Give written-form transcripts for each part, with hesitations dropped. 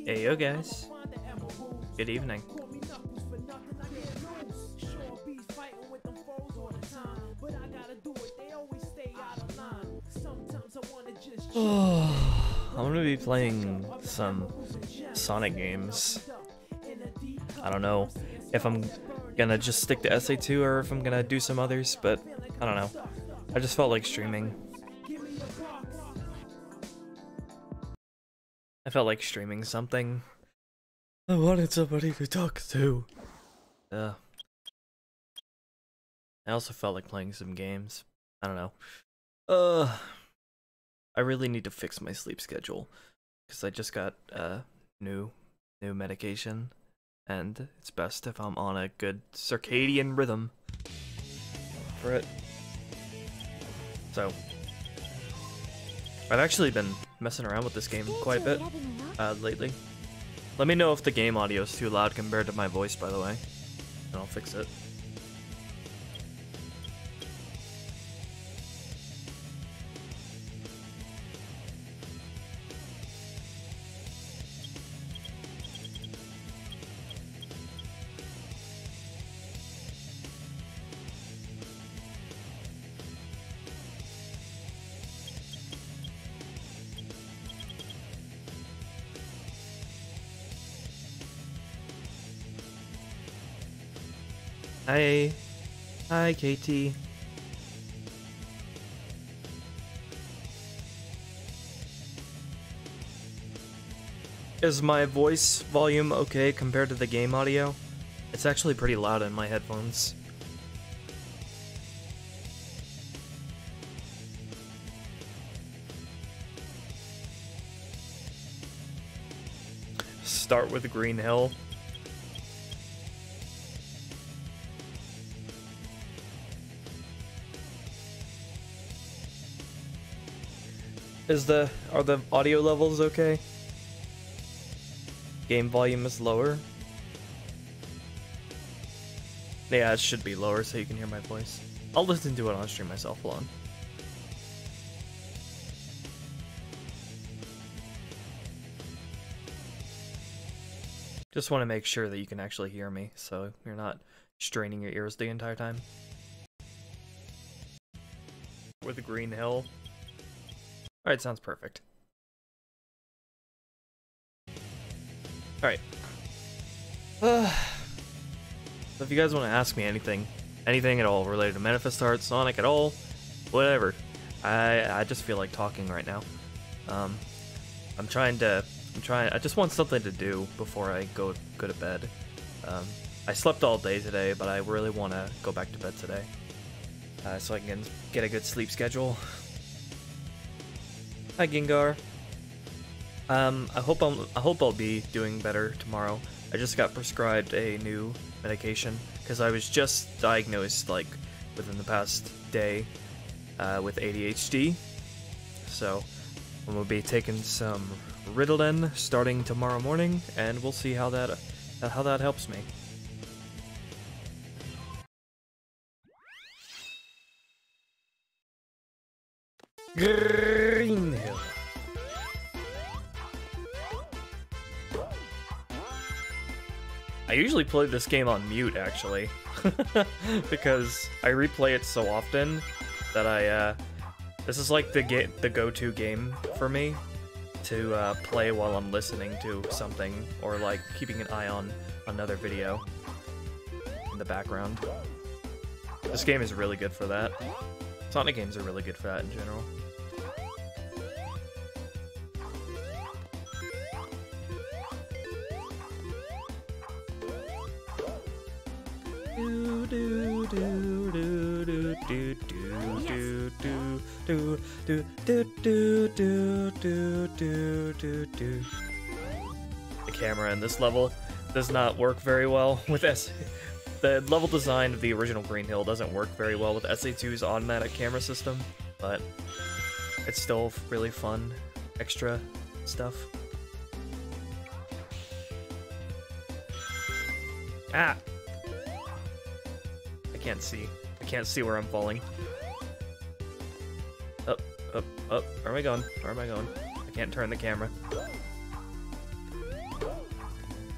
Hey yo guys, good evening. I'm gonna be playing some Sonic games. I don't know if I'm gonna just stick to SA2 or if I'm gonna do some others, but I don't know. I just felt like streaming. I felt like streaming something. I wanted somebody to talk to. I also felt like playing some games. I don't know. I really need to fix my sleep schedule because I just got new medication, and it's best if I'm on a good circadian rhythm for it. So I've actually been messing around with this game quite a bit lately. Let me know if the game audio is too loud compared to my voice, by the way, and I'll fix it. Hi, KT. Is my voice volume okay compared to the game audio? It's actually pretty loud in my headphones. Start with Green Hill. Are the audio levels okay? Game volume is lower. Yeah, it should be lower so you can hear my voice. I'll listen to it on stream myself. Hold on. Just want to make sure that you can actually hear me, so you're not straining your ears the entire time. With Green Hill. Alright, sounds perfect. Alright. So if you guys want to ask me anything at all related to Manifest Art, Sonic at all, whatever, I just feel like talking right now. I just want something to do before I go to bed. I slept all day today, but I really want to go back to bed today, so I can get a good sleep schedule. Hi Gengar. I hope I'll be doing better tomorrow. I just got prescribed a new medication because I was just diagnosed like within the past day with ADHD. So I'm gonna be taking some Ritalin starting tomorrow morning, and we'll see how that helps me. Green Hill. I usually play this game on mute, actually, because I replay it so often that this is like the go-to game for me to play while I'm listening to something or like keeping an eye on another video in the background. This game is really good for that. Sonic games are really good for that in general. The camera in this level does not work very well with the level design of the original Green Hill doesn't work very well with SA2's automatic camera system, but it's still really fun, extra stuff. Ah! I can't see where I'm falling. Up. Where am I going? I can't turn the camera.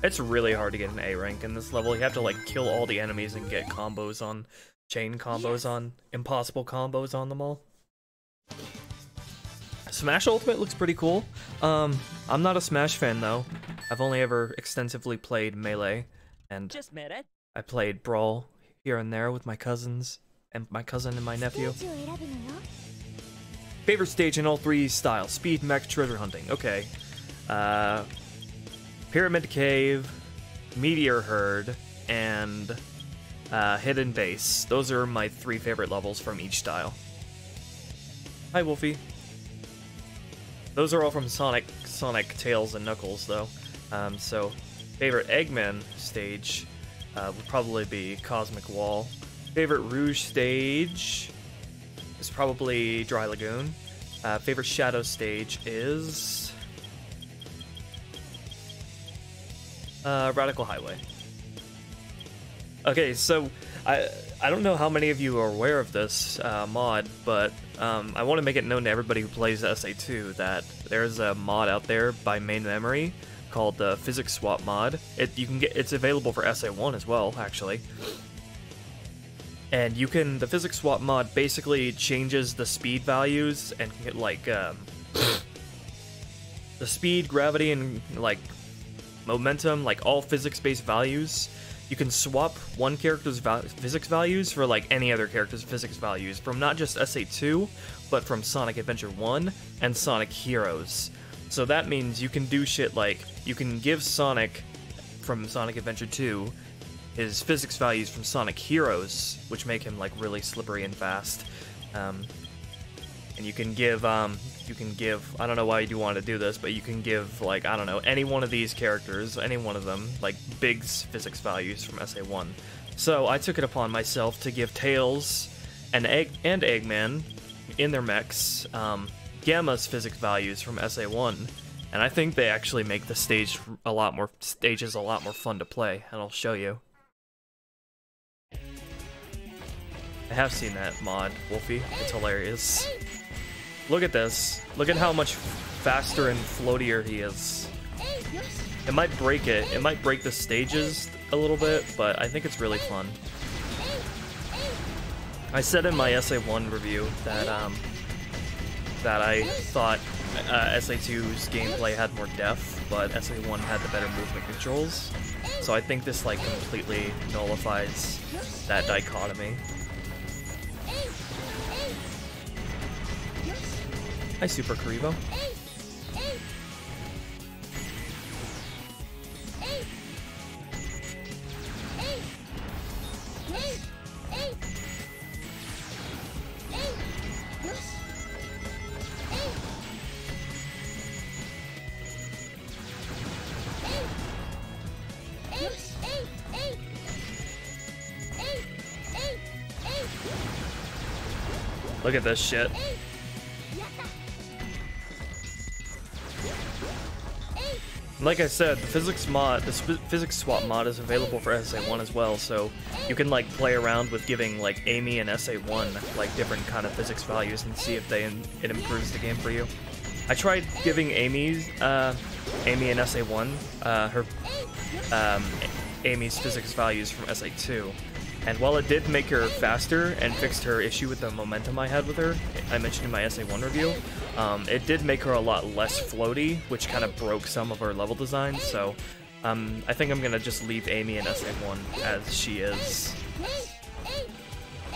It's really hard to get an A rank in this level. You have to like kill all the enemies and get combos on, chain combos on, impossible combos on them all. Smash Ultimate looks pretty cool. I'm not a Smash fan though. I've only ever extensively played Melee, and I played Brawl here and there with my cousins, and my cousin and my nephew. Favorite stage in all three styles: speed, mech, treasure hunting. Okay. Pyramid Cave, Meteor Herd, and Hidden Base. Those are my three favorite levels from each style. Hi, Wolfie. Those are all from Sonic, Tails, and Knuckles, though. So, favorite Eggman stage would probably be Cosmic Wall. Favorite Rouge stage is probably Dry Lagoon. Favorite Shadow stage is Radical Highway. Okay, so I don't know how many of you are aware of this mod, but I want to make it known to everybody who plays SA2 that there's a mod out there by Main Memory called the Physics Swap mod. It's available for SA1 as well, actually. And the Physics Swap mod basically changes the speed values and like the speed, gravity, and like momentum, like all physics-based values. You can swap one character's physics values for like any other character's physics values from not just SA2, but from Sonic Adventure 1 and Sonic Heroes. So that means you can do shit like, you can give Sonic from Sonic Adventure 2 his physics values from Sonic Heroes, which make him like really slippery and fast. And you can give, I don't know why you do want to do this, but you can give, like, I don't know, any one of these characters, any one of them, like, Big's physics values from SA1. So I took it upon myself to give Tails and Eggman, in their mechs, Gamma's physics values from SA1. And I think they actually make the stages a lot more fun to play, and I'll show you. I have seen that mod, Wolfie. It's hilarious. Look at this. Look at how much faster and floatier he is. It might break it. It might break the stages a little bit, but I think it's really fun. I said in my SA1 review that I thought SA2's gameplay had more depth, but SA1 had the better movement controls. So I think this like completely nullifies that dichotomy. Hi, Super Karibo. Look at this shit. Like I said, the physics swap mod is available for SA1 as well, so you can like play around with giving like Amy and SA1 like different kind of physics values and see if it improves the game for you. I tried giving Amy and SA1 Amy's physics values from SA2, and while it did make her faster and fixed her issue with the momentum I had with her, I mentioned in my SA1 review, it did make her a lot less floaty, which kind of broke some of her level design, so I think I'm gonna just leave Amy in SA1 as she is.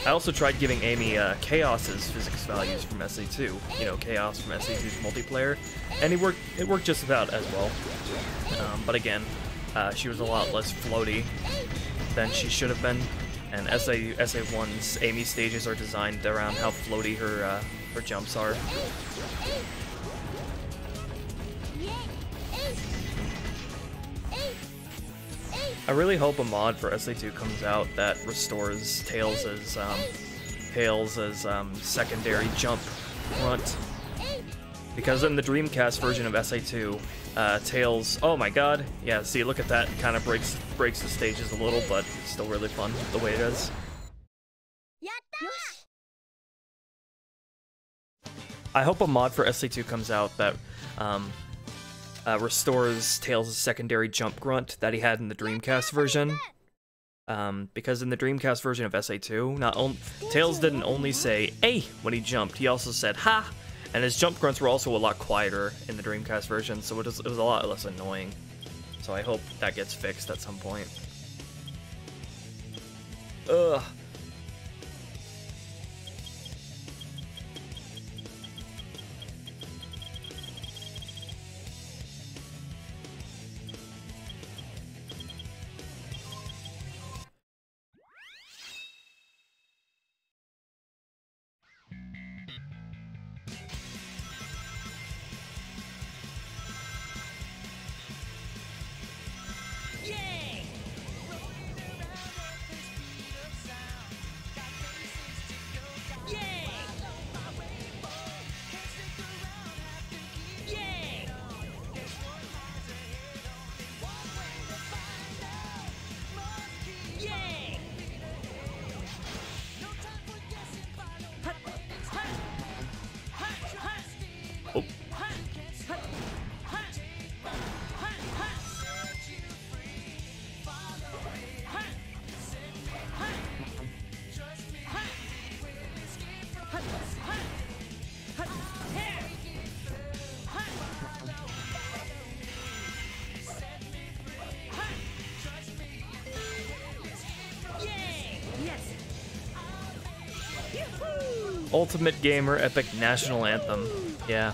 I also tried giving Amy Chaos's physics values from SA2, you know, Chaos from SA2's multiplayer, and it worked just about as well. But again, she was a lot less floaty than she should have been, and SA1's Amy stages are designed around how floaty her jumps are. I really hope a mod for SA2 comes out that restores Tails' secondary jump grunt. Because in the Dreamcast version of SA2, Tails, oh my god, yeah, see, look at that, kind of breaks the stages a little, but it's still really fun the way it is. I hope a mod for SA2 comes out that restores Tails' secondary jump grunt that he had in the Dreamcast version. Because in the Dreamcast version of SA2, Tails didn't only say "Hey" when he jumped, he also said "Ha," and his jump grunts were also a lot quieter in the Dreamcast version, so it was a lot less annoying. So I hope that gets fixed at some point. Ugh. Oh. Ultimate Gamer Epic National Anthem. Yeah.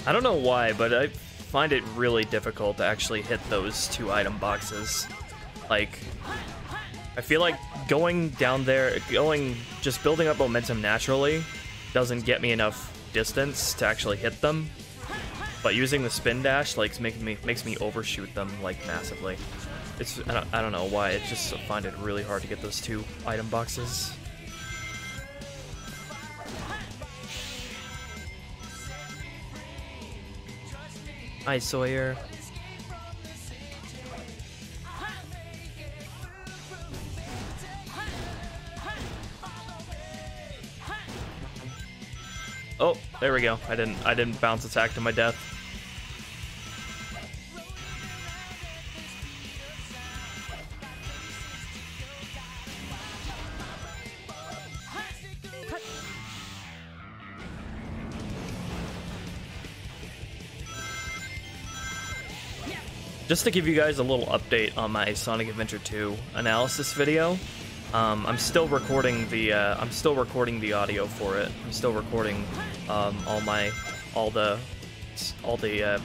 I don't know why, but I find it really difficult to actually hit those 2 item boxes. Like, I feel like going down there, just building up momentum naturally doesn't get me enough distance to actually hit them. But using the spin dash, like, makes me overshoot them, like, massively. I don't know why, I just find it really hard to get those 2 item boxes. Hi, Sawyer. Oh, there we go. I didn't bounce attack to my death. Just to give you guys a little update on my Sonic Adventure 2 analysis video, I'm still recording the audio for it. I'm still recording all my voice audio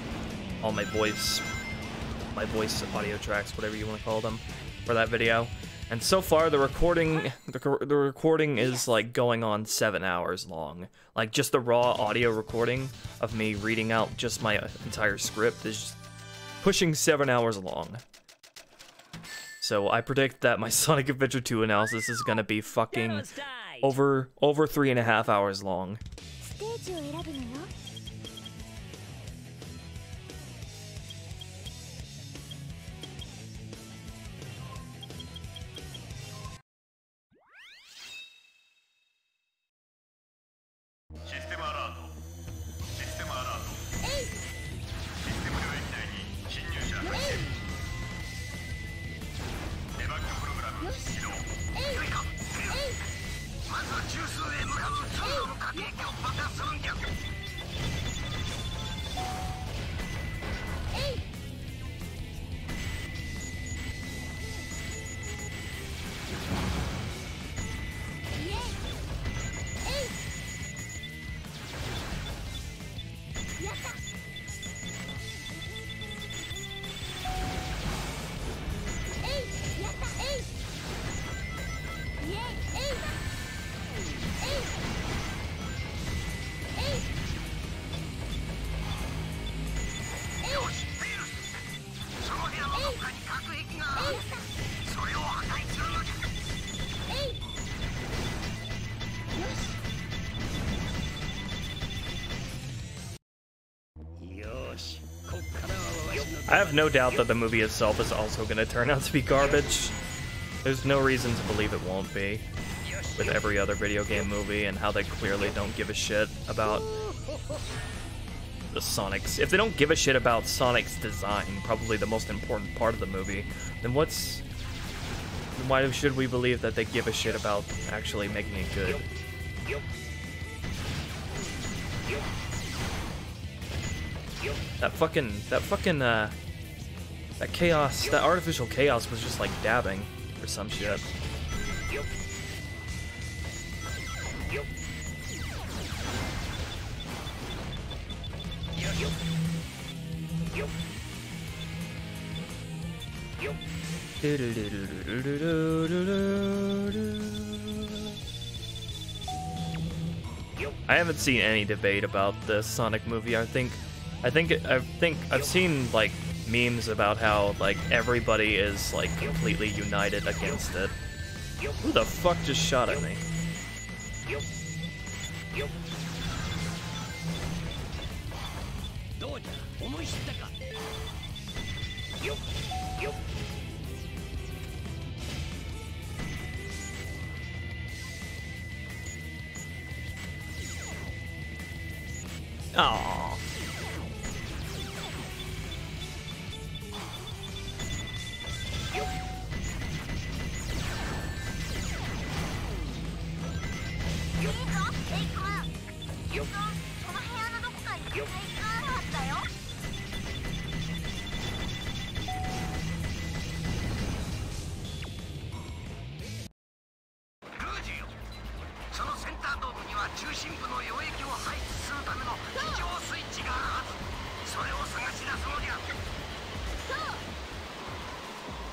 tracks, whatever you want to call them, for that video. And so far the recording is like going on 7 hours long. Like, just the raw audio recording of me reading out just my entire script is just pushing 7 hours long. So I predict that my Sonic Adventure 2 analysis is gonna be fucking over 3.5 hours long. I have no doubt that the movie itself is also going to turn out to be garbage. There's no reason to believe it won't be, with every other video game movie and how they clearly don't give a shit about the Sonic's. If they don't give a shit about Sonic's design, probably the most important part of the movie, then why should we believe that they give a shit about actually making it good? That chaos, that artificial chaos was just like dabbing or some shit. I haven't seen any debate about the Sonic movie. I think I've seen like memes about how like everybody is like completely united against it. Who the fuck just shot at me? Aww.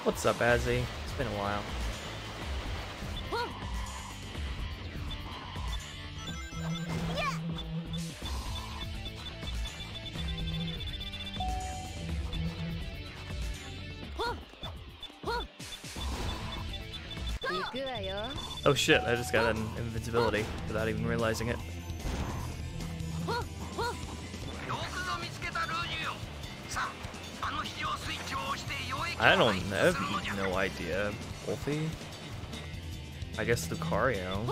What's up, Azzy? It's been a while. Oh shit, I just got an invincibility without even realizing it. I have no idea. Wolfie? I guess Lucario.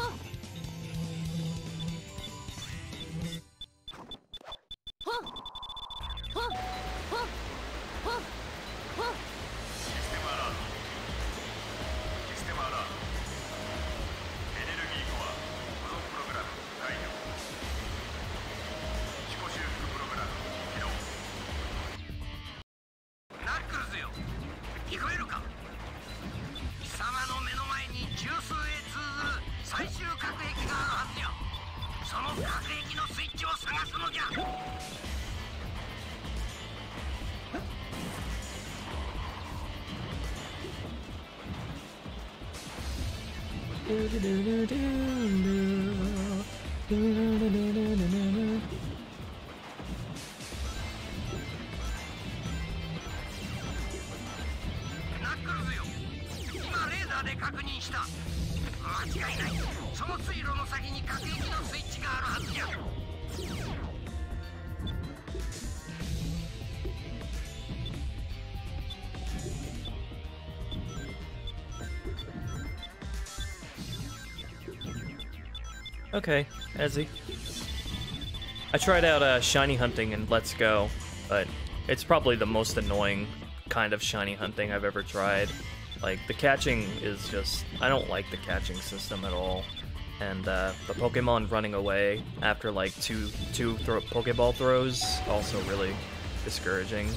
Okay, Ezzy. I tried out shiny hunting in Let's Go, but it's probably the most annoying kind of shiny hunting I've ever tried. Like, the catching is just... I don't like the catching system at all. And the Pokemon running away after like two Pokeball throws, also really discouraging.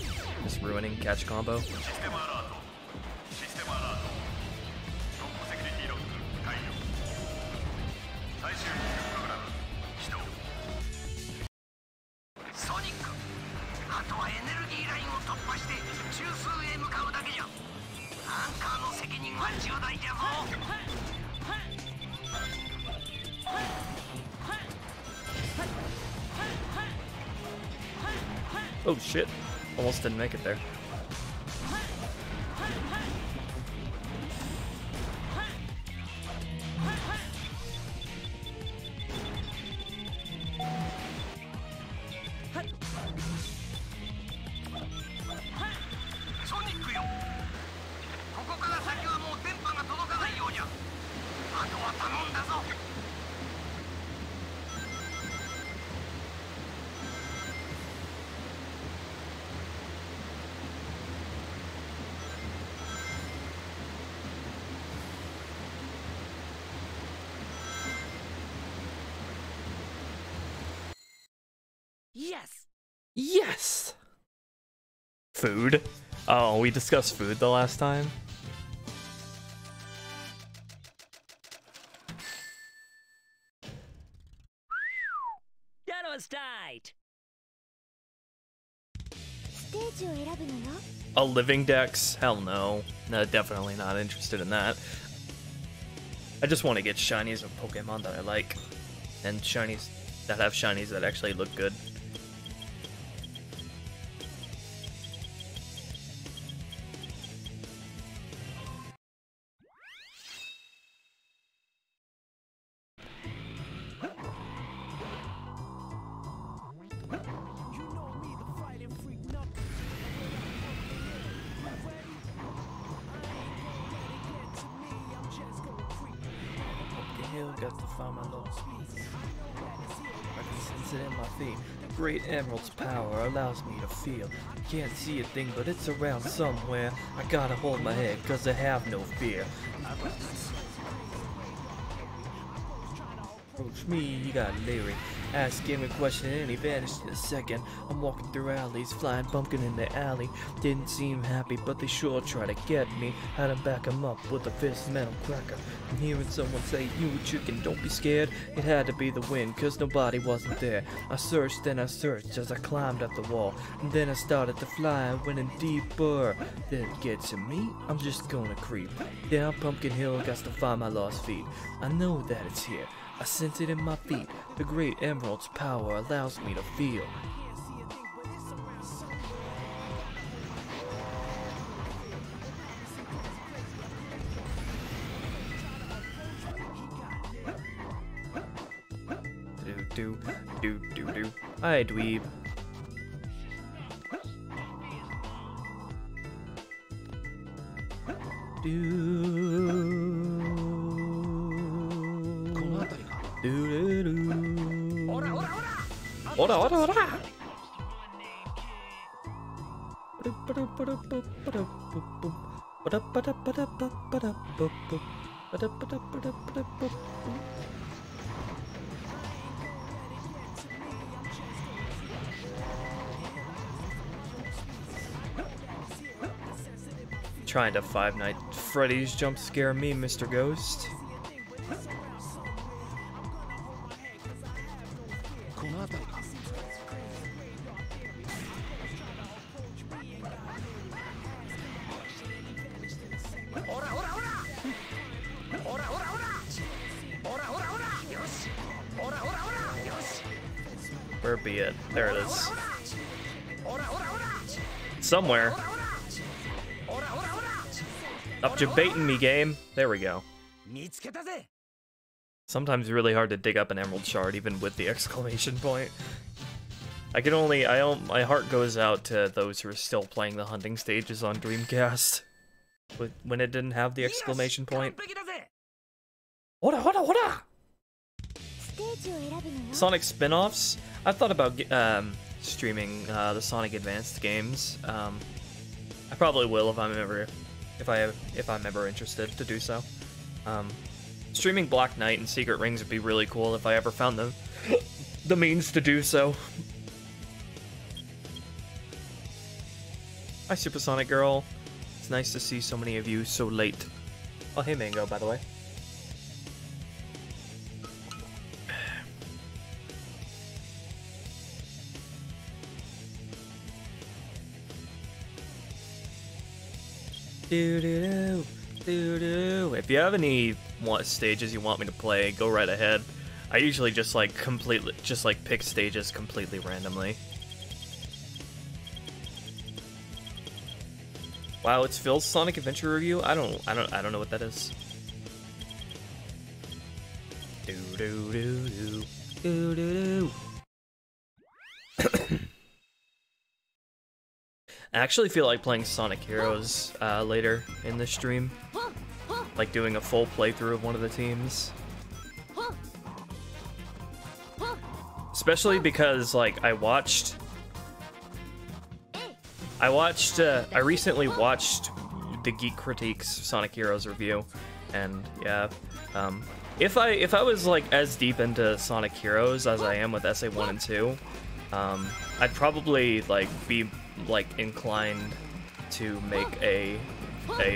Just ruining catch combo. Oh shit, almost didn't make it there. Food? Oh, we discussed food the last time. That was tight. A living dex? Hell no. No, definitely not interested in that. I just want to get shinies of Pokemon that I like. And shinies that have shinies that actually look good. Got to find my lost piece. I can sense it in my feet. Great Emerald's power allows me to feel. Can't see a thing, but it's around somewhere. I gotta hold my head, cause I have no fear. Approach me, you got Larry. Ask him a question and he vanished in a second. I'm walking through alleys, flying pumpkin in the alley. Didn't seem happy, but they sure try to get me. Had to back him up with a fist metal cracker. I'm hearing someone say, you chicken, don't be scared. It had to be the wind, cause nobody wasn't there. I searched and I searched as I climbed up the wall. And then I started to fly, went in deeper. Then it gets to me, I'm just gonna creep. Down Pumpkin Hill, got to find my lost feet. I know that it's here. I sense it in my feet. The great Emerald's power allows me to feel. Do. Hi, dweeb. Trying to Five Nights at Freddy's jump scare me, Mr. Ghost. Where be it? There it is. Somewhere. Up to baiting me, game. There we go. Sometimes really hard to dig up an emerald shard, even with the exclamation point. My heart goes out to those who are still playing the hunting stages on Dreamcast. When it didn't have the exclamation point. Ora! Sonic spin-offs? I've thought about streaming the Sonic Advanced games. I probably will if I'm ever interested to do so. Streaming Black Knight and Secret Rings would be really cool if I ever found the means to do so. Hi, Supersonic Girl. It's nice to see so many of you so late. Oh, hey, Mango, by the way. If you have any stages you want me to play, go right ahead. I usually just pick stages completely randomly. Wow, it's Phil's Sonic Adventure review? I don't know what that is. I actually feel like playing Sonic Heroes later in the stream. Like doing a full playthrough of one of the teams. Especially because, like, I recently watched the Geek Critiques Sonic Heroes review, and yeah, if I was like as deep into Sonic Heroes as I am with SA1 and 2, I'd probably like be like inclined to make a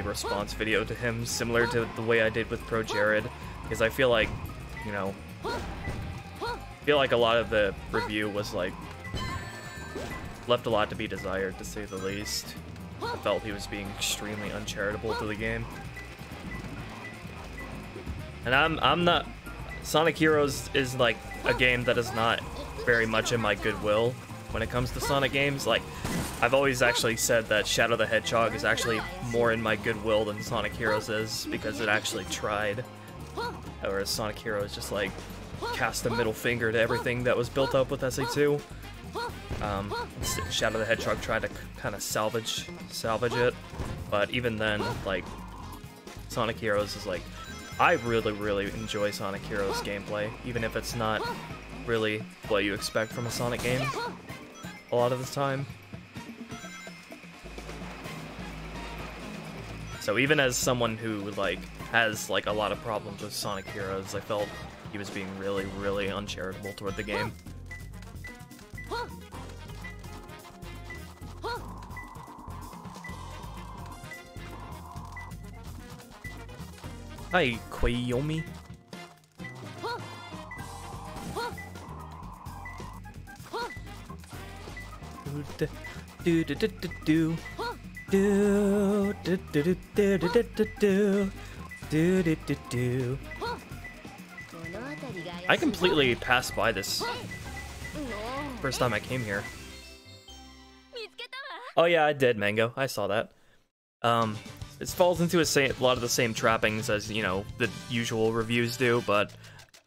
response video to him, similar to the way I did with Pro Jared, because I feel like, you know, a lot of the review was like left a lot to be desired, to say the least. I felt he was being extremely uncharitable to the game. And I'm not... Sonic Heroes is like a game that is not very much in my goodwill when it comes to Sonic games. Like, I've always actually said that Shadow the Hedgehog is actually more in my goodwill than Sonic Heroes is, because it actually tried. Whereas Sonic Heroes just like cast a middle finger to everything that was built up with SA2. Shadow the Hedgehog tried to kind of salvage it, but even then, like, Sonic Heroes is like, I really enjoy Sonic Heroes gameplay, even if it's not really what you expect from a Sonic game a lot of the time. So even as someone who like has like a lot of problems with Sonic Heroes, I felt he was being really uncharitable toward the game. Hi, Kwayomi. I completely passed by this first time I came here. Oh yeah, I did, Mango. I saw that. It falls into a lot of the same trappings as, you know, the usual reviews do, but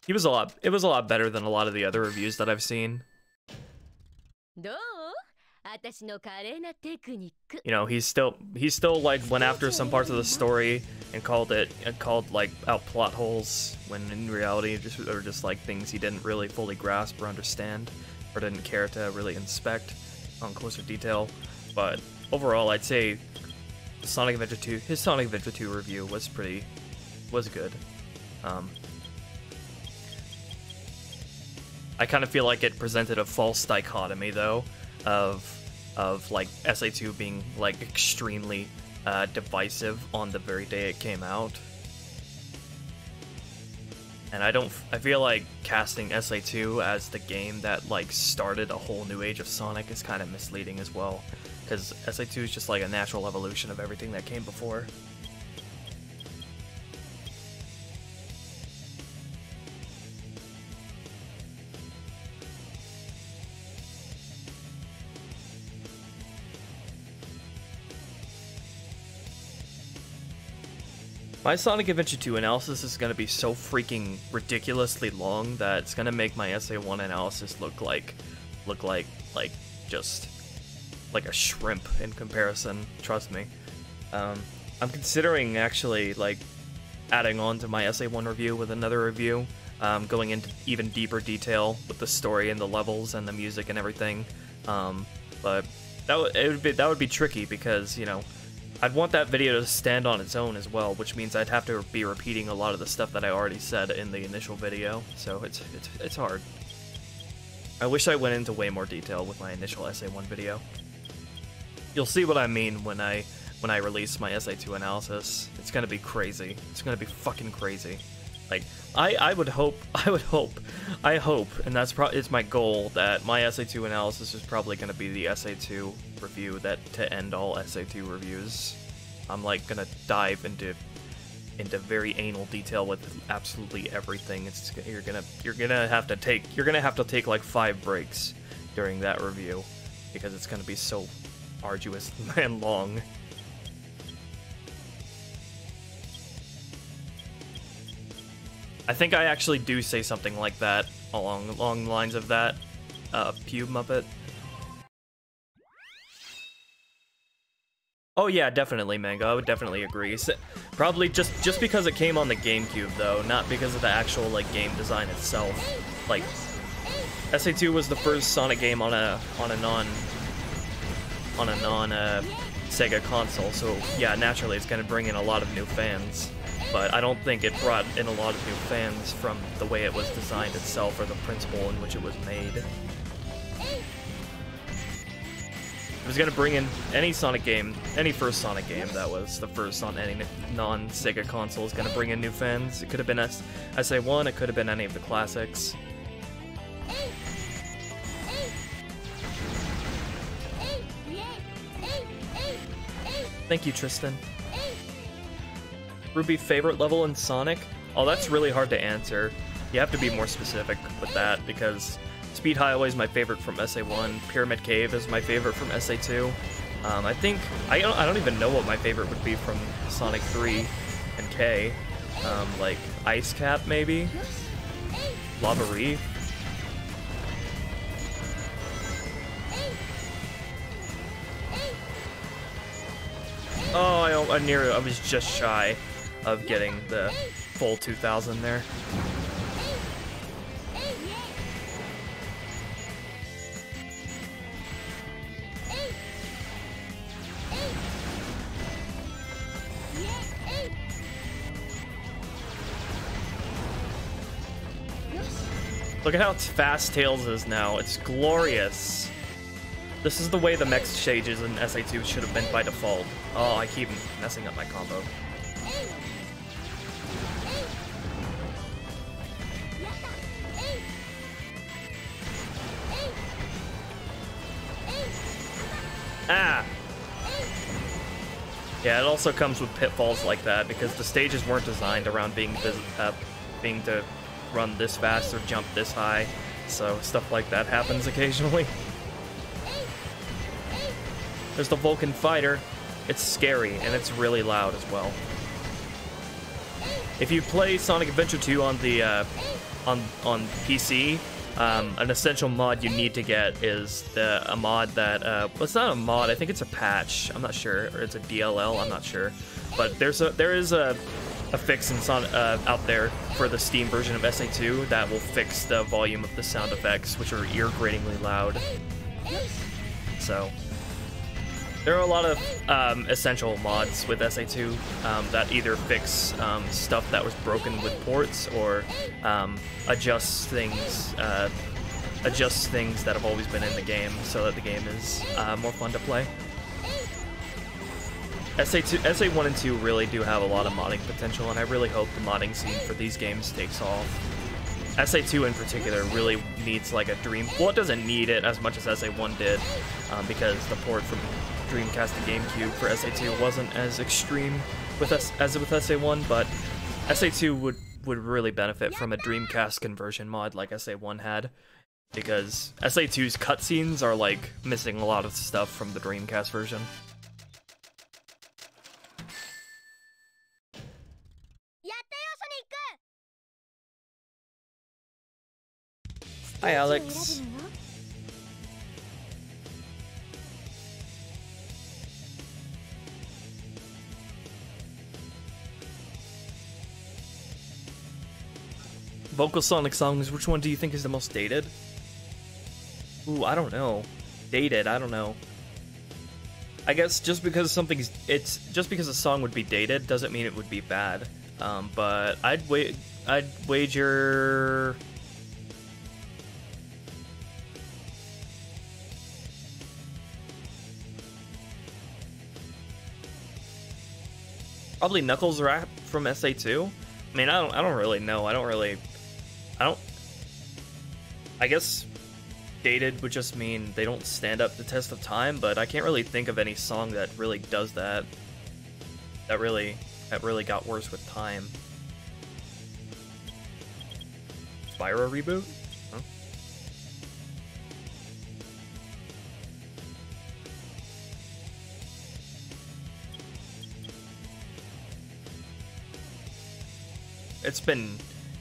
it was a lot better than a lot of the other reviews that I've seen. You know, he's still like went after some parts of the story and called like out plot holes, when in reality are just like things he didn't really fully grasp or understand, or didn't care to really inspect on closer detail. But overall, I'd say Sonic Adventure 2, his Sonic Adventure 2 review was good. I kind of feel like it presented a false dichotomy though, of like SA2 being like extremely divisive on the very day it came out. And I feel like casting SA2 as the game that like started a whole new age of Sonic is kind of misleading as well, because SA2 is just like a natural evolution of everything that came before. My Sonic Adventure 2 analysis is going to be so freaking ridiculously long that it's going to make my SA1 analysis look like just like a shrimp in comparison, trust me. I'm considering actually like adding on to my SA1 review with another review, going into even deeper detail with the story and the levels and the music and everything. But that would be tricky, because, you know, I'd want that video to stand on its own as well, which means I'd have to be repeating a lot of the stuff that I already said in the initial video, so it's hard. I wish I went into way more detail with my initial SA1 video. You'll see what I mean when I release my SA2 analysis. It's gonna be crazy. It's gonna be fucking crazy. Like, I hope, and it's my goal, that my SA2 analysis is probably gonna be the SA2 review to end all SA2 reviews. I'm like gonna dive into very anal detail with absolutely everything. You're gonna have to take like 5 breaks during that review, because it's gonna be so arduous and long. I think I actually do say something like that, along the lines of that, Pube Muppet. Oh yeah, definitely, Mango. I would definitely agree. Probably just because it came on the GameCube, though, not because of the actual like game design itself. Like, SA2 was the first Sonic game on a non Sega console, so yeah, naturally it's gonna bring in a lot of new fans. But I don't think it brought in a lot of new fans from the way it was designed itself, or the principle in which it was made. was gonna bring in any Sonic game, any first Sonic game that was the first on any non-Sega console is gonna bring in new fans. It could have been SA1, it could have been any of the classics. Thank you, Tristan. Ruby, favorite level in Sonic? Oh, that's really hard to answer. You have to be more specific with that, because Speed Highway is my favorite from SA1, Pyramid Cave is my favorite from SA2. I think, I don't even know what my favorite would be from Sonic 3 and K. Like Ice Cap, maybe? Lava Reef? Oh, I was just shy of getting the full 2000 there. Look at how fast Tails is now. It's glorious. This is the way the mech stages in SA2 should have been by default. Oh, I keep messing up my combo. Ah! Yeah, it also comes with pitfalls like that because the stages weren't designed around being to run this fast or jump this high, so stuff like that happens occasionally. There's the Vulcan Fighter. It's scary and it's really loud as well. If you play Sonic Adventure 2 on the on PC, an essential mod you need to get is a mod that well, it's not a mod. I think it's a patch. I'm not sure, or it's a DLL. I'm not sure, but there is a fix in out there for the Steam version of SA2 that will fix the volume of the sound effects, which are ear-gratingly loud. So there are a lot of essential mods with SA2 that either fix stuff that was broken with ports or adjust things that have always been in the game so that the game is more fun to play. SA1 and 2 really do have a lot of modding potential, and I really hope the modding scene for these games takes off. SA2 in particular really needs like a dream. Well, it doesn't need it as much as SA1 did, because the port from Dreamcast to GameCube for SA2 wasn't as extreme as with SA1, but SA2 would really benefit from a Dreamcast conversion mod like SA1 had, because SA2's cutscenes are like missing a lot of stuff from the Dreamcast version. Hi, Alex. Vocal Sonic songs, which one do you think is the most dated? Ooh, I don't know. Dated, I don't know. I guess just because just because a song would be dated doesn't mean it would be bad. But I'd wager probably Knuckles Rap from SA2. I mean, I don't really know. I guess dated would just mean they don't stand up the test of time, but I can't really think of any song that really does that. That really got worse with time. Spyro reboot? Huh? It's been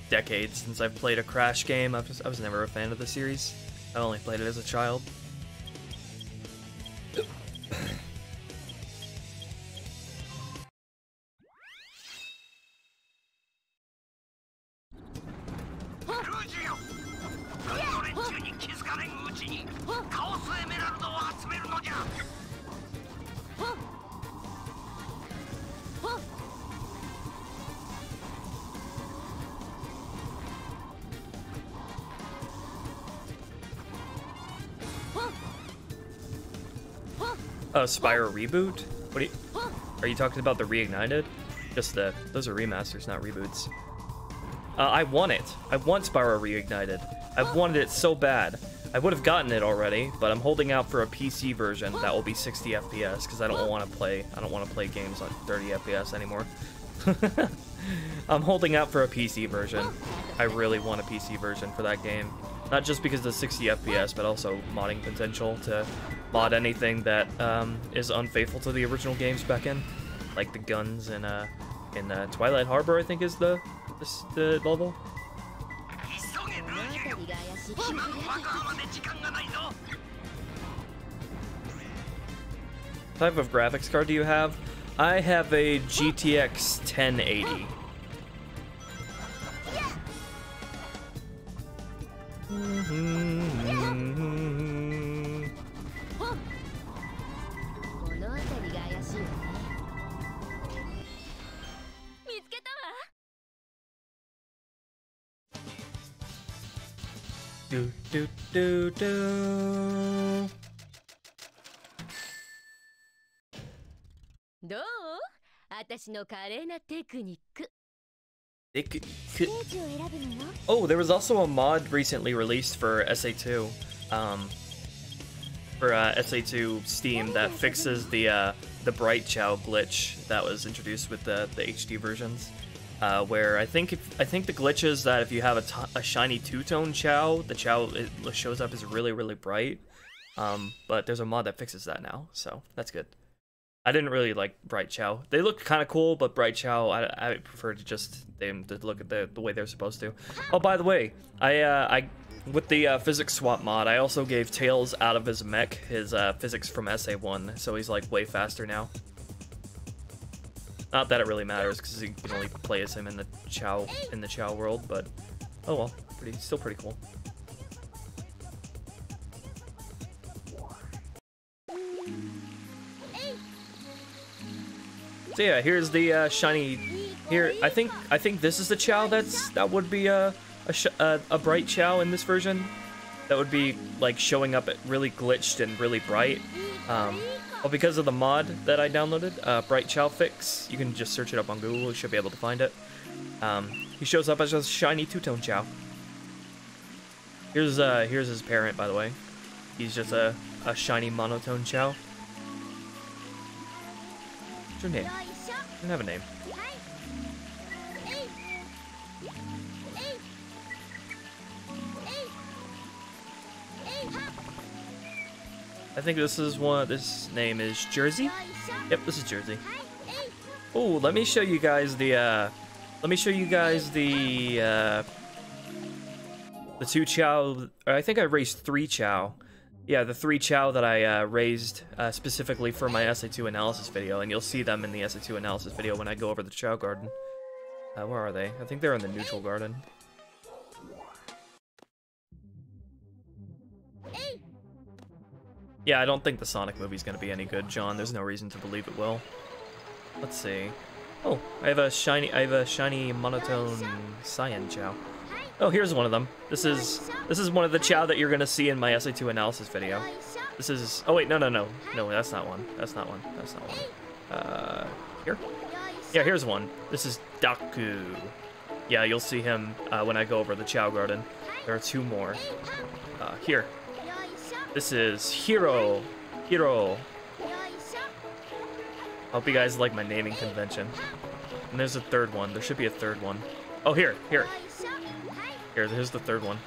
decades since I've played a Crash game. I was never a fan of the series. I only played it as a child. Spyro reboot? What are you talking about? The reignited? Just those are remasters, not reboots. I want it. I want Spyro reignited. I've wanted it so bad. I would have gotten it already, but I'm holding out for a PC version that will be 60 FPS because I don't want to play games on 30 FPS anymore. I'm holding out for a PC version. I really want a PC version for that game. Not just because of the 60 FPS, but also modding potential to mod anything that is unfaithful to the original games back in. Like the guns in Twilight Harbor, I think is the level. What type of graphics card do you have? I have a GTX 1080. Do do do do. どう？私の華麗なテクニック。 Oh, there was also a mod recently released for SA2, for SA2 Steam that fixes the Bright Chow glitch that was introduced with the HD versions. Where I think the glitch is that if you have a shiny two-tone Chow, the Chow it shows up as really bright. But there's a mod that fixes that now, so that's good. I didn't really like Bright Chow. They look kind of cool, but Bright Chow, I prefer to just them to look at the way they're supposed to. Oh, by the way, I with the physics swap mod, I also gave Tails out of his mech his physics from SA1, so he's like way faster now. Not that it really matters, because you can only play as him in the Chow world, but oh well, still pretty cool. So yeah, here's the shiny. Here, I think this is the Chow that would be a bright Chow in this version. That would be like showing up at really glitched and really bright. Well, because of the mod that I downloaded, Bright Chow Fix, you can just search it up on Google. You should be able to find it. He shows up as a shiny two-tone Chow. Here's his parent, by the way. He's just a shiny monotone Chow. What's your name? I don't have a name. I think this name is Jersey? Yep, this is Jersey. Oh, let me show you guys the two Chow. I think I raised 3 Chow. Yeah, the 3 Chow that I raised specifically for my SA2 analysis video, and you'll see them in the SA2 analysis video when I go over the Chow Garden. Where are they? I think they're in the neutral garden. Yeah, I don't think the Sonic movie's gonna be any good, John. There's no reason to believe it will. Let's see. Oh, I have a shiny monotone cyan Chow. Oh, here's one of them. This is one of the Chow that you're gonna see in my SA2 analysis video. This is. Oh wait, no, that's not one. That's not one. Here. Yeah, here's one. This is Daku. Yeah, you'll see him when I go over the Chow Garden. There are 2 more. Here. This is Hero. Hope you guys like my naming convention. And there's a 3rd one. There should be a 3rd one. Oh, here. Here's the 3rd one.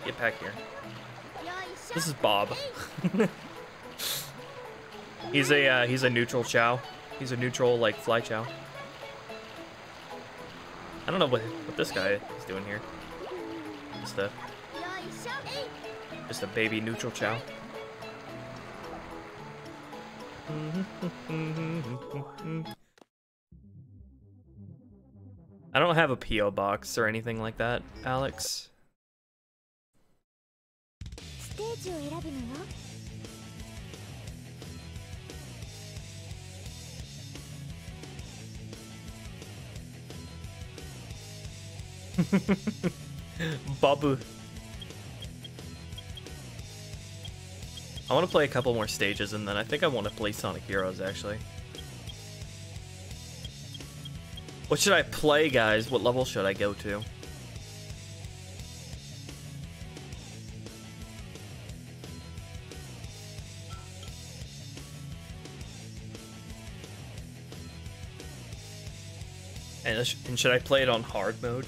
Get back here. This is Bob. he's a neutral Chow. He's a neutral like fly Chow. I don't know what this guy is doing here. Just a baby neutral Chow. I don't have a P.O. box or anything like that, Alex. Babu. I want to play a couple more stages, and then I think I want to play Sonic Heroes, actually. What should I play, guys? What level should I go to? And should I play it on hard mode?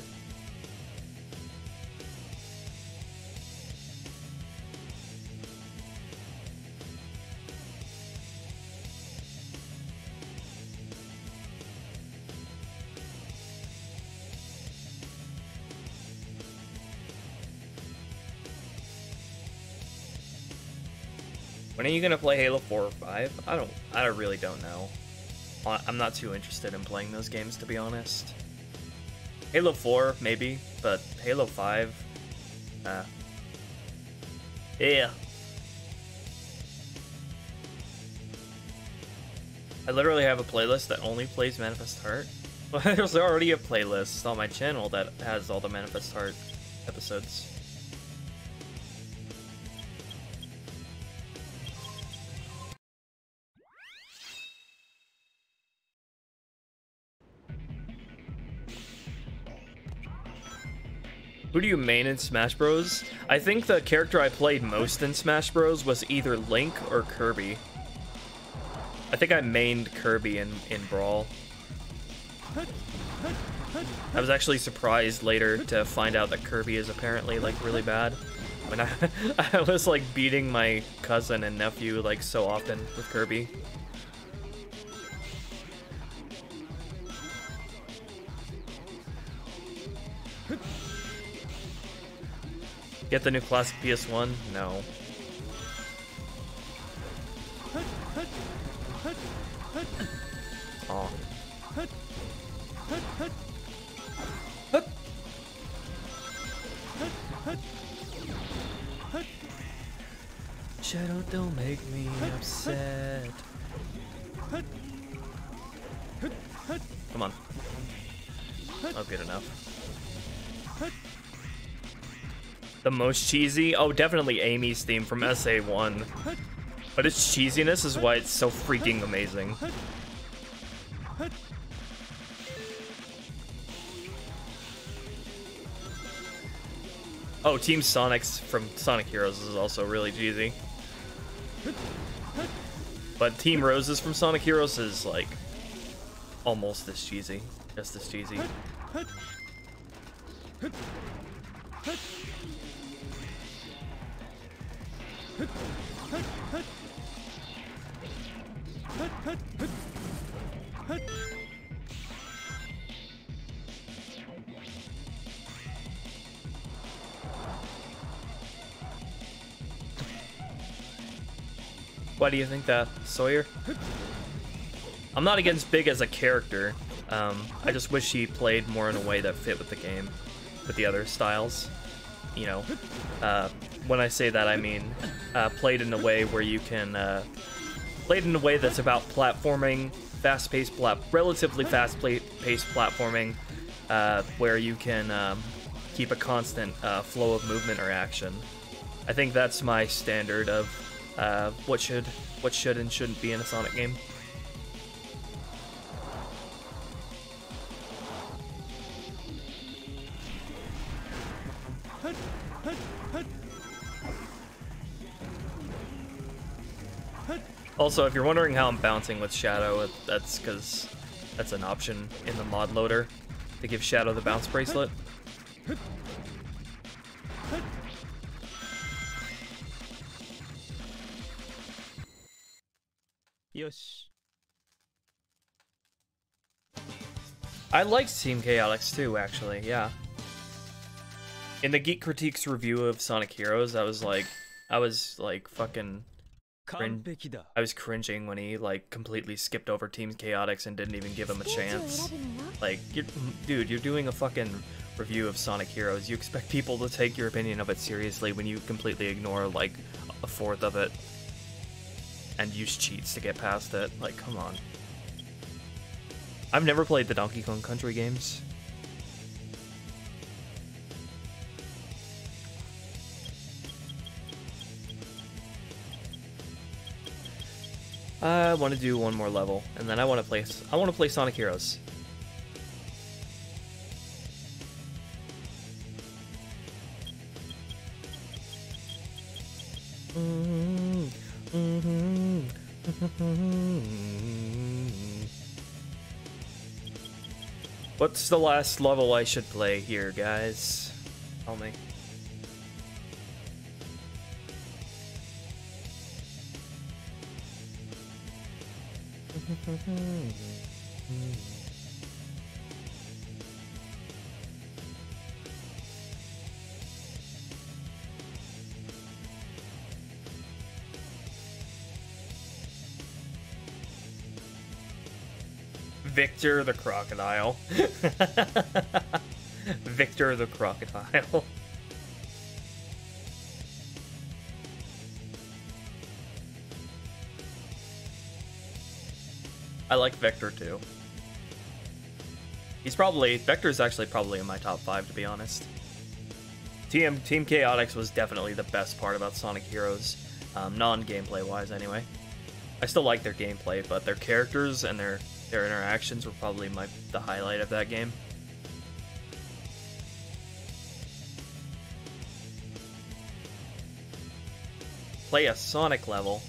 When are you gonna play Halo 4 or 5? I really don't know. I'm not too interested in playing those games, to be honest. Halo 4, maybe, but Halo 5, yeah. I literally have a playlist that only plays Manifest Heart. Well, there's already a playlist on my channel that has all the Manifest Heart episodes. Who do you main in Smash Bros? I think the character I played most in Smash Bros was either Link or Kirby. I think I mained Kirby in Brawl. I was actually surprised later to find out that Kirby is apparently like really bad. When I was like beating my cousin and nephew like so often with Kirby. Get the new classic PS1? No. Oh. Shadow, don't make me upset. Come on. Oh, good enough. The most cheesy? Oh, definitely Amy's theme from SA1. But its cheesiness is why it's so freaking amazing. Oh, Team Sonic's from Sonic Heroes is also really cheesy. But Team Rose's from Sonic Heroes is like almost as cheesy. Just as cheesy. Why do you think that, Sawyer? I'm not against Big as a character. I just wish he played more in a way that fit with the game, with the other styles. You know, when I say that, I mean played in a way where you can, played in a way that's about platforming, fast-paced, relatively fast-paced platforming, where you can keep a constant flow of movement or action. I think that's my standard of what should and shouldn't be in a Sonic game. Also, if you're wondering how I'm bouncing with Shadow, that's because that's an option in the mod loader to give Shadow the bounce bracelet. Yosh. I liked Team Chaotix too, actually, yeah. In the Geek Critiques review of Sonic Heroes, I was like fucking I was cringing when he like completely skipped over Team Chaotix and didn't even give him a chance. Like, dude, you're doing a fucking review of Sonic Heroes. You expect people to take your opinion of it seriously when you completely ignore like a fourth of it and use cheats to get past it. Like, come on. I've never played the Donkey Kong Country games. I want to do one more level, and then I want to play Sonic Heroes. What's the last level I should play here, guys? Tell me. Victor the Crocodile. Victor the Crocodile. I like Victor too. Victor's actually probably in my top 5, to be honest. Team Chaotix was definitely the best part about Sonic Heroes, non-gameplay wise anyway. I still like their gameplay, but their characters and their interactions were probably the highlight of that game. Play a Sonic level.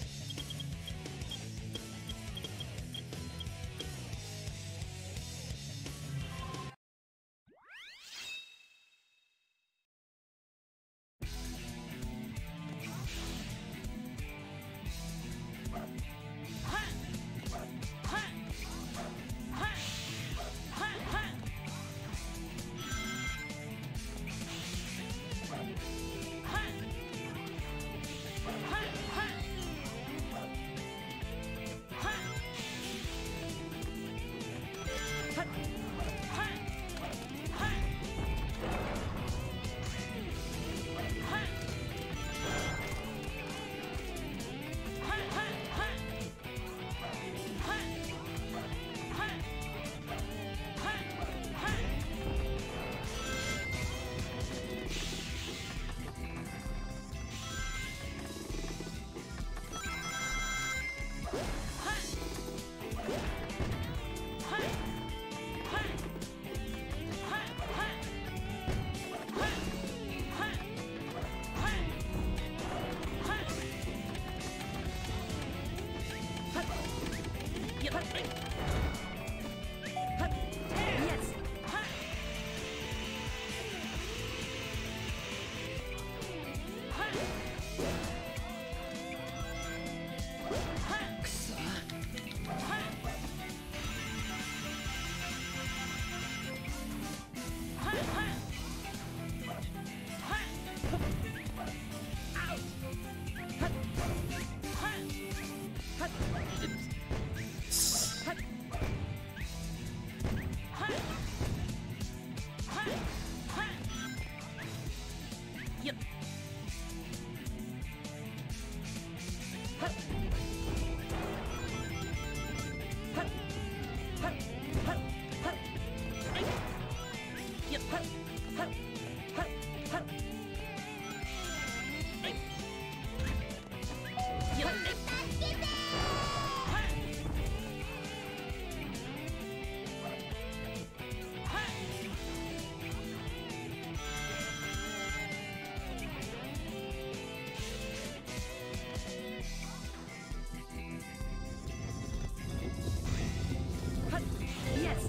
Yes!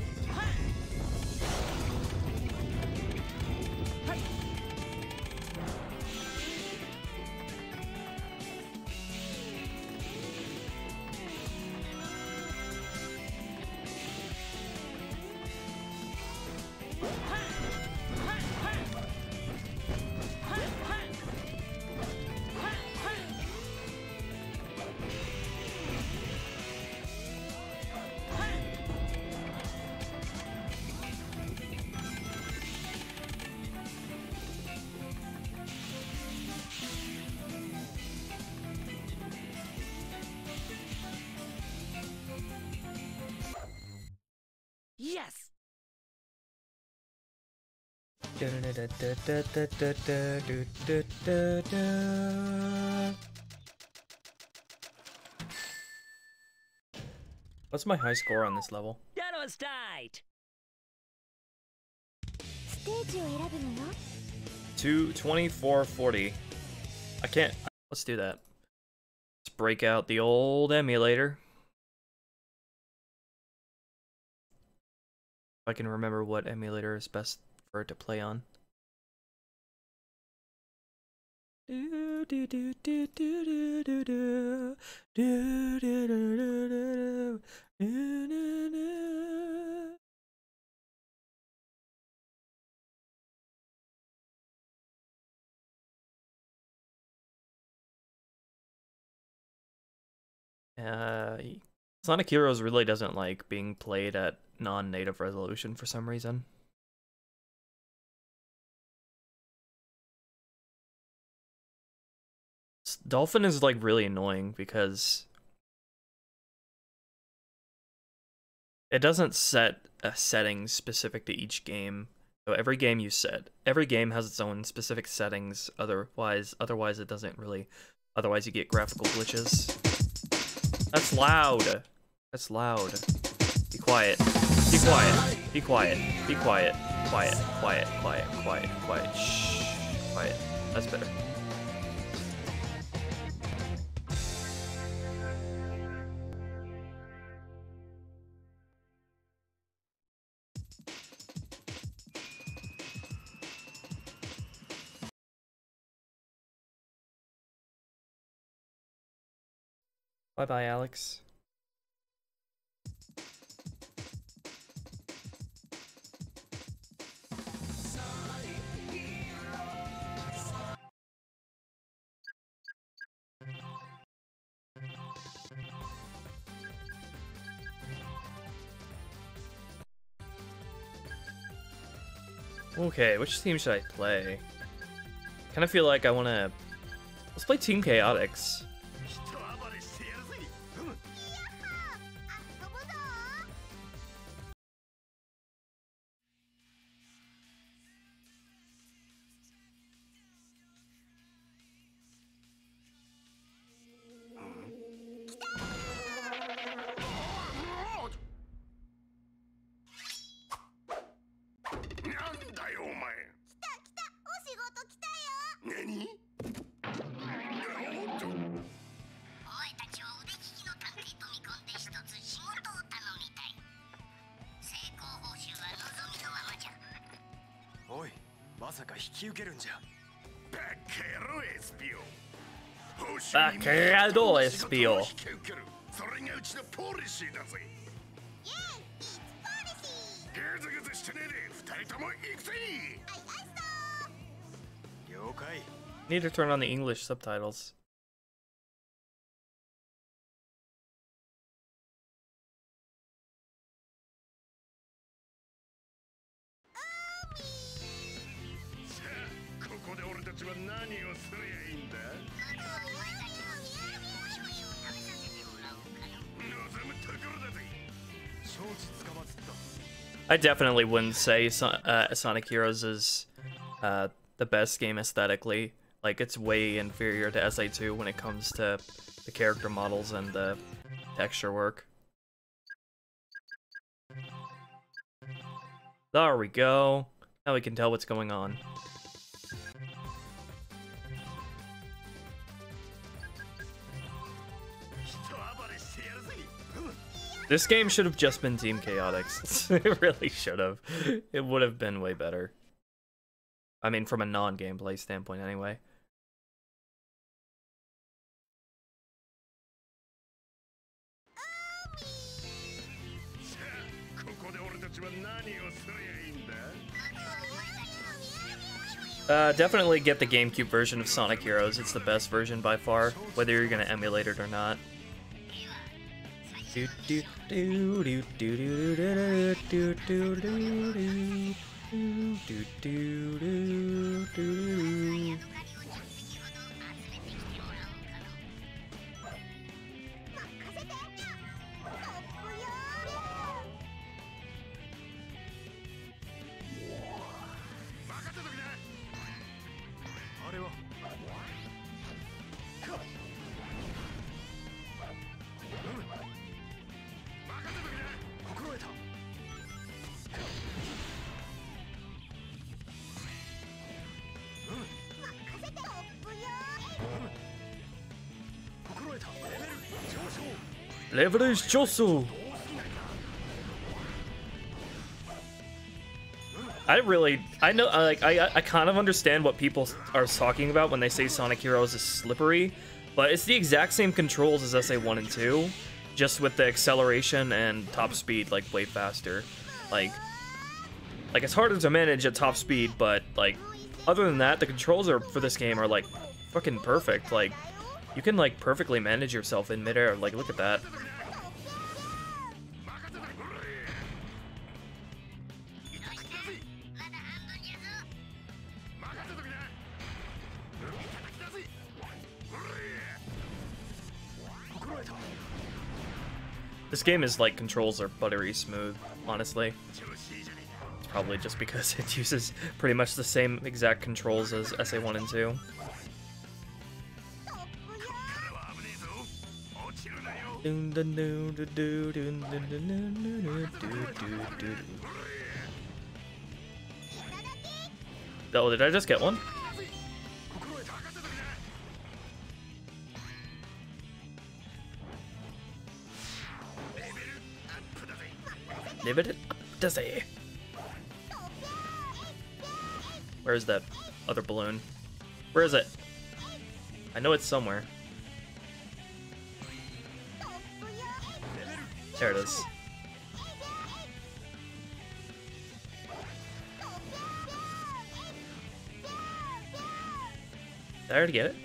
What's my high score on this level? やろうスタイト ステージを選ぶのよ 2440. I can't. Let's do that. Let's break out the old emulator. If I can remember what emulator is best for it to play on. Sonic Heroes really doesn't like being played at non-native resolution for some reason. Dolphin is like really annoying because it doesn't set a setting specific to each game. So every game has its own specific settings. Otherwise it doesn't really. Otherwise you get graphical glitches. That's loud. That's loud. Be quiet. Be quiet. Be quiet. Be quiet. Quiet. Quiet. Quiet. Quiet. Quiet. Shh. Quiet. That's better. Bye-bye, Alex. Okay, which team should I play? Kind of feel like I want to... Let's play Team Chaotix. Bacalhau espio. Need to turn on the English subtitles. I definitely wouldn't say Sonic Heroes is the best game aesthetically. Like, it's way inferior to SA2 when it comes to the character models and the texture work. There we go. Now we can tell what's going on. This game should have just been Team Chaotix. It really should have. It would have been way better. I mean, from a non-gameplay standpoint, anyway. Definitely get the GameCube version of Sonic Heroes. It's the best version by far, whether you're gonna emulate it or not. Leverage Josu. I know, I kind of understand what people are talking about when they say Sonic Heroes is slippery, but it's the exact same controls as SA1 and 2, just with the acceleration and top speed, like, way faster. Like, it's harder to manage at top speed, but, like, other than that, the controls for this game are, like, fucking perfect. Like, you can, like, perfectly manage yourself in midair. Like, look at that. This game is like, controls are buttery smooth, honestly. It's probably just because it uses pretty much the same exact controls as SA1 and 2. Oh, did I just get one? Leave it up to say. Where is that other balloon? Where is it? I know it's somewhere. There it is. Did I already get it?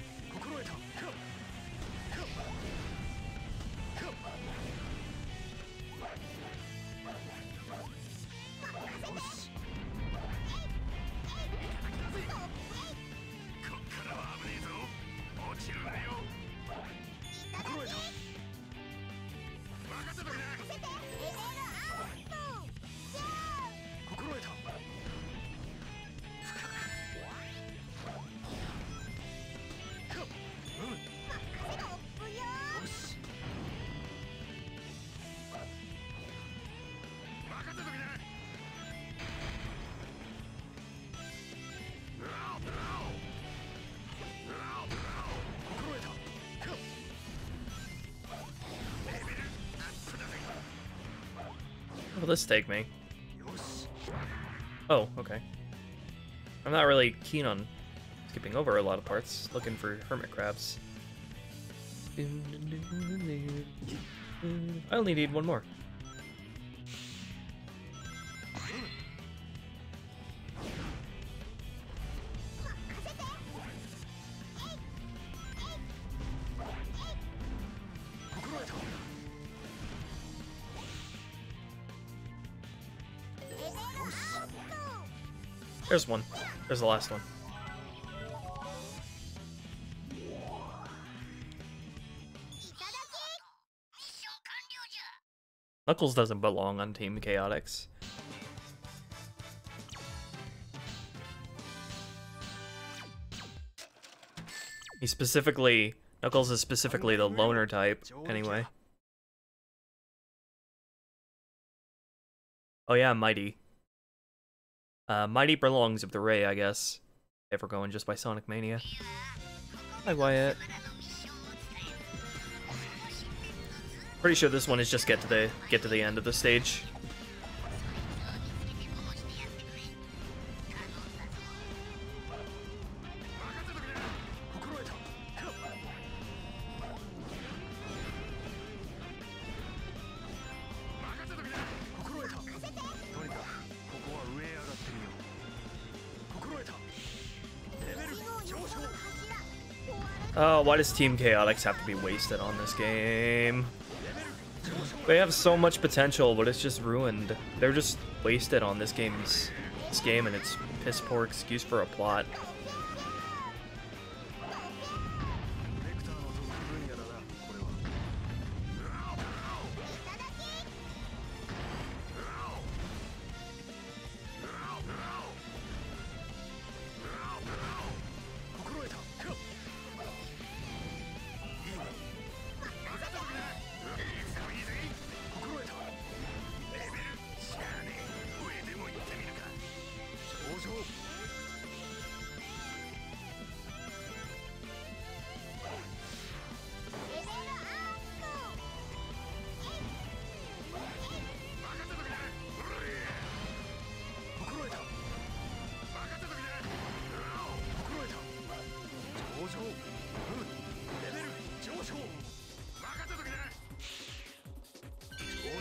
Where will this take me? Oh, okay. I'm not really keen on skipping over a lot of parts, looking for hermit crabs. I only need one more. There's one. There's the last one. Knuckles doesn't belong on Team Chaotix. Knuckles is specifically the loner type, anyway. Oh yeah, Mighty. Mighty belongs with the Ray, I guess. If we're going just by Sonic Mania. Hi, Wyatt. Pretty sure this one is just get to the end of the stage. Oh, why does Team Chaotix have to be wasted on this game? They have so much potential, but it's just ruined. They're just wasted on this game and its piss poor excuse for a plot.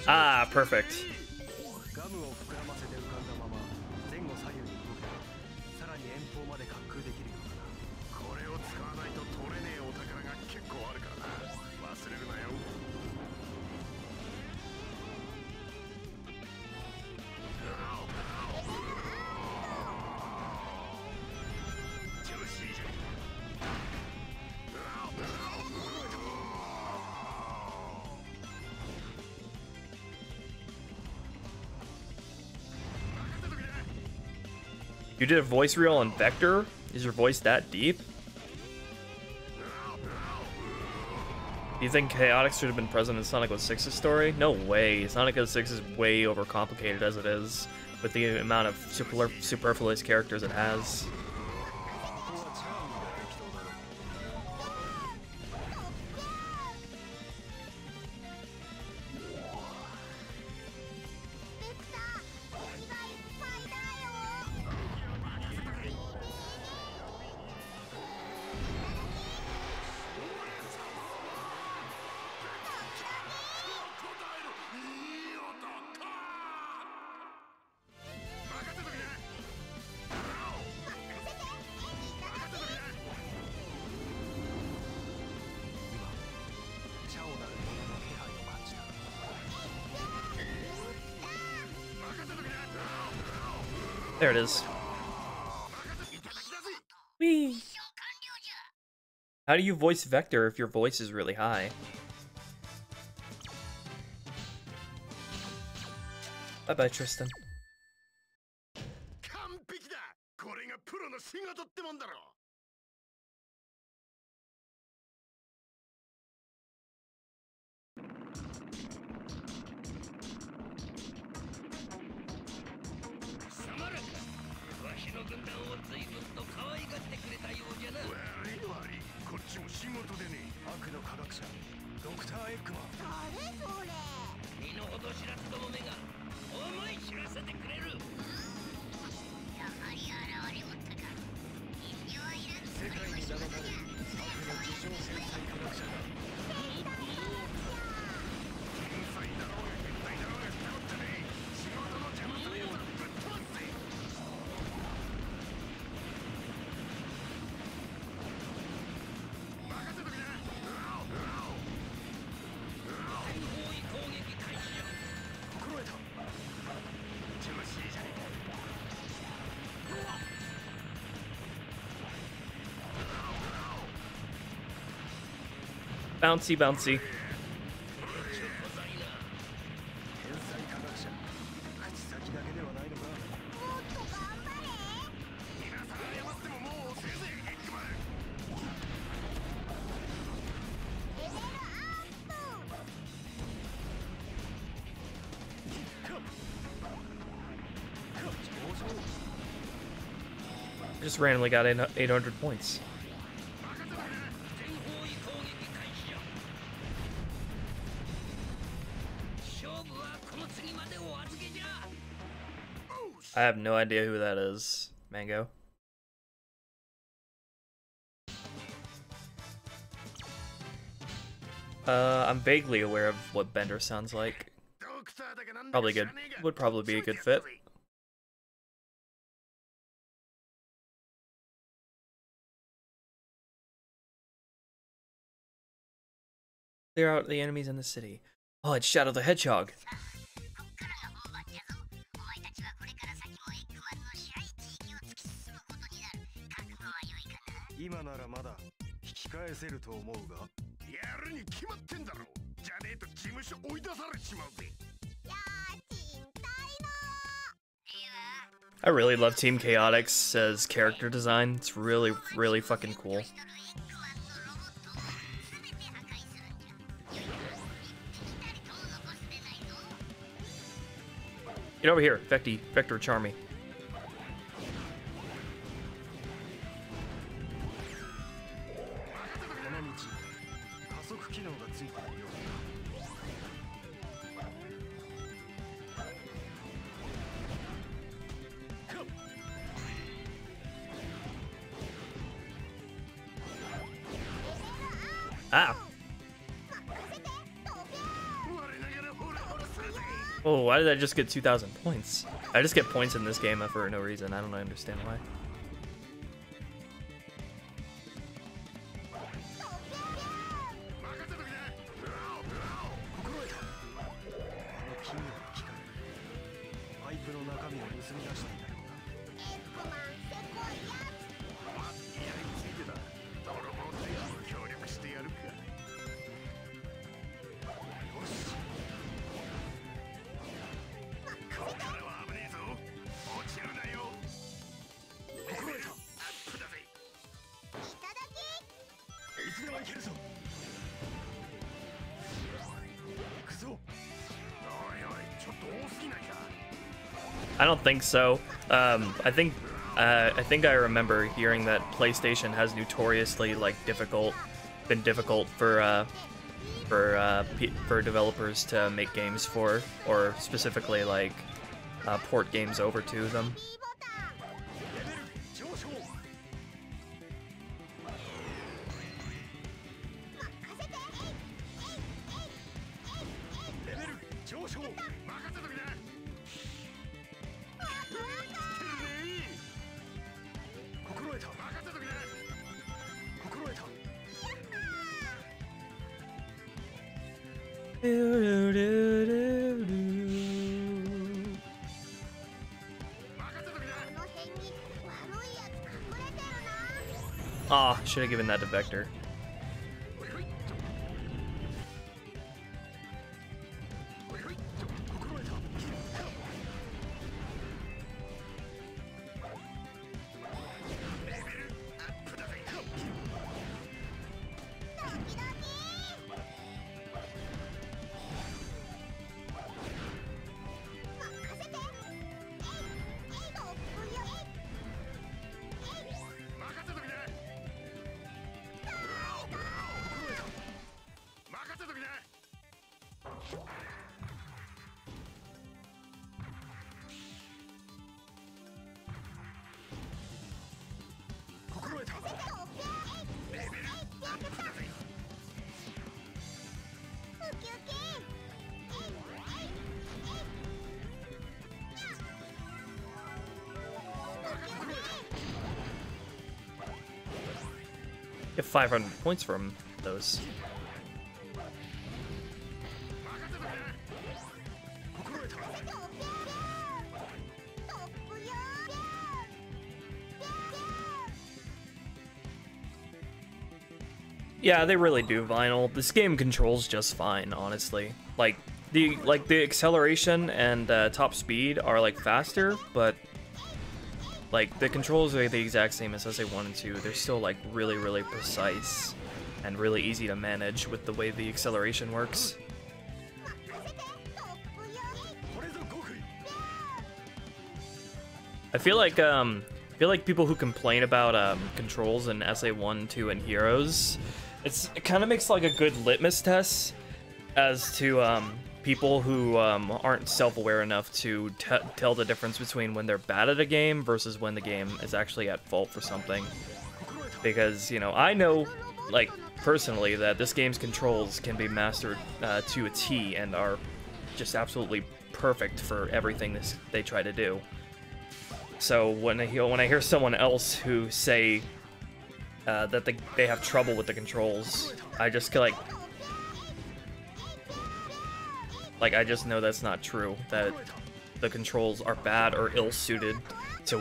Ah, perfect. You did a voice reel on Vector? Is your voice that deep? Do you think Chaotix should have been present in Sonic 06's story? No way. Sonic 06 is way overcomplicated as it is, with the amount of superfluous characters it has. There it is. Whee! How do you voice Vector if your voice is really high? Bye-bye, Tristan. Bouncy, bouncy. Just randomly got 800 points. I have no idea who that is, Mango. I'm vaguely aware of what Bender sounds like. Probably good. Would probably be a good fit. Clear out the enemies in the city. Oh, it's Shadow the Hedgehog. I really love Team Chaotix's character design. It's really, really fucking cool. Get over here, Vector Charmy. Ah! Oh, why did I just get 2,000 points? I just get points in this game for no reason. I don't understand why. I don't think so. I think I remember hearing that PlayStation has notoriously been difficult for developers to make games for, or specifically like port games over to them. Ah, should have given that to Vector. Get 500 points from those. Yeah, they really do, Vinyl. This game controls just fine, honestly. Like the acceleration and top speed are like faster, but like the controls are the exact same as SA1 and 2. They're still like really precise and really easy to manage with the way the acceleration works. I feel like people who complain about controls in SA1, 2, and Heroes, it kind of makes like a good litmus test as to people who aren't self-aware enough to tell the difference between when they're bad at a game versus when the game is actually at fault for something. Because, you know, I know, like, personally that this game's controls can be mastered to a T and are just absolutely perfect for everything they try to do. So when I hear someone else who say that they have trouble with the controls, I just like I just know that's not true. That the controls are bad or ill-suited to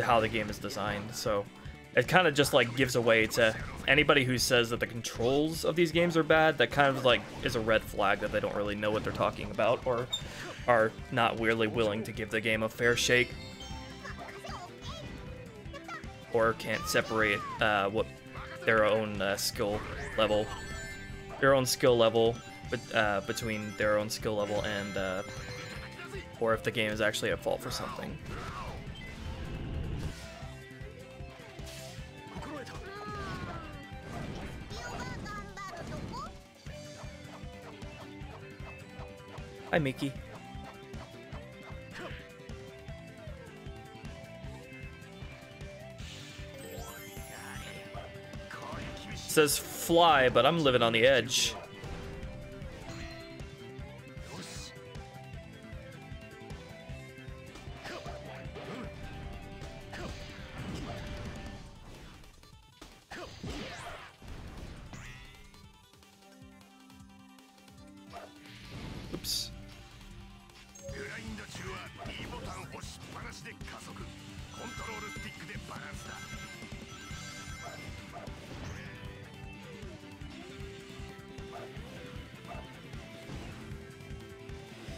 how the game is designed. So it kind of just like gives away to anybody who says that the controls of these games are bad. That kind of like is a red flag that they don't really know what they're talking about or are not really willing to give the game a fair shake, or can't separate what their own skill level between their own skill level and or if the game is actually at fault for something. Hi, Mickey. It says fly, but I'm living on the edge.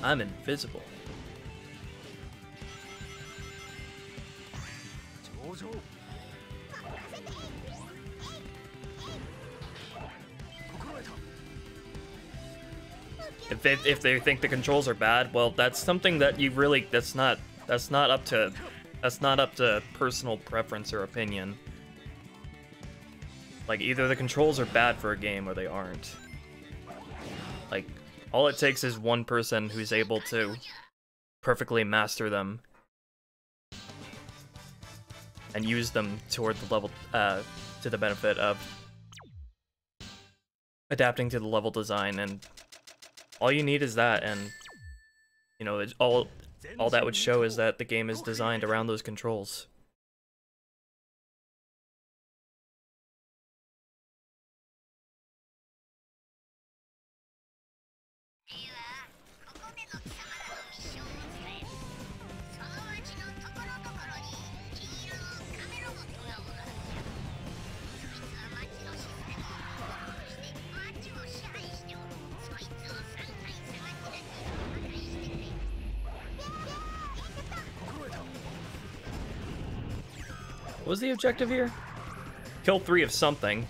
I'm invisible. If they think the controls are bad, well, that's something that you really that's not up to personal preference or opinion. Like, either the controls are bad for a game or they aren't. Like, all it takes is one person who's able to perfectly master them and use them toward the level, to the benefit of adapting to the level design, and all you need is that, and, you know, all that would show is that the game is designed around those controls. What was the objective here? Kill 3 of something.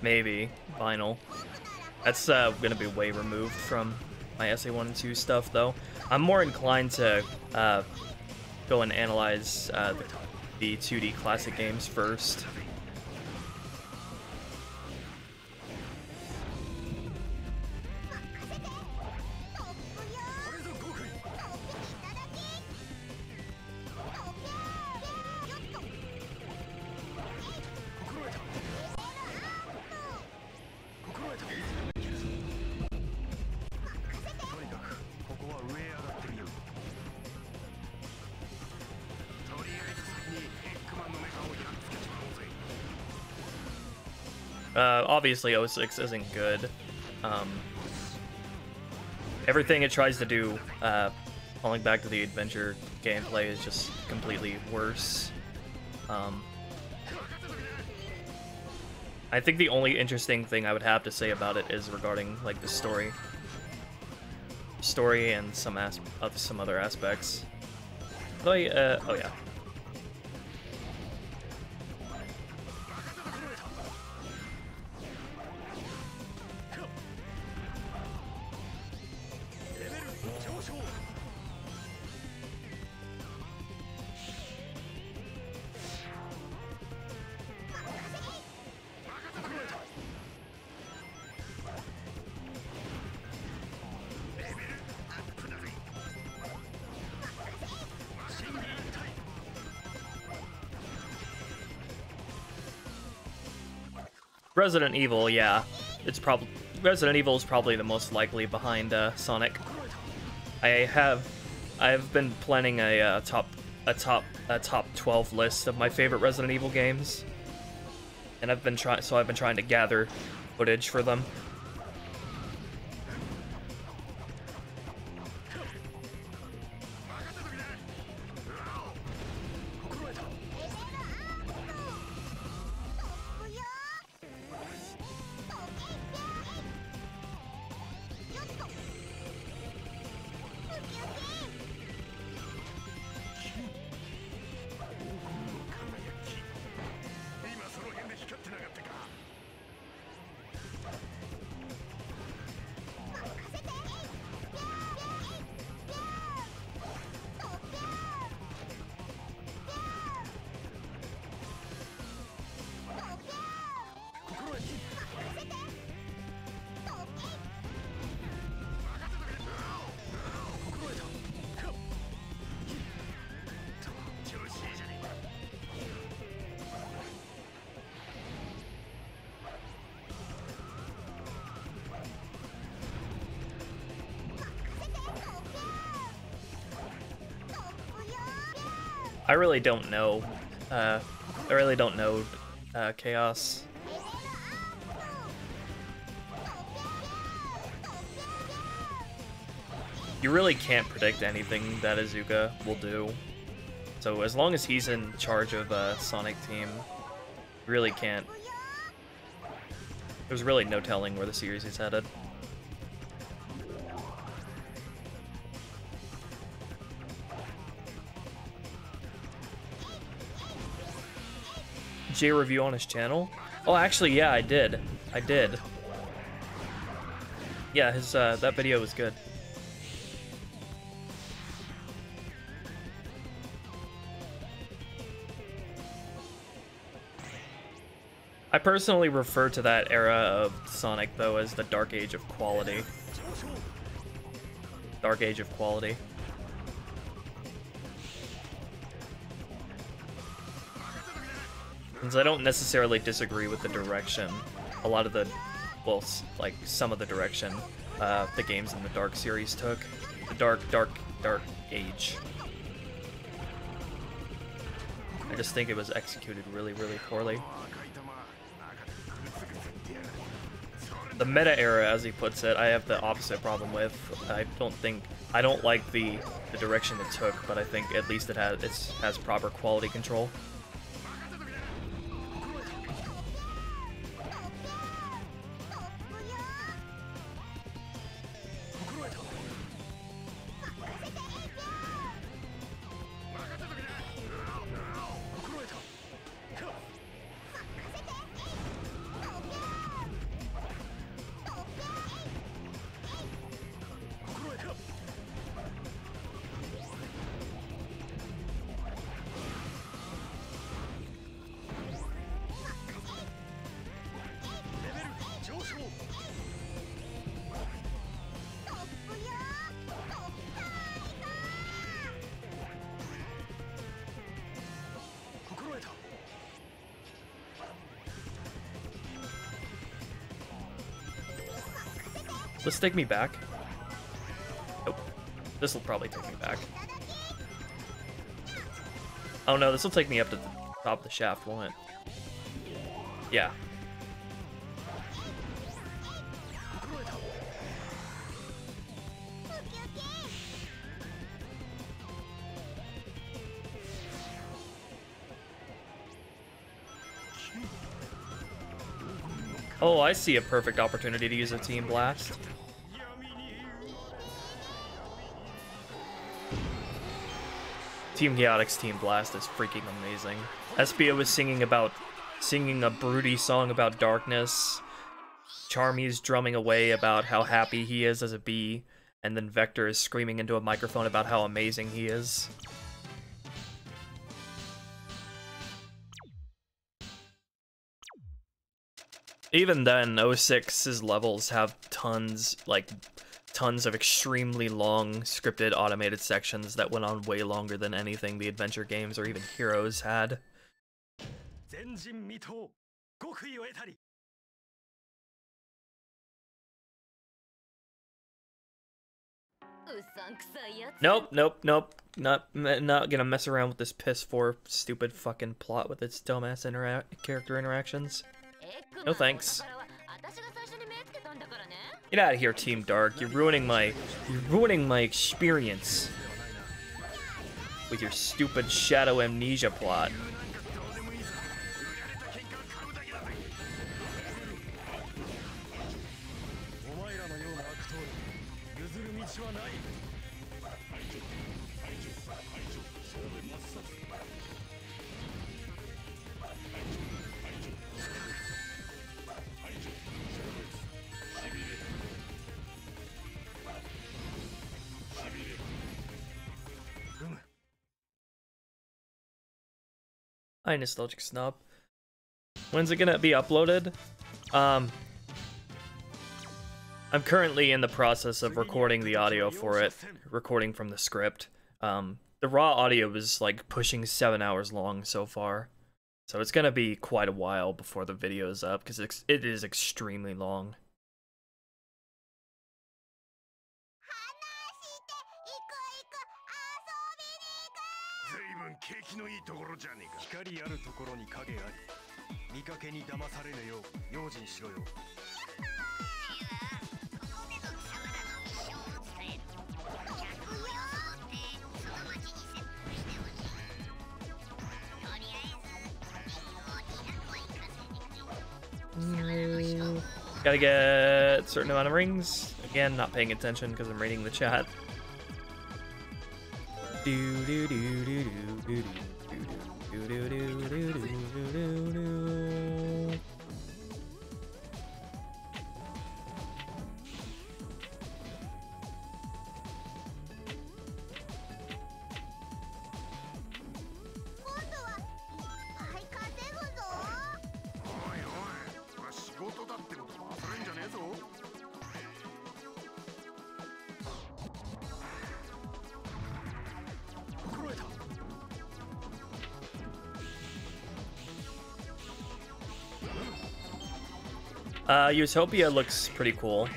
Maybe. Vinyl. That's gonna be way removed from my SA1 and 2 stuff, though. I'm more inclined to go and analyze the 2D classic games first. Obviously 06 isn't good. Everything it tries to do, falling back to the adventure gameplay, is just completely worse. I think the only interesting thing I would have to say about it is regarding, like, the story and some other aspects. Oh yeah. Resident Evil, yeah. Resident Evil is probably the most likely behind Sonic. I've been planning a top 12 list of my favorite Resident Evil games, and I've been trying to gather footage for them. really don't know. Chaos. You really can't predict anything that Izuka will do. So as long as he's in charge of Sonic Team, you really can't. There's really no telling where the series is headed. J review on his channel? Oh, actually, yeah, I did. Yeah, his that video was good. I personally refer to that era of Sonic, though, as the Dark Age of Quality. Dark Age of Quality. Since I don't necessarily disagree with the direction, a lot of the, well, like, some of the direction the games in the Dark series took. The Dark Age. I just think it was executed really, really poorly. The meta era, as he puts it, I have the opposite problem with. I don't like the direction it took, but I think at least it has proper quality control. Let's take me back. Nope. This will probably take me back. Oh no, this will take me up to the top of the shaft, won't it? Yeah. Oh, I see a perfect opportunity to use a Team Blast. Team Chaotix's Team Blast is freaking amazing. Espia was singing a broody song about darkness. Charmy's drumming away about how happy he is as a bee, and then Vector is screaming into a microphone about how amazing he is. Even then, 06's levels have tons of extremely long scripted automated sections that went on way longer than anything the adventure games or even Heroes had. Nope. Not gonna mess around with this piss poor stupid fucking plot with its dumbass character interactions. No thanks. Get out of here, Team Dark. You're ruining my experience with your stupid shadow amnesia plot. Hi, Nostalgic Snob. When's it gonna be uploaded? I'm currently in the process of recording the audio for it, recording from the script. The raw audio is like pushing 7 hours long so far, so it's gonna be quite a while before the video is up because it is extremely long. Gotta get a certain amount of rings. Again, not paying attention because I'm reading the chat. Utopia looks pretty cool.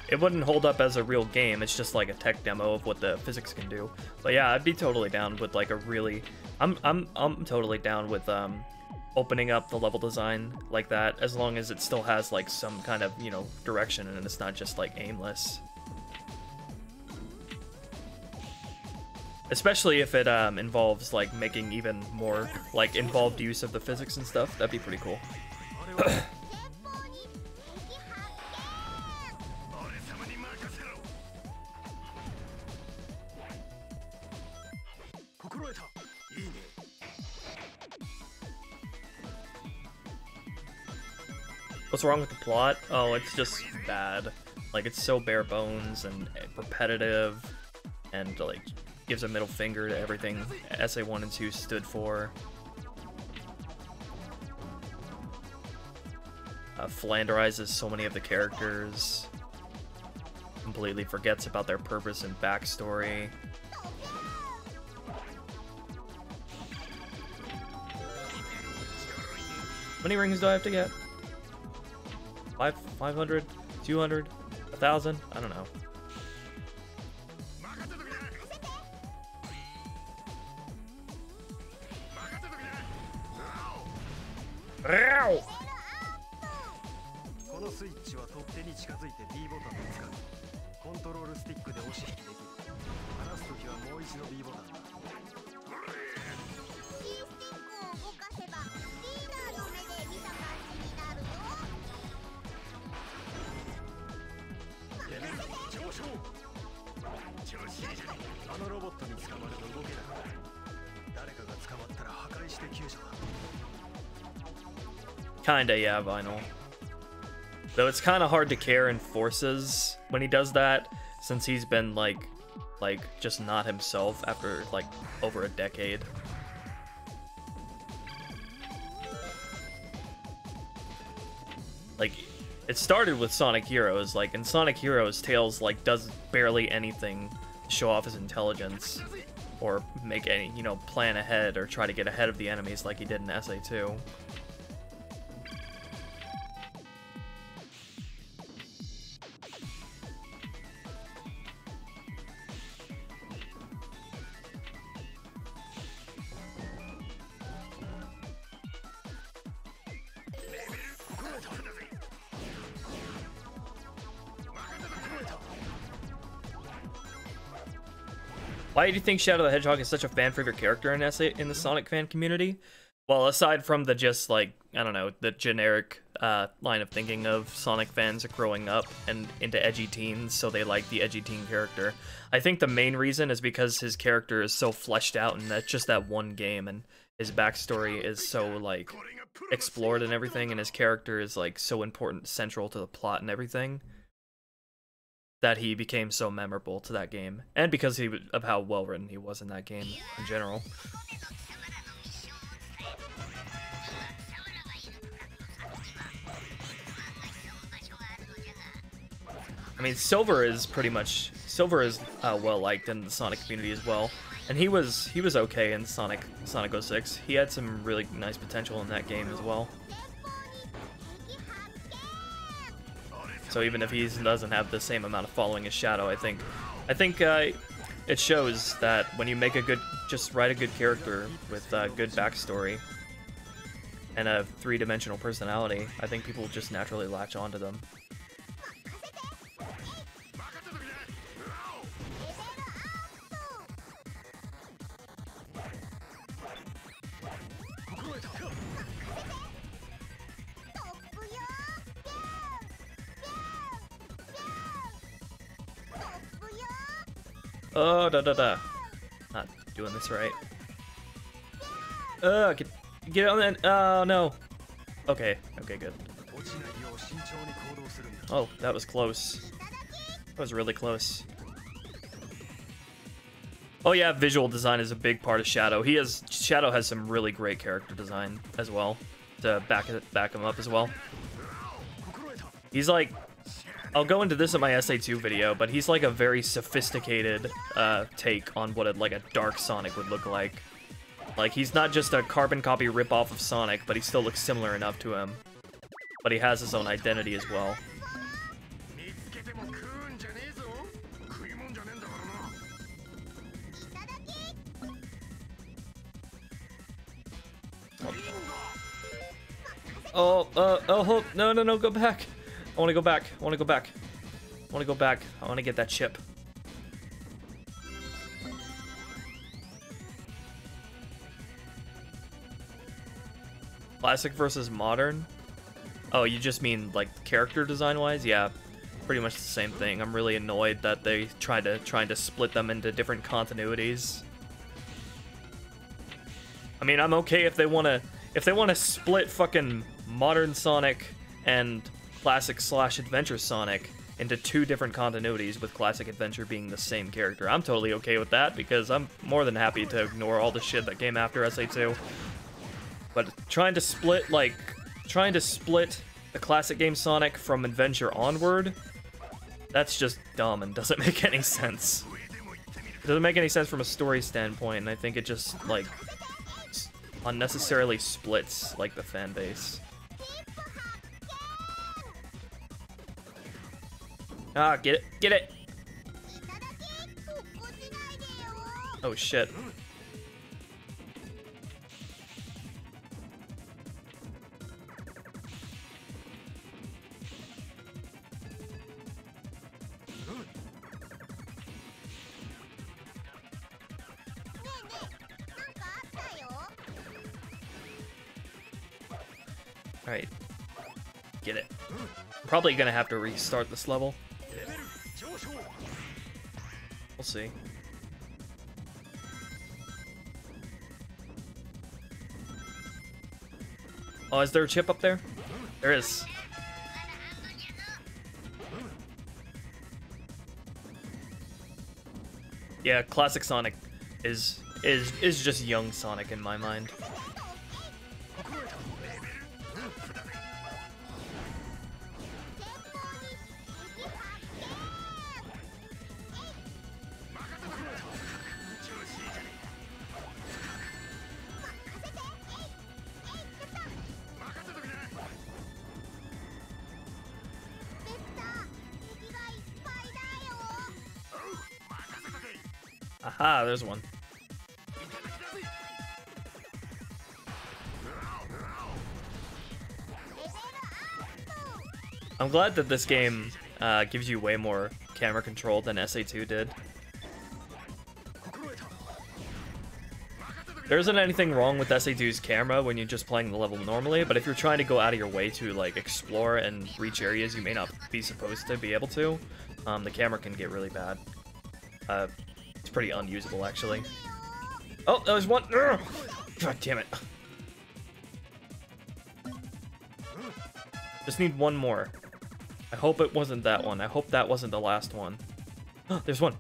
It wouldn't hold up as a real game. It's just like a tech demo of what the physics can do. But yeah, I'd be totally down with like a really. I'm totally down with opening up the level design like that, as long as it still has like some kind of, you know, direction and it's not just like aimless. Especially if it involves like making even more like involved use of the physics and stuff. That'd be pretty cool. What's wrong with the plot? Oh, it's just bad. Like, it's so bare bones and repetitive, and like gives a middle finger to everything SA 1 and 2 stood for. Flanderizes so many of the characters. Completely forgets about their purpose and backstory. How many rings do I have to get? 500? 200? 1,000? I don't know. Ow! Kinda, yeah, Vinyl. Though it's kind of hard to care in Forces when he does that, since he's been like just not himself after like over a decade. Like, it started with Sonic Heroes. Like, in Sonic Heroes, Tails like does barely anything to show off his intelligence or make any, you know, plan ahead or try to get ahead of the enemies like he did in SA2. Why do you think Shadow the Hedgehog is such a fan favorite character in the Sonic fan community? Well, aside from the just like, I don't know, the generic line of thinking of Sonic fans growing up and into edgy teens, so they like the edgy teen character. I think the main reason is because his character is so fleshed out in that one game, and his backstory is so like explored and everything, and his character is like so important, central to the plot and everything, that he became so memorable to that game, and because of how well written he was in that game in general. I mean, Silver is well liked in the Sonic community as well, and he was okay in Sonic 06. He had some really nice potential in that game as well. So even if he doesn't have the same amount of following as Shadow, I think it shows that when you make a good, just write a good character with a good backstory and a three-dimensional personality, I think people just naturally latch onto them. Oh, not doing this right. Get on that. Oh, no. Okay, good. Oh, that was close. That was really close. Oh yeah, visual design is a big part of Shadow. Shadow has some really great character design as well to back him up as well. He's like, I'll go into this in my SA2 video, but he's like a very sophisticated take on what like a dark Sonic would look like. Like, he's not just a carbon copy ripoff of Sonic, but he still looks similar enough to him. But he has his own identity as well. Oh, no, go back. I want to go back. I want to get that chip. Classic versus modern? Oh, you just mean like character design wise? Yeah, pretty much the same thing. I'm really annoyed that they trying to split them into different continuities. I mean, I'm okay if they want to split fucking modern Sonic and classic/adventure Sonic into two different continuities, with classic adventure being the same character. I'm totally okay with that because I'm more than happy to ignore all the shit that came after SA2. But trying to split the classic game Sonic from adventure onward, that's just dumb and doesn't make any sense. It doesn't make any sense from a story standpoint, and I think it just like unnecessarily splits like the fan base. Ah, get it! Oh shit. Alright. Get it. Probably gonna have to restart this level. We'll see. Oh, is there a chip up there? There is. Yeah, classic Sonic is just young Sonic in my mind. Aha, there's one. I'm glad that this game gives you way more camera control than SA2 did. There isn't anything wrong with SA2's camera when you're just playing the level normally, but if you're trying to go out of your way to like explore and reach areas you may not be supposed to be able to, the camera can get really bad. It's pretty unusable, actually. Oh, there's one! Ugh! God damn it. Just need one more. I hope it wasn't that one. I hope that wasn't the last one. Oh, there's one.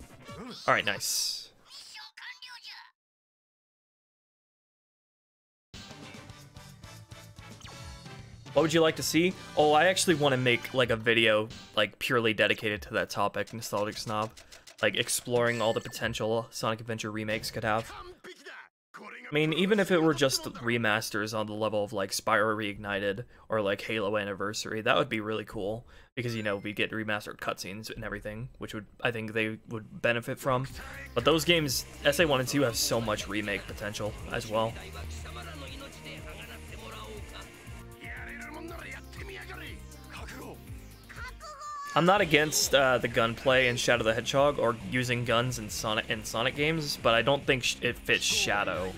Alright, nice. What would you like to see? Oh, I actually want to make like a video like purely dedicated to that topic, Nostalgic Snob. Like exploring all the potential Sonic Adventure remakes could have. I mean, even if it were just remasters on the level of like Spyro Reignited or like Halo Anniversary, that would be really cool because, you know, we get remastered cutscenes and everything, which would, I think they would benefit from. But those games, SA1 and 2, have so much remake potential as well. I'm not against the gunplay in Shadow the Hedgehog or using guns in Sonic games, but I don't think it fits Shadow.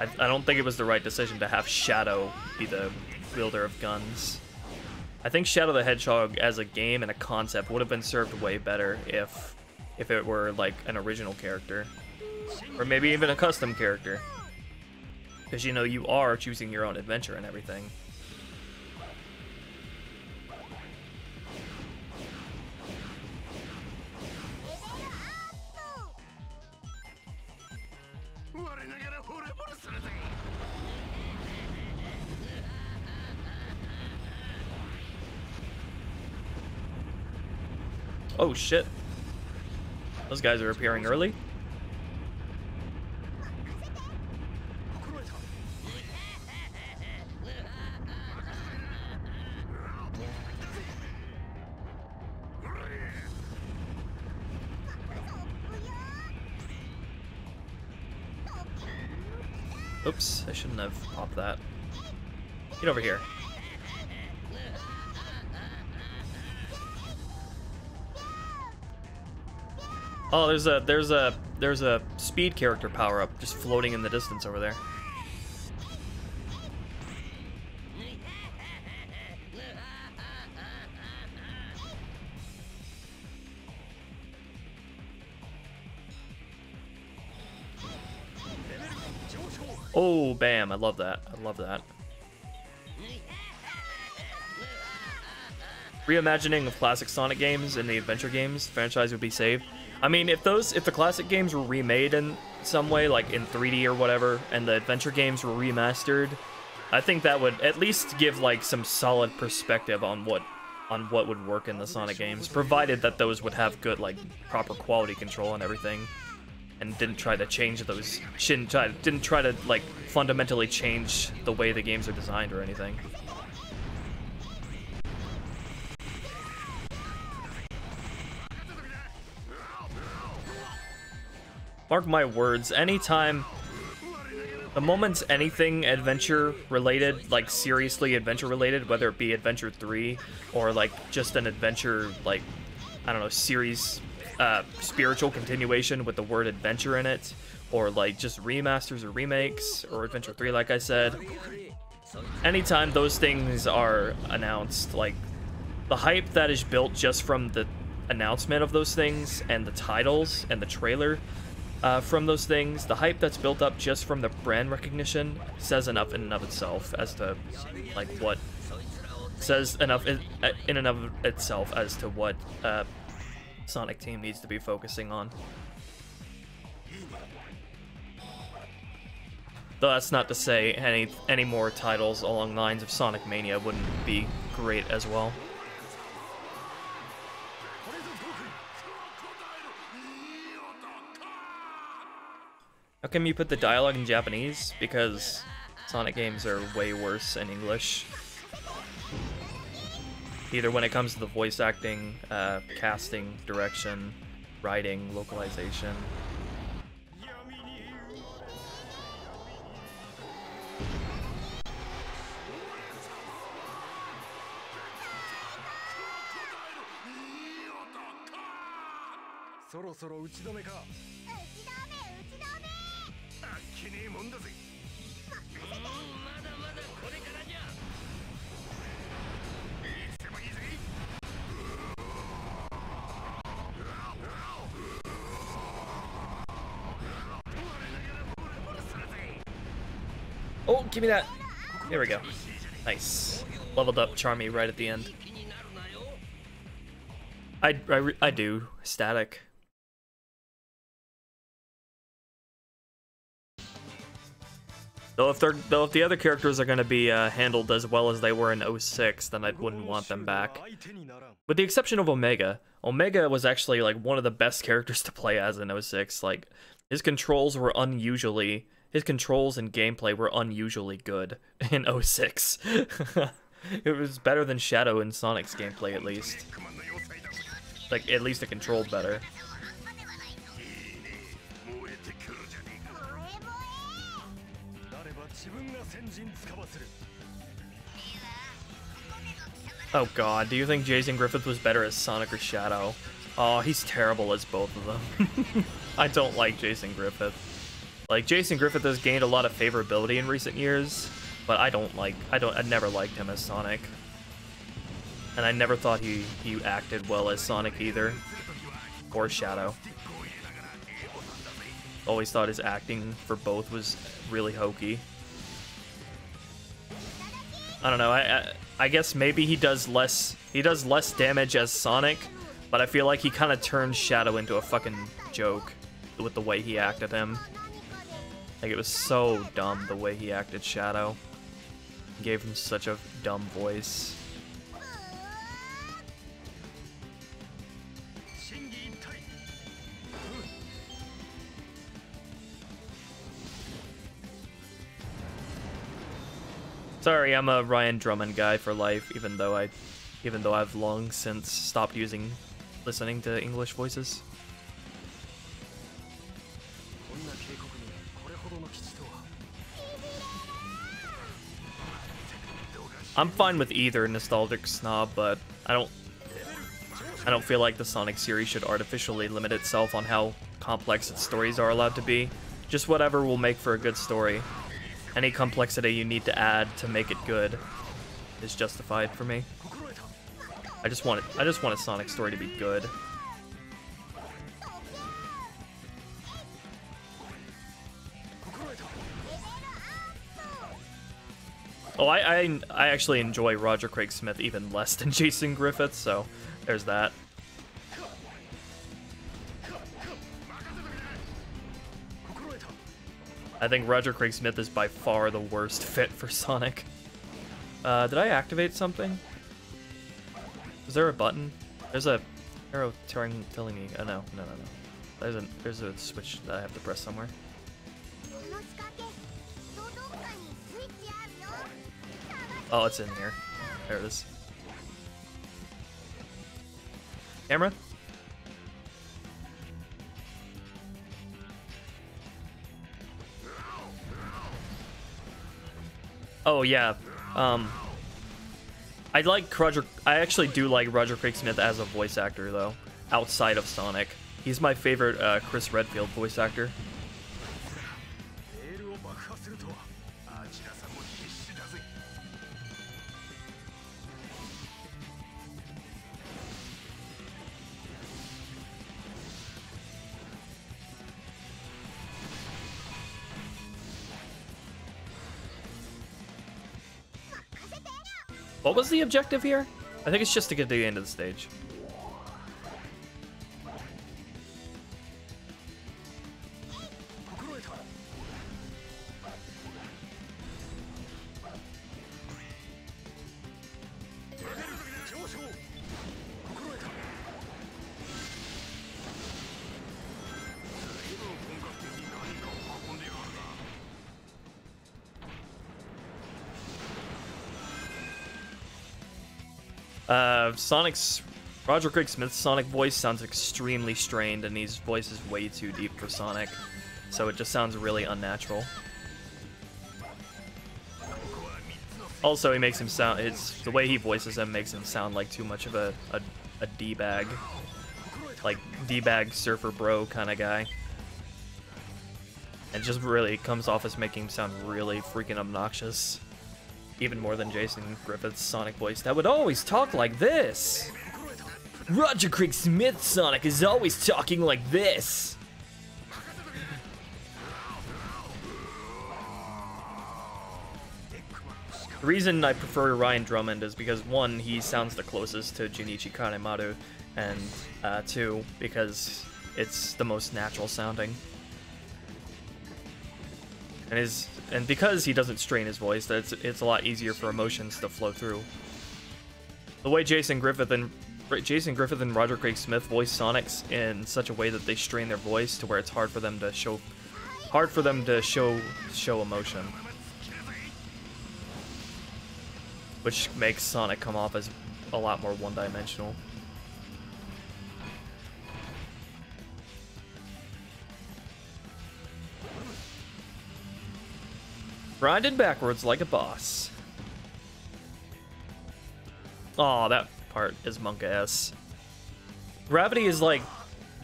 I don't think it was the right decision to have Shadow be the wielder of guns. I think Shadow the Hedgehog as a game and a concept would have been served way better if it were like an original character, or maybe even a custom character, because, you know, you are choosing your own adventure and everything. Oh shit. Those guys are appearing early. Oops, I shouldn't have popped that. Get over here. Oh, there's a speed character power up just floating in the distance over there. Oh, bam, I love that. I love that. Reimagining of classic Sonic games in the adventure games franchise would be saved. I mean, if the classic games were remade in some way, like in 3D or whatever, and the adventure games were remastered, I think that would at least give like some solid perspective on what would work in the Sonic games, provided that those would have good, like, proper quality control and everything, and didn't try to change those, didn't try to like fundamentally change the way the games are designed or anything. Mark my words, anytime, the moment's anything adventure related, like seriously adventure related, whether it be Adventure 3 or like just an adventure, like, I don't know, series, spiritual continuation with the word adventure in it, or like just remasters or remakes, or Adventure 3 like I said, anytime those things are announced, like the hype that is built just from the announcement of those things and the titles and the trailer from those things, the hype that's built up just from the brand recognition says enough in and of itself as to, like, what says enough in and of itself as to what Sonic Team needs to be focusing on. Though that's not to say any more titles along the lines of Sonic Mania wouldn't be great as well. How come you put the dialogue in Japanese? Because Sonic games are way worse in English. Either when it comes to the voice acting, casting, direction, writing, localization. Oh, give me that. There we go. Nice. Leveled up Charmy right at the end. I do. Static. Though if the other characters are going to be handled as well as they were in 06, then I wouldn't want them back. With the exception of Omega. Omega was actually like one of the best characters to play as in 06. Like, His controls and gameplay were unusually good in 06. It was better than Shadow and Sonic's gameplay, at least. Like, at least it controlled better. Oh god, do you think Jason Griffith was better as Sonic or Shadow? Oh, he's terrible as both of them. I don't like Jason Griffith. Like, Jason Griffith has gained a lot of favorability in recent years, but I never liked him as Sonic. And I never thought he acted well as Sonic either. Or Shadow. Always thought his acting for both was really hokey. I don't know, I guess maybe he does less damage as Sonic, but I feel like he kind of turned Shadow into a fucking joke with the way he acted him. Like, it was so dumb the way he acted Shadow. Gave him such a dumb voice. Sorry, I'm a Ryan Drummond guy for life, even though I've long since stopped listening to English voices. I'm fine with either nostalgic snob, but I don't feel like the Sonic series should artificially limit itself on how complex its stories are allowed to be. Just whatever will make for a good story. Any complexity you need to add to make it good is justified for me. I just want a Sonic story to be good. Oh, I actually enjoy Roger Craig Smith even less than Jason Griffith, so there's that. I think Roger Craig Smith is by far the worst fit for Sonic. Did I activate something? Is there a button? There's a arrow telling me. Oh no. There's a switch that I have to press somewhere. Oh, it's in here. There it is. Camera? Oh yeah, I actually do like Roger Craig Smith as a voice actor though, outside of Sonic. He's my favorite Chris Redfield voice actor. What was the objective here? I think it's just to get to the end of the stage. Roger Craig Smith's Sonic voice sounds extremely strained, and his voice is way too deep for Sonic, so it just sounds really unnatural. Also, he makes him sound, the way he voices him makes him sound like too much of a D-bag. Like, D-bag surfer bro kind of guy. And just really comes off as making him sound really freaking obnoxious. Even more than Jason Griffith's Sonic voice that would always talk like this. Roger Craig Smith's Sonic is always talking like this. The reason I prefer Ryan Drummond is because, one, he sounds the closest to Junichi Kanemaru, and two, because it's the most natural sounding. And because he doesn't strain his voice, it's a lot easier for emotions to flow through. The way Jason Griffith and Jason Griffith and Roger Craig Smith voice Sonics in such a way that they strain their voice to where it's hard for them to show emotion, which makes Sonic come off as a lot more one-dimensional. Grinding backwards like a boss. Aw, that part is Monka-S. Gravity is like...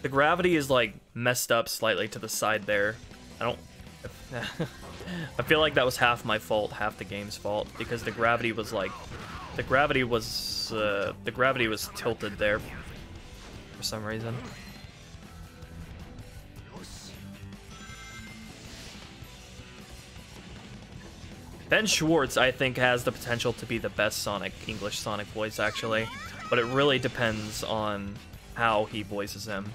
The gravity is like messed up slightly to the side there. I don't... I feel like that was half my fault, half the game's fault, because the gravity was like... The gravity was tilted there for some reason. Ben Schwartz, I think, has the potential to be the best English Sonic voice, actually. But it really depends on how he voices him.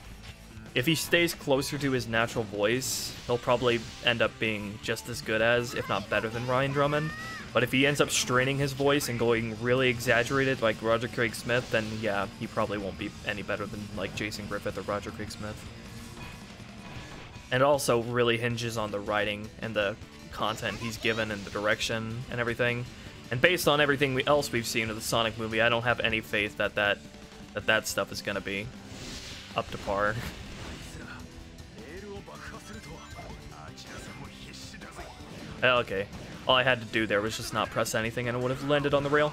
If he stays closer to his natural voice, he'll probably end up being just as good as, if not better than, Ryan Drummond. But if he ends up straining his voice and going really exaggerated like Roger Craig Smith, then yeah, he probably won't be any better than like Jason Griffith or Roger Craig Smith. And it also really hinges on the writing and the content he's given and the direction and everything. And based on everything else we've seen of the Sonic movie, I don't have any faith that that stuff is gonna be up to par. Okay, all I had to do there was just not press anything and it would have landed on the rail.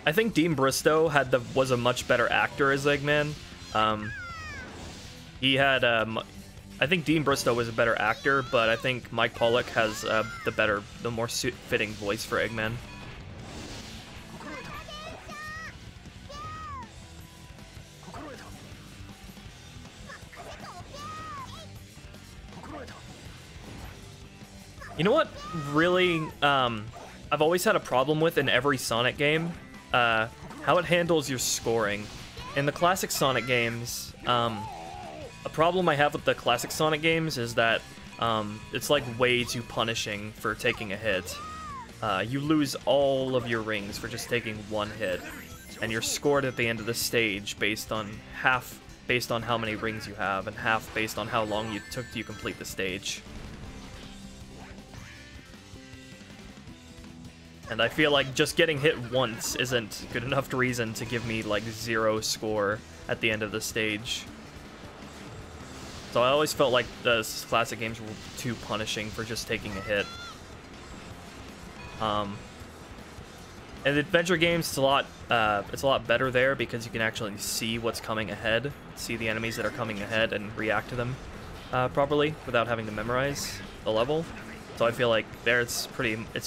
I think Dean Bristow was a much better actor as Eggman. I think Dean Bristow was a better actor, but I think Mike Pollock has the more fitting voice for Eggman. You know what? Really, I've always had a problem with in every Sonic game. How it handles your scoring. In the classic Sonic games, a problem I have with the classic Sonic games is that it's like way too punishing for taking a hit. You lose all of your rings for just taking one hit, and you're scored at the end of the stage based on half based on how many rings you have, and half based on how long it took to complete the stage. And I feel like just getting hit once isn't good enough reason to give me, like, 0 score at the end of the stage. So I always felt like the classic games were too punishing for just taking a hit. And the adventure games, it's a lot better there because you can actually see what's coming ahead, see the enemies that are coming ahead, and react to them properly without having to memorize the level. So I feel like there it's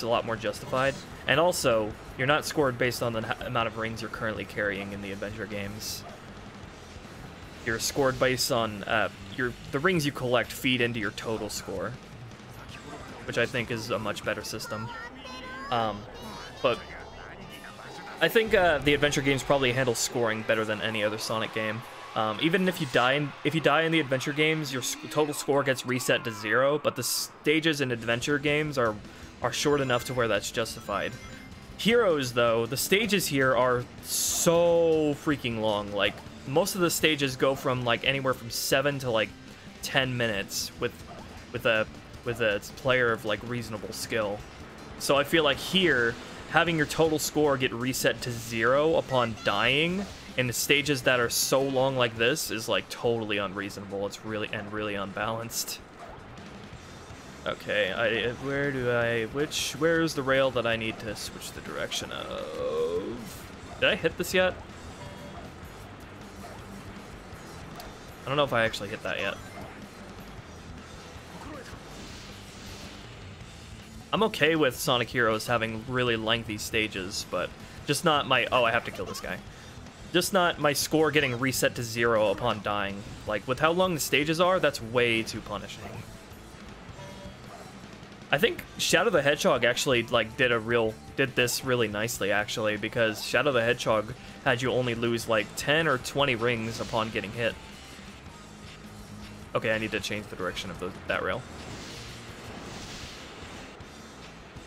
a lot more justified. And also, you're not scored based on the amount of rings you're currently carrying in the adventure games. You're scored based on the rings you collect feed into your total score, which I think is a much better system. But I think the adventure games probably handle scoring better than any other Sonic game. Even if you die in the adventure games, your total score gets reset to 0. But the stages in adventure games are short enough to where that's justified. Heroes, though, the stages here are so freaking long. Like, most of the stages go from like anywhere from 7 to like 10 minutes with a player of like reasonable skill. So I feel like here, having your total score get reset to 0 upon dying in the stages that are so long like this is like totally unreasonable. It's really unbalanced. Okay, where's the rail that I need to switch the direction of? Did I hit this yet? I don't know if I actually hit that yet. I'm okay with Sonic Heroes having really lengthy stages, but just not my... Oh, I have to kill this guy. Just not my score getting reset to 0 upon dying. Like, with how long the stages are, that's way too punishing. I think Shadow the Hedgehog actually, like, did this really nicely, actually, because Shadow the Hedgehog had you only lose, like, 10 or 20 rings upon getting hit. Okay, I need to change the direction of that rail.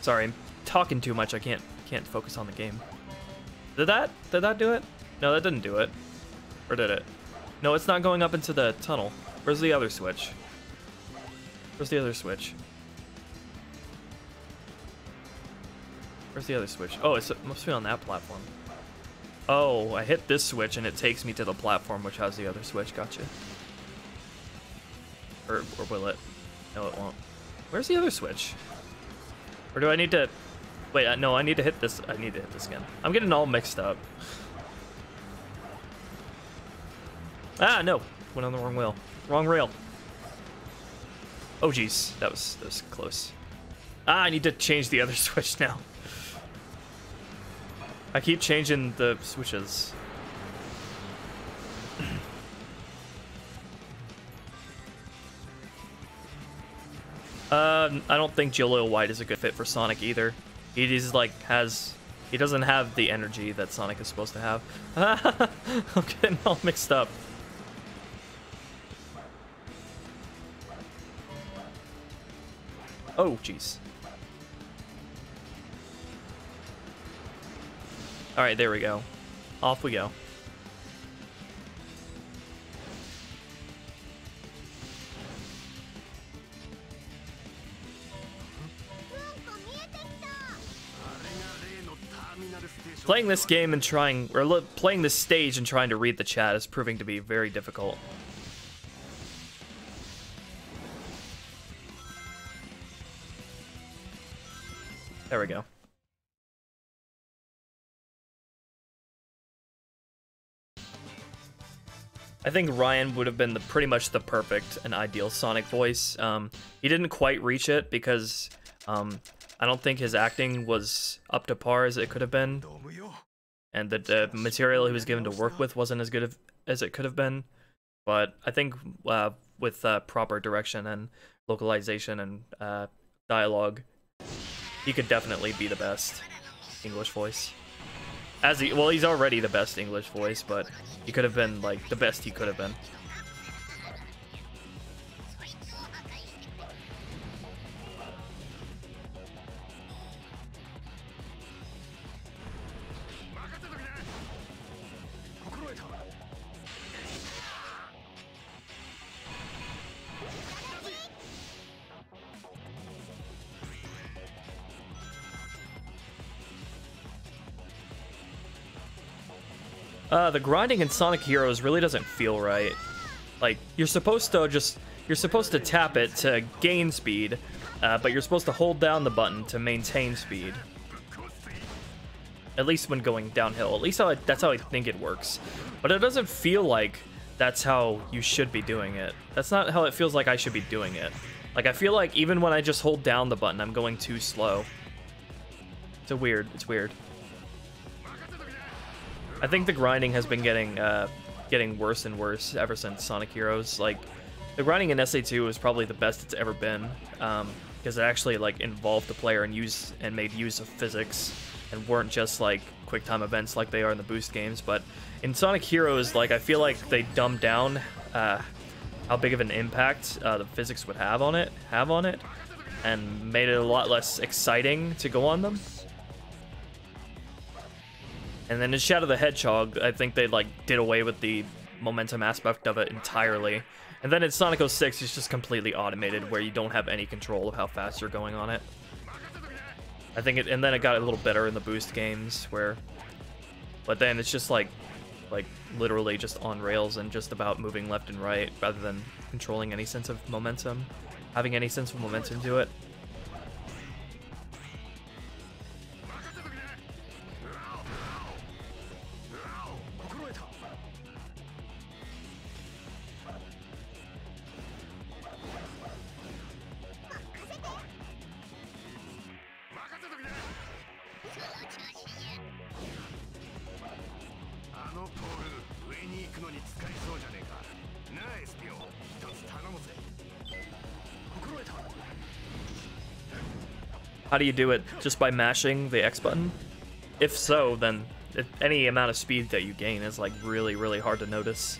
Sorry, I'm talking too much. I can't focus on the game. Did that do it? No, that didn't do it. Or did it? No, it's not going up into the tunnel. Where's the other switch? Where's the other switch? Where's the other switch? Oh, it must be on that platform. Oh, I hit this switch and it takes me to the platform which has the other switch. Gotcha. Or will it? No, it won't. Where's the other switch? Or do I need to... Wait, no, I need to hit this. I need to hit this again. I'm getting all mixed up. Ah, no. Went on the wrong wheel. Wrong rail. Oh, jeez. That was close. Ah, I need to change the other switch now. I keep changing the switches. I don't think Jaleel White is a good fit for Sonic either. He's like he doesn't have the energy that Sonic is supposed to have. I'm getting all mixed up. Oh, jeez. All right, there we go. Off we go. Playing this game and playing this stage and trying to read the chat is proving to be very difficult. There we go. I think Ryan would have been pretty much the perfect and ideal Sonic voice. He didn't quite reach it because I don't think his acting was up to par as it could have been, and the material he was given to work with wasn't as good as it could have been. But I think with proper direction and localization and dialogue, he could definitely be the best English voice. Well, he's already the best English voice, but he could have been like the best he could have been. The grinding in Sonic Heroes really doesn't feel right. Like, you're supposed to tap it to gain speed, but you're supposed to hold down the button to maintain speed. At least when going downhill. At least that's how I think it works. But it doesn't feel like that's how you should be doing it. That's not how it feels like I should be doing it. Like, I feel like even when I just hold down the button, I'm going too slow. It's weird. I think the grinding has been getting worse and worse ever since Sonic Heroes. Like, the grinding in SA2 is probably the best it's ever been, because it actually like involved the player and made use of physics, and weren't just like quick time events like they are in the boost games. But in Sonic Heroes, like, I feel like they dumbed down how big of an impact the physics would have on it, and made it a lot less exciting to go on them. And then in Shadow the Hedgehog, I think they like did away with the momentum aspect of it entirely. And then in Sonic 06, it's just completely automated, where you don't have any control of how fast you're going on it. I think and then it got a little better in the boost games, but then it's just like literally just on rails and just about moving left and right rather than controlling any sense of momentum, having any sense of momentum to it. How do you do it? Just by mashing the X button? If so, then any amount of speed that you gain is like really, really hard to notice.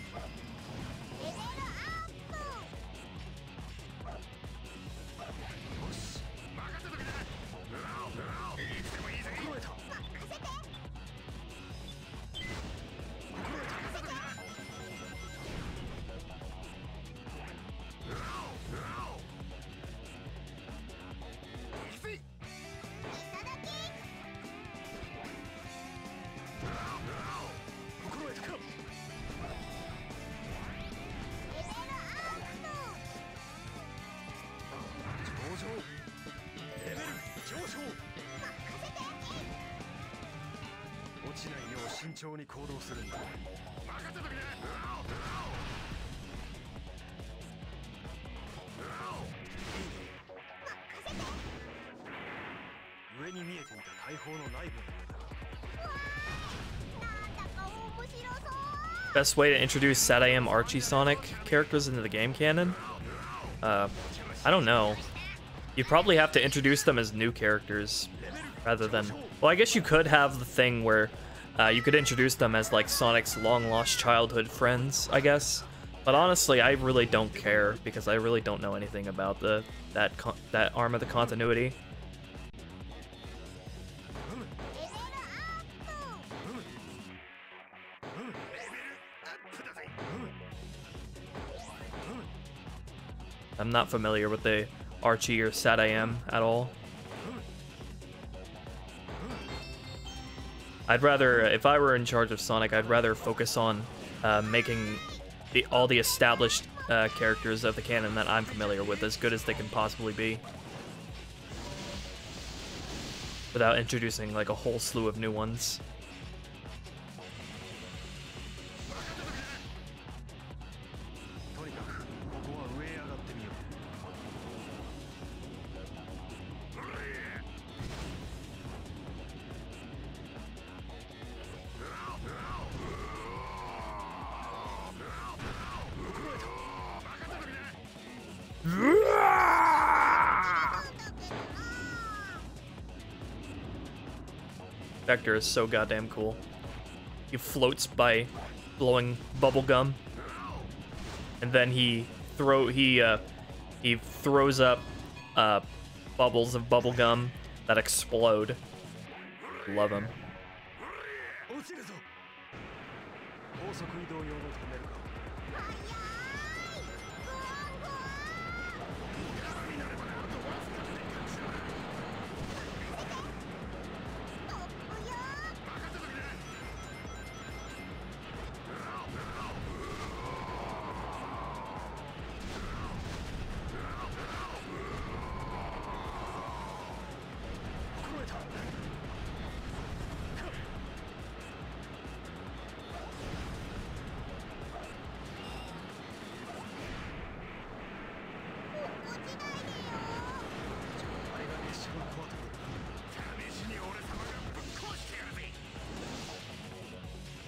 Best way to introduce SatIM Archie Sonic characters into the game canon? I don't know. You probably have to introduce them as new characters rather than... Well, I guess you could have the thing where you could introduce them as like Sonic's long-lost childhood friends, I guess. But honestly, I really don't care because I really don't know anything about that arm of the continuity. I'm not familiar with the Archie or SatIM at all. I'd rather, if I were in charge of Sonic, I'd rather focus on making all the established characters of the canon that I'm familiar with as good as they can possibly be, without introducing like a whole slew of new ones. Vector is so goddamn cool. He floats by blowing bubble gum, and then he throws up bubbles of bubble gum that explode. Love him.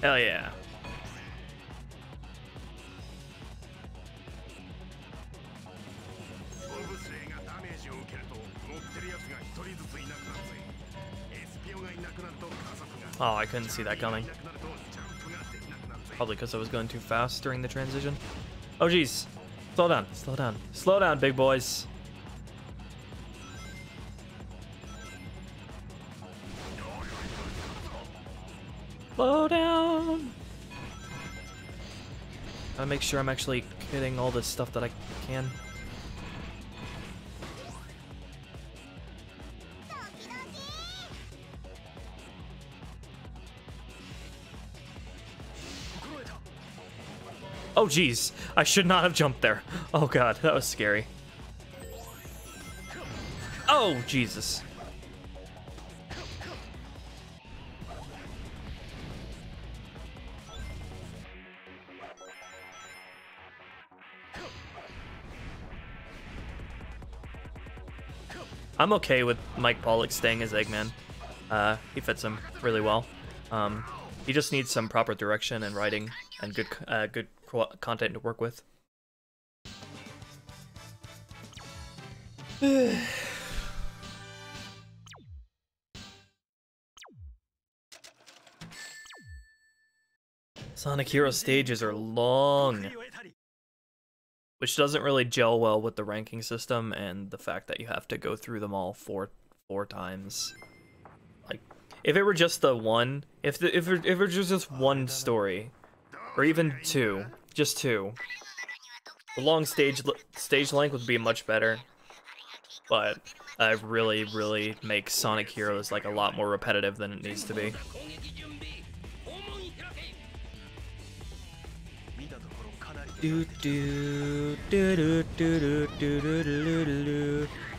Hell yeah. Oh, I couldn't see that coming. Probably because I was going too fast during the transition. Oh, geez. Slow down, slow down. Slow down, big boys. Slow down. Gotta make sure I'm actually hitting all this stuff that I can. Oh geez, I should not have jumped there. Oh god, that was scary. Oh Jesus. I'm okay with Mike Pollock staying as Eggman. He fits him really well. He just needs some proper direction and writing and good content to work with. Sonic Hero stages are long, which doesn't really gel well with the ranking system and the fact that you have to go through them all four times. Like, if it were just the one, if it was just one story, or even two, just two, the long stage length would be much better. But I really make Sonic Heroes like a lot more repetitive than it needs to be.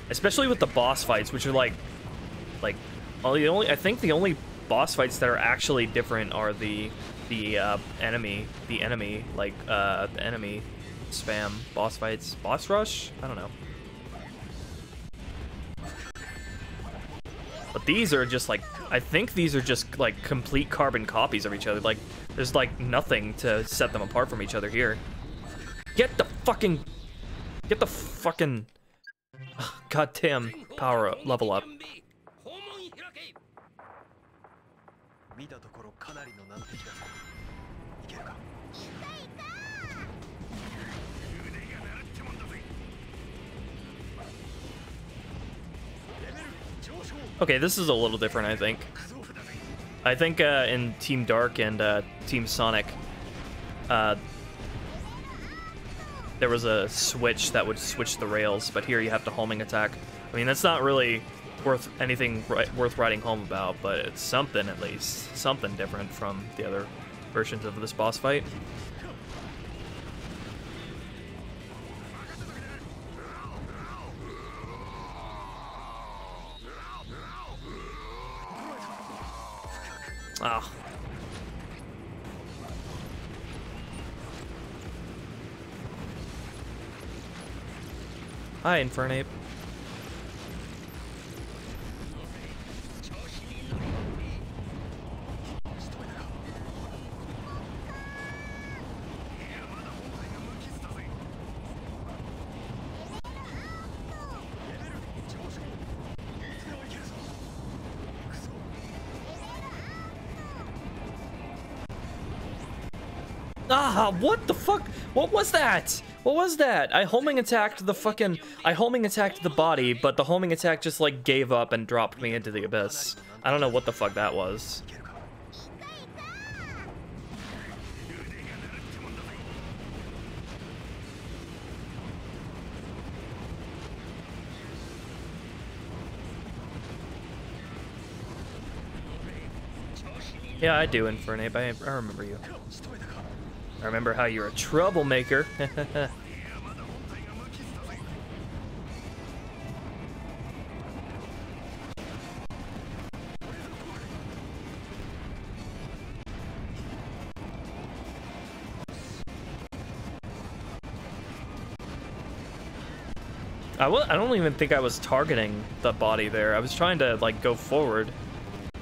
Especially with the boss fights, which are like I think the only boss fights that are actually different are the enemy spam boss fights. Boss rush? I don't know. But these are just like, I think these are just like complete carbon copies of each other. Like, there's like nothing to set them apart from each other here. Get the fucking goddamn power up, level up. Okay, this is a little different, I think. I think in Team Dark and Team Sonic, there was a switch that would switch the rails, but here you have to homing attack. I mean, that's not really worth writing home about, but it's something at least. Something different from the other versions of this boss fight. Oh. Hi, Infernape. Ah, what the fuck? What was that? What was that? I homing attacked the body, but the homing attack just like gave up and dropped me into the abyss. I don't know what the fuck that was. Yeah, I do, Infernape. I remember you. I remember how you're a troublemaker. I don't even think I was targeting the body there. I was trying to like go forward,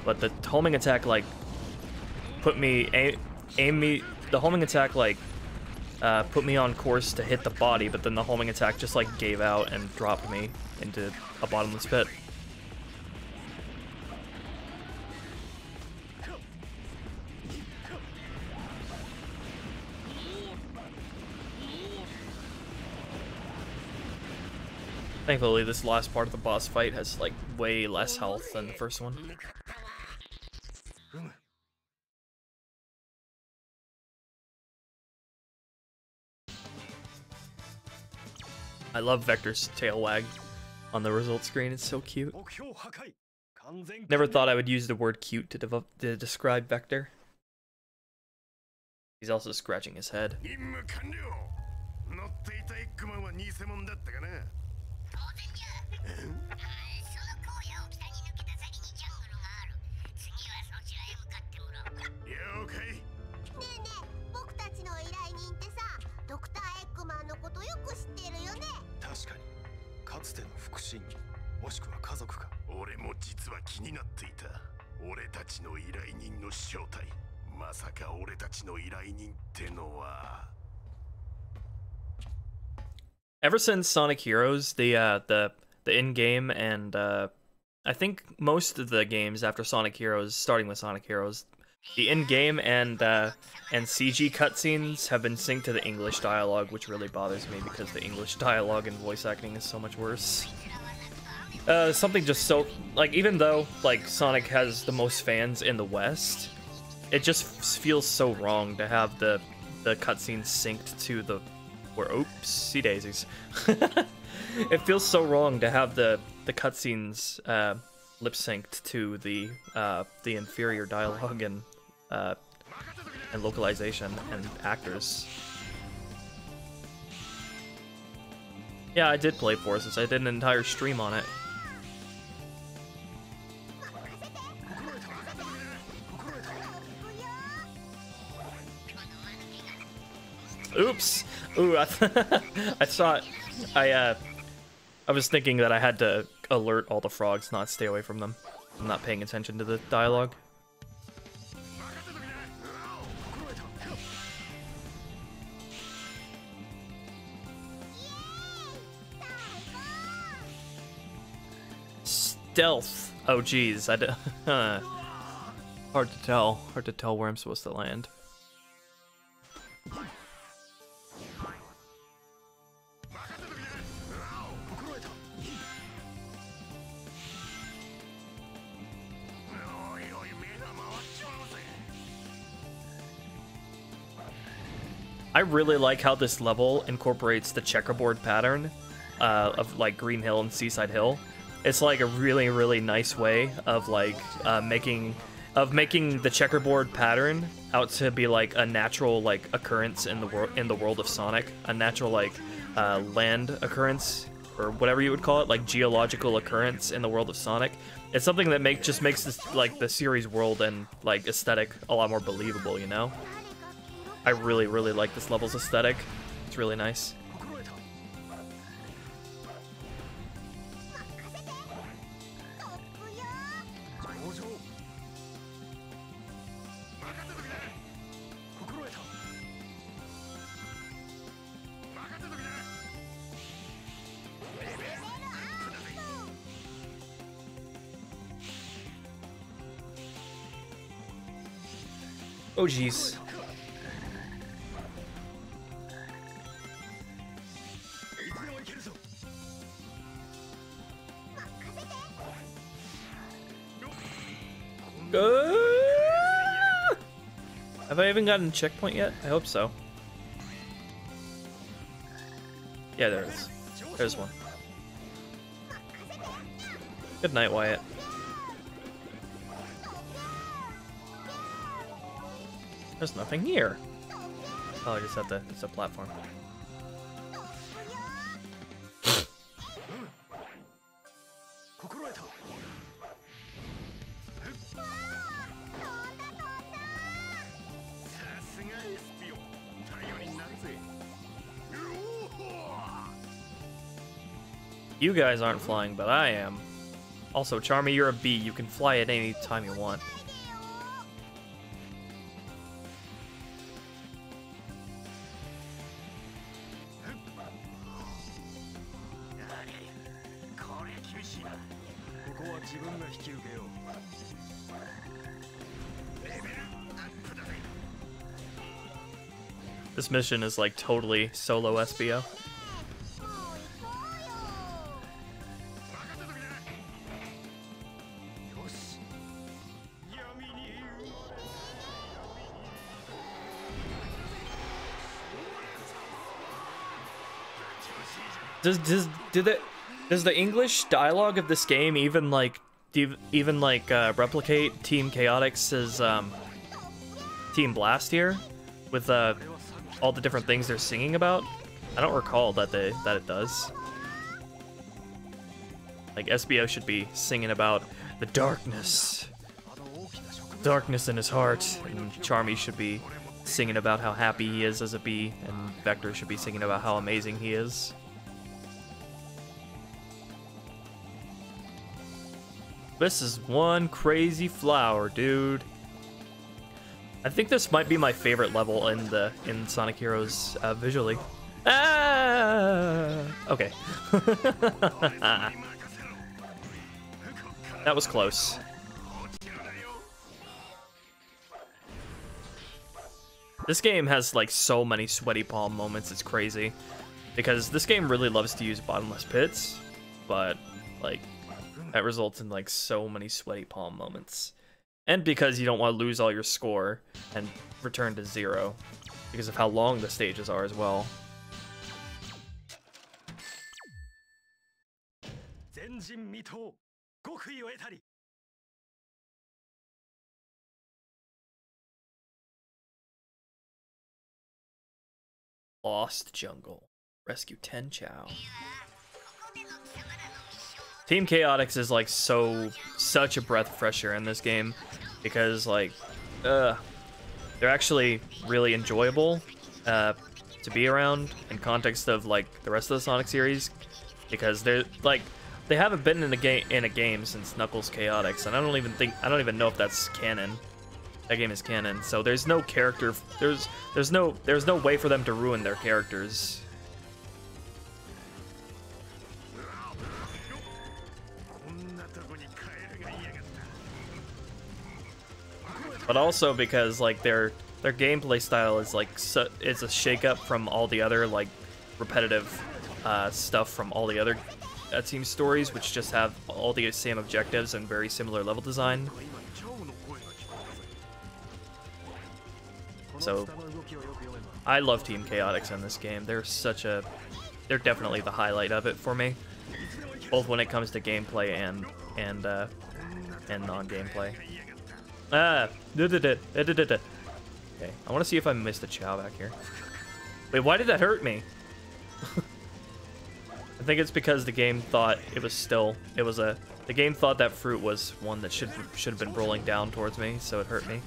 but the homing attack like put me the homing attack like put me on course to hit the body, but then the homing attack just like gave out and dropped me into a bottomless pit. Thankfully, this last part of the boss fight has like way less health than the first one. I love Vector's tail wag on the result screen. It's so cute. Never thought I would use the word cute to describe Vector. He's also scratching his head. Ever since Sonic Heroes, the in-game and I think most of the games after Sonic Heroes, starting with Sonic Heroes, the in-game and CG cutscenes have been synced to the English dialogue, which really bothers me because the English dialogue and voice acting is so much worse. Something just so, like, even though, like, Sonic has the most fans in the West, it just feels so wrong to have the cutscenes synced to the, oopsie daisies. It feels so wrong to have the cutscenes lip synced to the inferior dialogue and localization and actors. Yeah, I did play Forces. I did an entire stream on it. Oops. Ooh, I thought I was thinking that I had to alert all the frogs, not stay away from them. I'm not paying attention to the dialogue. Stealth. Oh, geez. Hard to tell. Hard to tell where I'm supposed to land. I really like how this level incorporates the checkerboard pattern of like Green Hill and Seaside Hill. It's like a really, really nice way of like making the checkerboard pattern out to be like a natural like occurrence in the world of Sonic, a natural like land occurrence or whatever you would call it, like geological occurrence in the world of Sonic. It's something that just makes this like the series world and like aesthetic a lot more believable, you know? I really, really like this level's aesthetic. It's really nice. Oh, jeez. Have I even gotten a checkpoint yet? I hope so. Yeah, there is. There's one. Good night, Wyatt. There's nothing here. Oh, I just have to. It's a platform. You guys aren't flying, but I am. Also, Charmy, you're a bee. You can fly at any time you want. This mission is like totally solo SBO. Does the English dialogue of this game even replicate Team Chaotix's Team Blast here with all the different things they're singing about? I don't recall that it does. Like SBO should be singing about the darkness in his heart, and Charmy should be singing about how happy he is as a bee, and Vector should be singing about how amazing he is. This is one crazy flower, dude. I think this might be my favorite level in Sonic Heroes visually. Ah! Okay. That was close. This game has like so many sweaty palm moments, it's crazy. Because this game really loves to use bottomless pits, but like that results in like so many sweaty palm moments. And because you don't want to lose all your score and return to 0 because of how long the stages are as well. Lost Jungle. Rescue Tenchao. Team Chaotixx is like such a breath of fresh air in this game because like they're actually really enjoyable. to be around in context of like the rest of the Sonic series, because they're like they haven't been in a game since Knuckles Chaotix, and I don't even know if that's canon. That game is canon, so there's no character. There's no way for them to ruin their characters. But also because like their gameplay style is like it's a shakeup from all the other like repetitive stuff from all the other team stories, which just have all the same objectives and very similar level design. So I love Team Chaotix in this game. They're definitely the highlight of it for me, both when it comes to gameplay and non-gameplay. Okay, I want to see if I missed a Chow back here. Wait, why did that hurt me? I think it's because the game thought the game thought that fruit was one that should have been rolling down towards me, so it hurt me.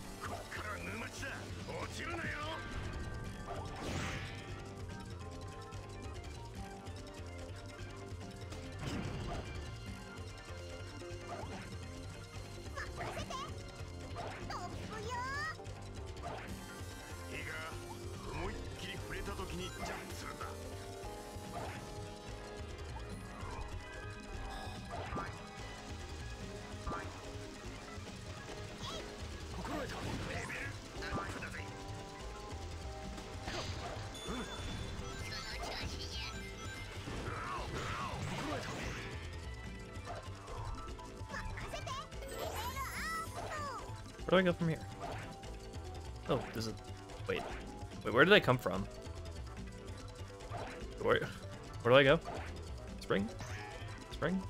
Where do I go from here? Oh, there's a... Wait, where did I come from? Where do I go? Spring? Spring?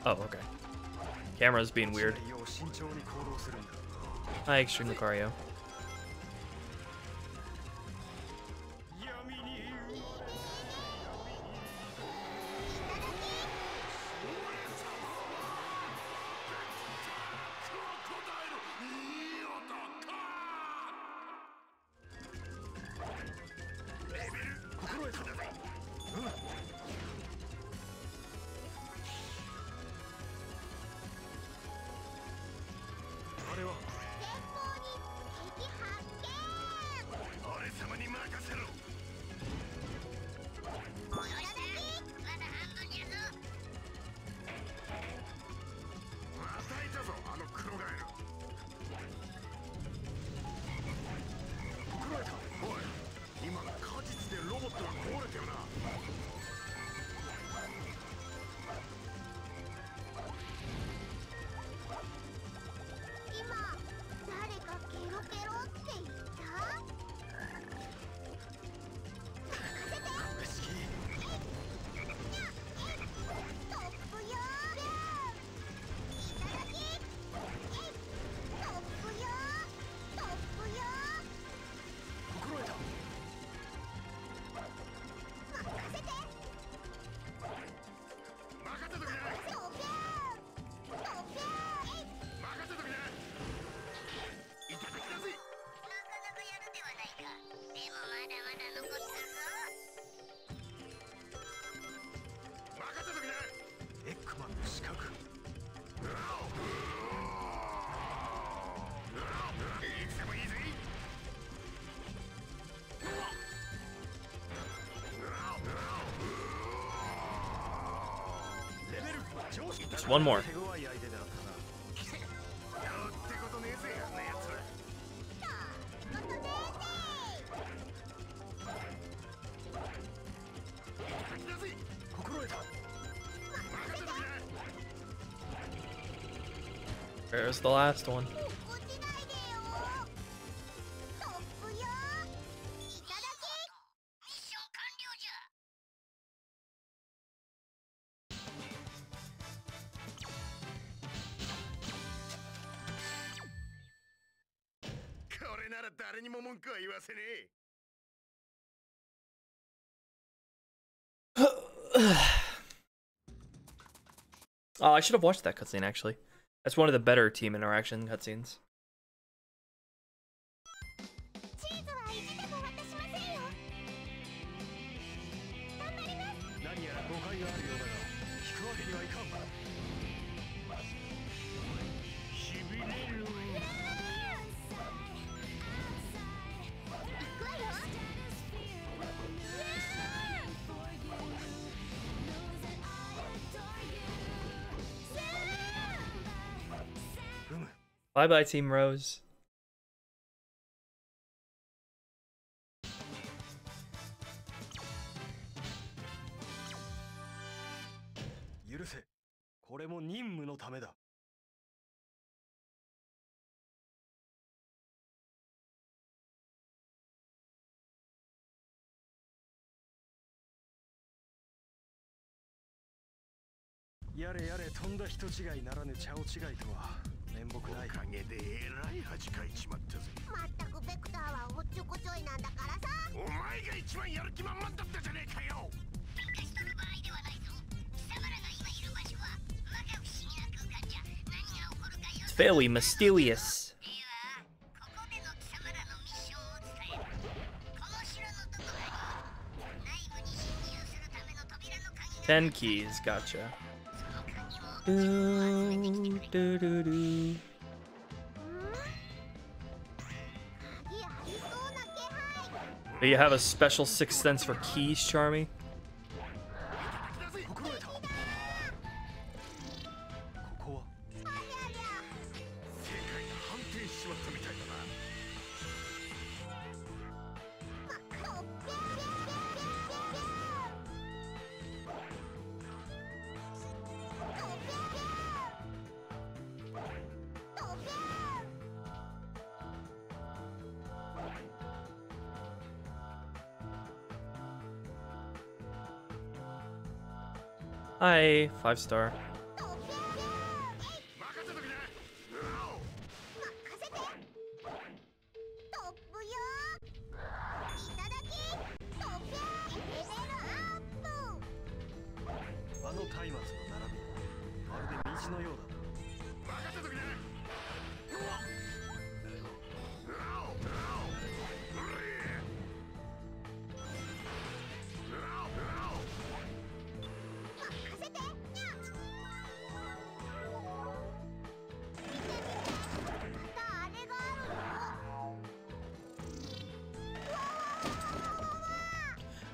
Oh, okay. Camera's being weird. Hi, Extreme Lucario. Just one more. There's the last one. Oh, I should have watched that cutscene actually. That's one of the better team interaction cutscenes. Bye bye, Team Rose. 許せ。これも任務のためだ。やれやれ、とんだ人違いならぬ茶違いとは面目ない。おかげでえらい恥かいちまったぜ。まったくベクターはおっちょこちょいなんだからさ。お前が一番やる気満々だったじゃねえかよ。喧嘩しとる場合ではないぞ。貴様らが今いる場所はまか不思議な空間じゃ。何が起こるかよ。It's very mysterious. では、ここでの貴様らのミッションを伝える。この城のどこかに内部に侵入するための扉の鍵が。 10 keys, gotcha. Do, do, do, do. Do you have a special sixth sense for keys, Charmy? ここは正解が反転しちまったみたいだな。Hi, 5-star. あの松明の並び、まるで虹のようだ。任せときな。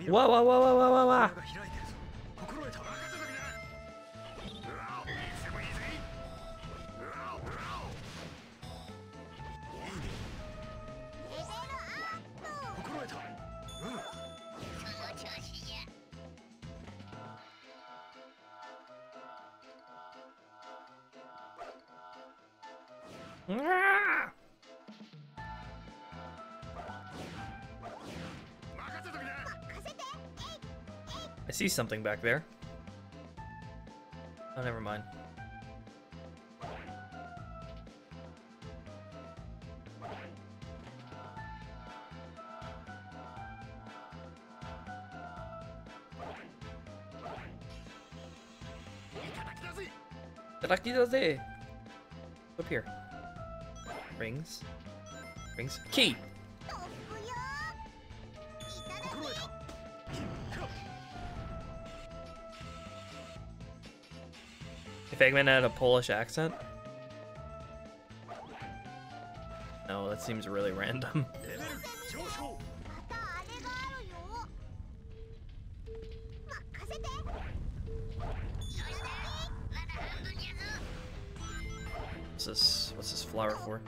Whoa, whoa, whoa, whoa, whoa, whoa, whoa. 開いてるぞ。心得た。任せときな。いつでもいいぜ。いいね。心得た。うん。その調子じゃ。Ah! 任せときな。 I see something back there. Oh, never mind. Itadakidaze. Up here. Rings. Rings. Key! If Eggman had a Polish accent? No, that seems really random. レベル上昇。 What's this flower for?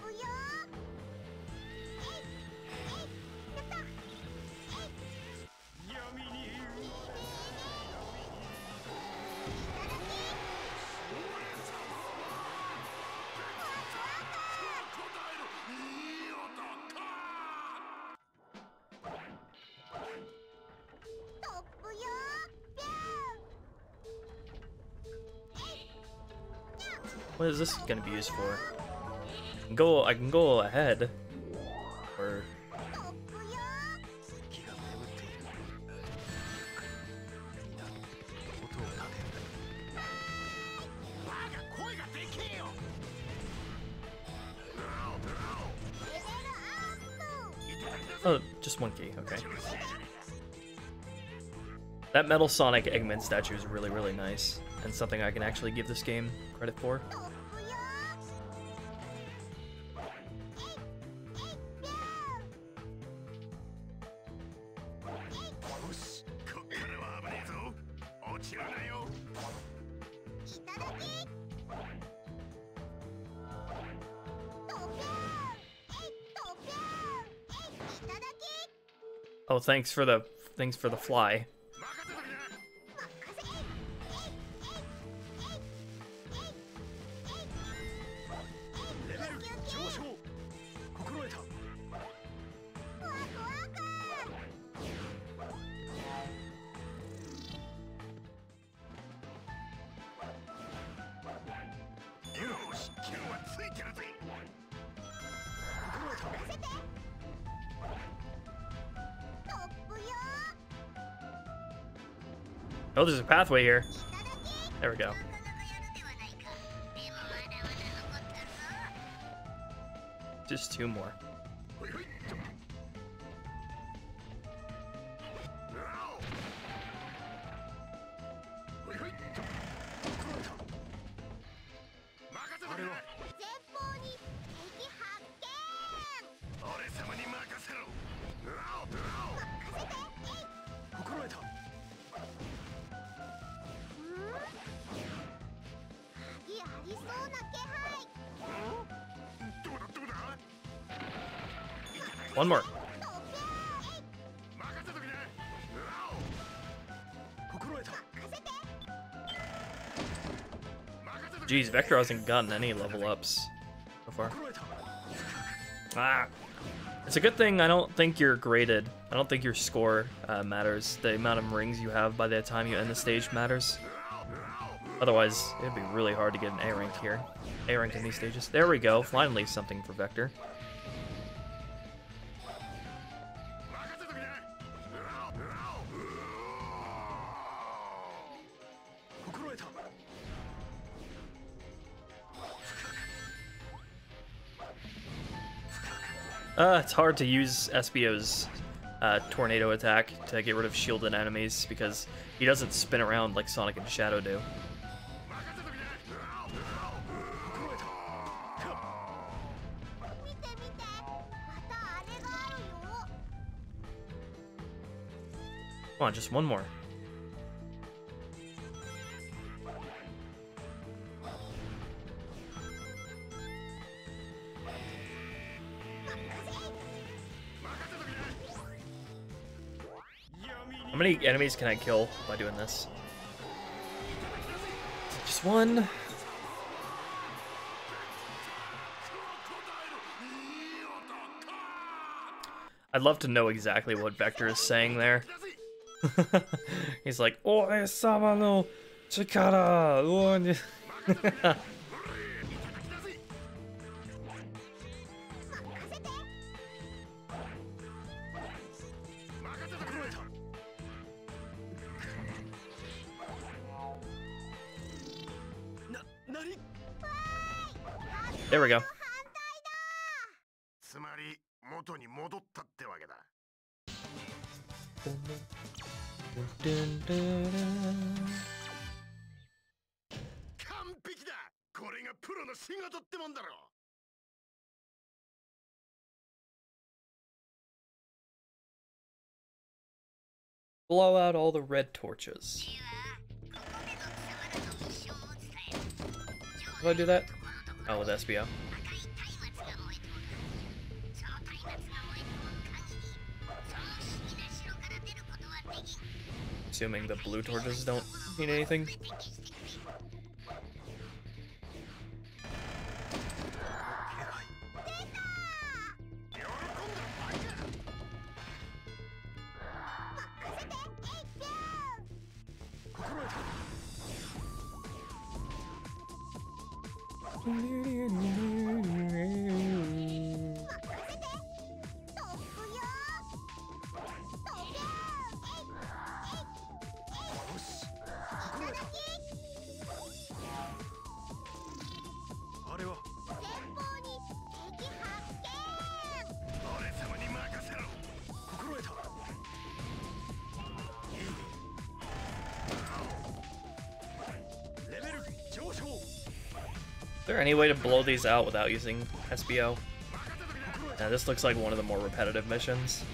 What is this gonna be used for? I can go ahead. Or oh, just one key, okay. That Metal Sonic Eggman statue is really, really nice. and something I can actually give this game credit for. 'Oh, thanks for the fly. Oh, there's a pathway here. There we go. Just 2 more. One more. Jeez, Vector hasn't gotten any level ups so far. Ah! It's a good thing I don't think you're graded. I don't think your score matters. The amount of rings you have by the time you end the stage matters. Otherwise, it'd be really hard to get an A rank here. A rank in these stages. There we go. Finally something for Vector. It's hard to use Espio's tornado attack to get rid of shielded enemies because he doesn't spin around like Sonic and Shadow do. Come on, just one more. How many enemies can I kill by doing this? Just one. I'd love to know exactly what Vector is saying there. He's like, Ore-sama no chikara! There we go. Blow out all the red torches. Do I do that? Oh, with SBO. Assuming the blue torches don't mean anything. there any way to blow these out without using SBO? Yeah, this looks like one of the more repetitive missions.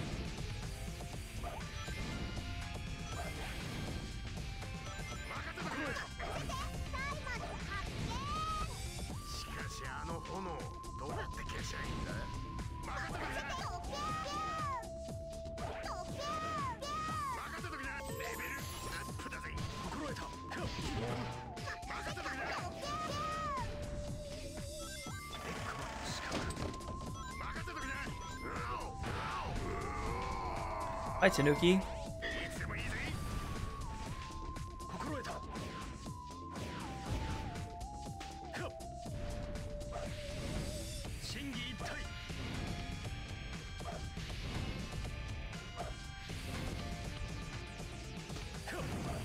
Hi, Tanuki.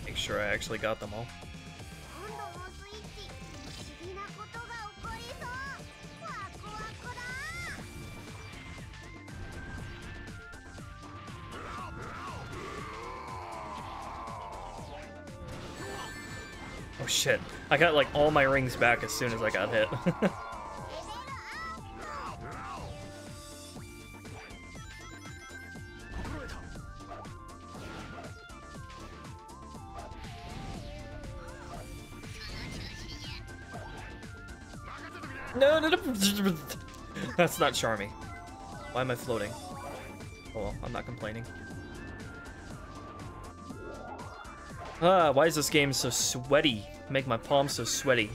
Make sure I actually got them all. Oh shit, I got like all my rings back as soon as I got hit. No. That's not charming. Why am I floating? Oh well, I'm not complaining. Why is this game so sweaty? Make my palms so sweaty.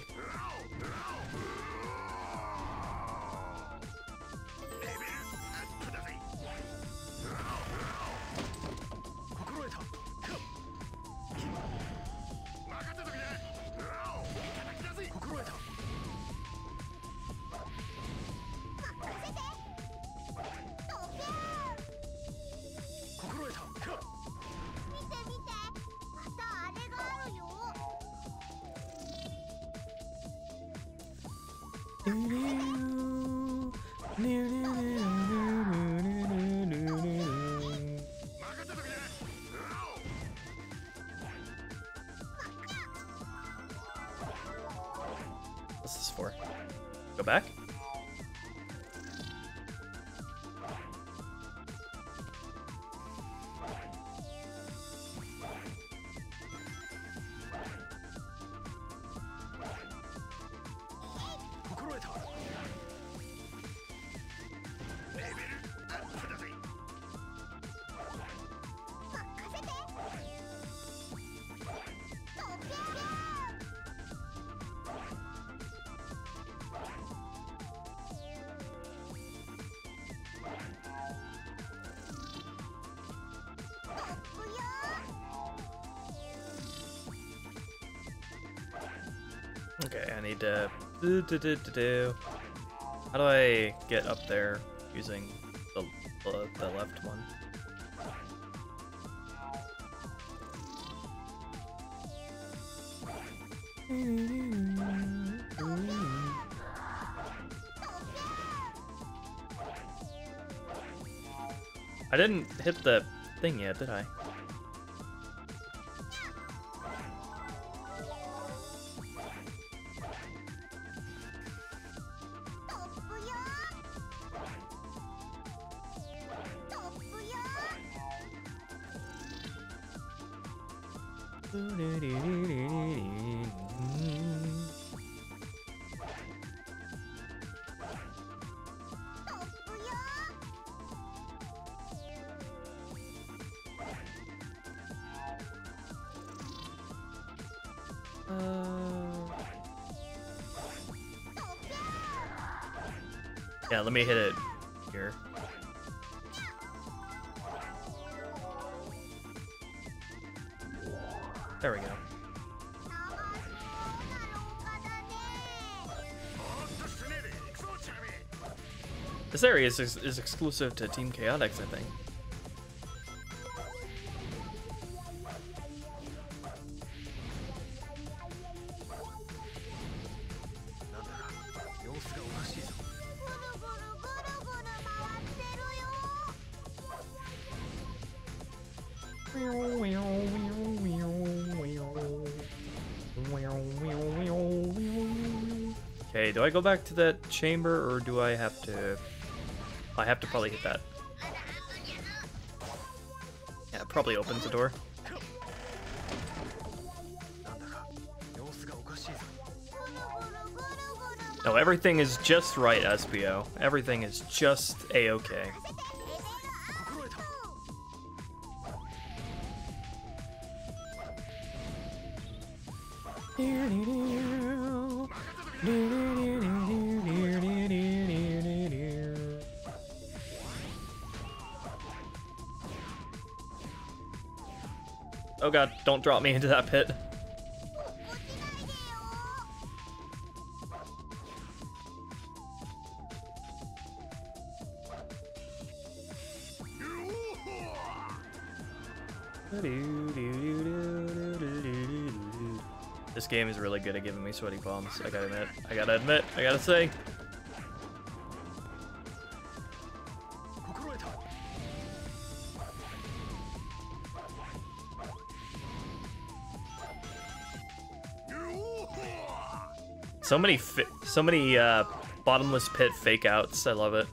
What's this for? Go back? Okay, I need to How do I get up there using the left one? I didn't hit the thing yet, did I? Yeah, let me hit it here. There we go. This area is exclusive to Team Chaotix, I think. Okay, do I go back to that chamber or do I have to... I have to probably hit that. Yeah, it probably opens the door. No, everything is just right, SPO. Everything is just A-okay. Oh god, don't drop me into that pit. This game is really good at giving me sweaty palms, I gotta admit. I gotta say. So many bottomless pit fake outs. I love it.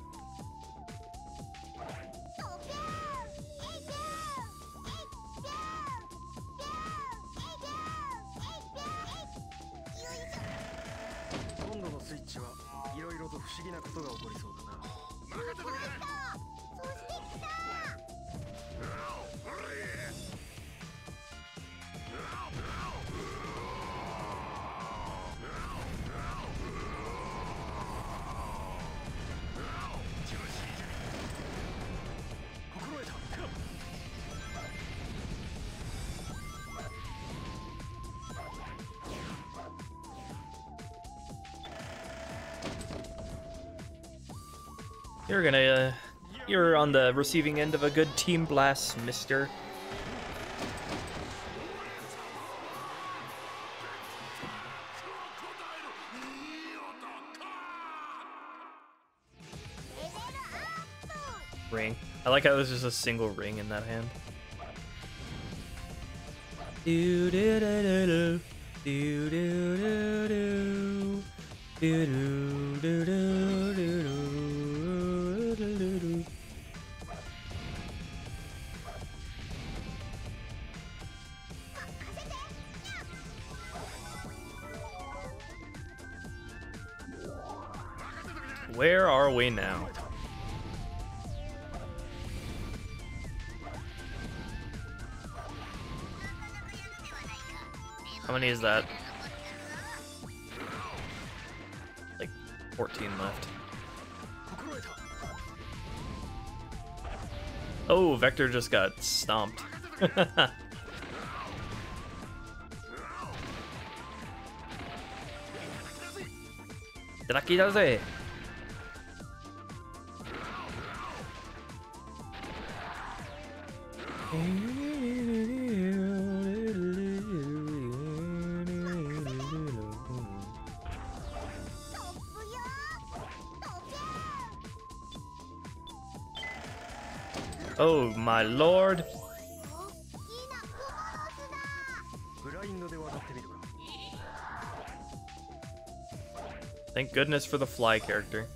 You're on the receiving end of a good team blast, mister. Ring. I like how there's just a single ring in that hand. Do do do do do do do do do do do do do. Where are we now? How many is that? Like 14 left. Oh, Vector just got stomped. Draki Oh my lord. Thank goodness for the fly character.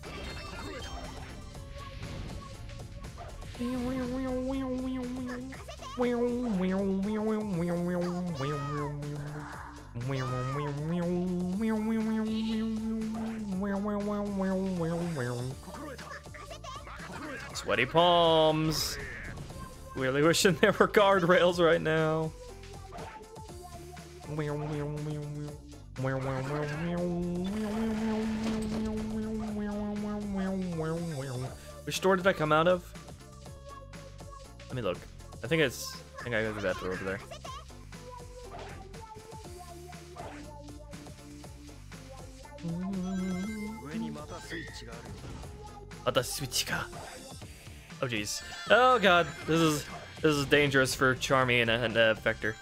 Sweaty palms. Really wishing there were guardrails right now. Which door did I come out of? Let me look. I think I go through that door over there. Oh jeez. Oh god. This is dangerous for Charmy and Vector.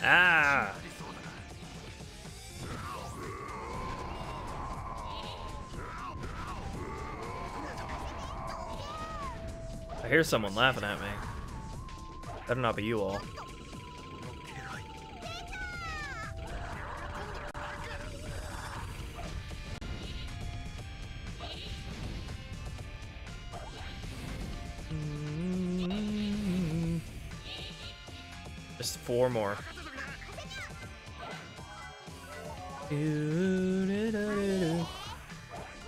Ah! I hear someone laughing at me. Better not be you all. Just 4 more.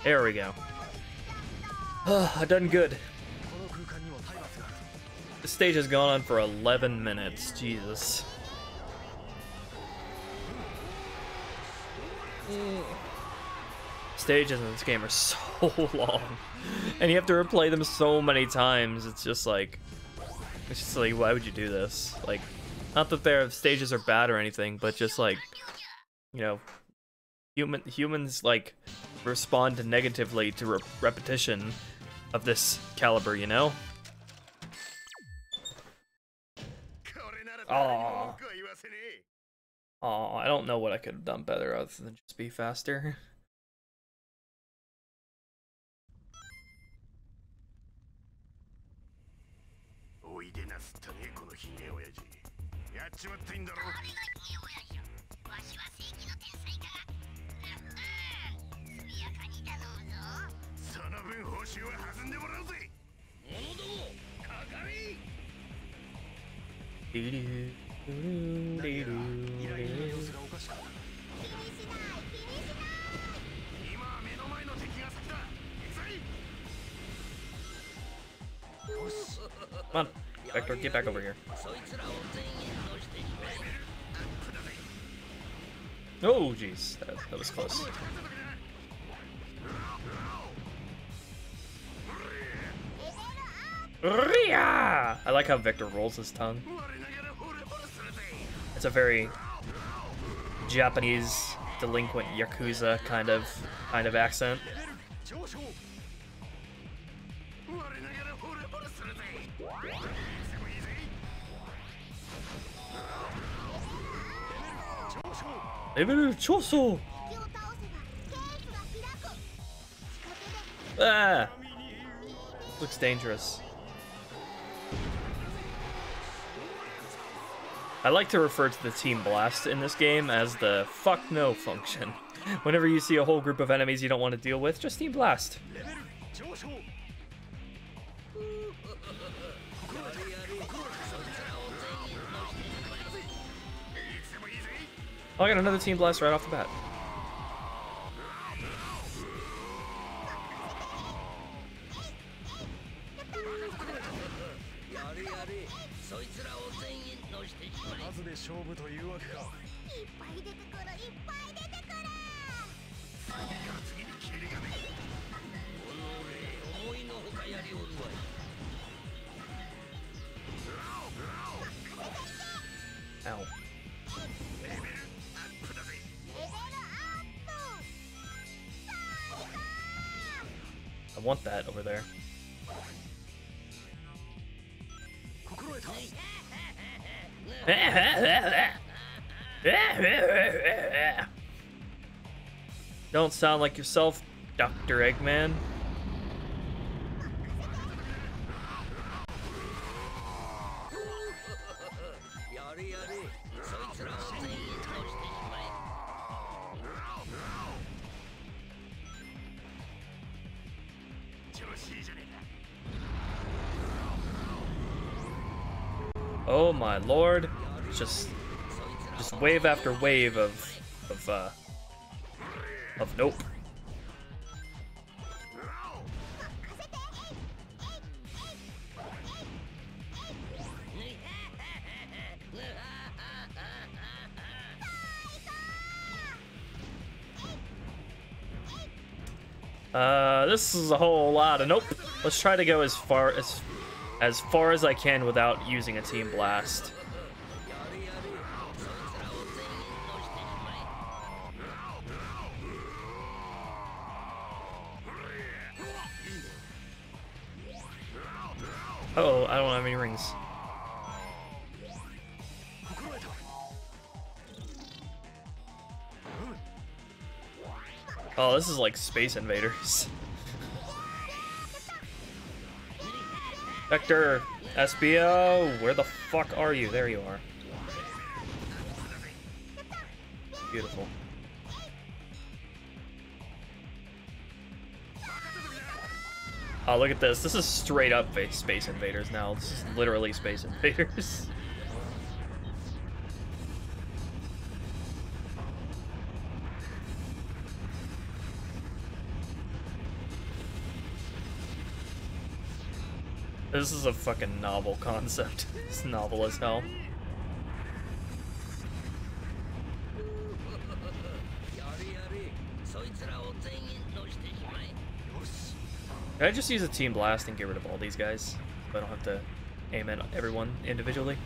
There we go. I done good. This stage has gone on for 11 minutes. Jesus. Stages in this game are so long, and you have to replay them so many times. It's just like, why would you do this? Like, not that their stages are bad or anything, but just like, you know, humans like respond negatively to repetition of this caliber, you know? Aww. Aww, I don't know what I could have done better other than just be faster. Come on, Vector, get back over here. Oh, jeez, that was close. I like how Victor rolls his tongue. It's a very Japanese delinquent yakuza kind of accent. Ah! Looks dangerous. I like to refer to the Team Blast in this game as the fuck no function. Whenever you see a whole group of enemies you don't want to deal with, just Team Blast. Oh, I got another Team Blast right off the bat. Ow. I want that over there. Don't sound like yourself, Dr. Eggman. Oh my lord. Just wave after wave of nope. This is a whole lot of nope. Let's try to go as far as I can without using a Team Blast. Uh-oh, I don't have any rings. Oh, this is like Space Invaders. Vector, SBO, where the fuck are you? There you are. Beautiful. Oh, look at this. This is straight up Space Invaders now. This is literally Space Invaders. This is a fucking novel concept. It's novel as hell. Can I just use a team blast and get rid of all these guys? So I don't have to aim at everyone individually.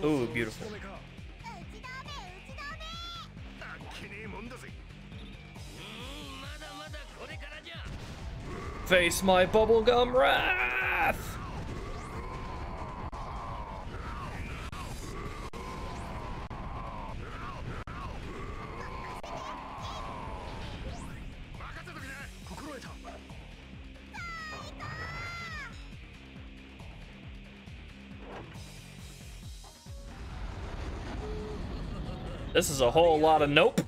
Ooh, beautiful. Face my bubblegum wrath! This is a whole lot of nope.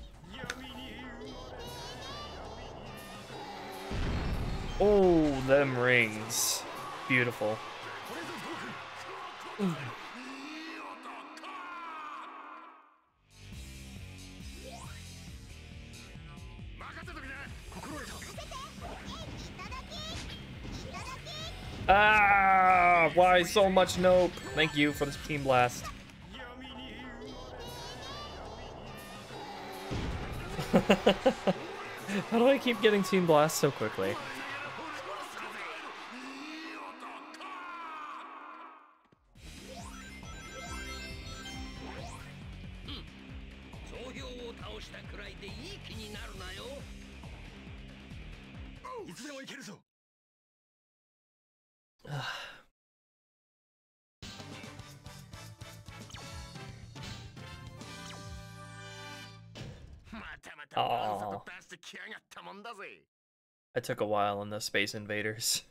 Oh, them rings. Beautiful. Ah, why so much nope? Thank you for this team blast. How do I keep getting team blast so quickly? Oh, I took a while on the Space Invaders.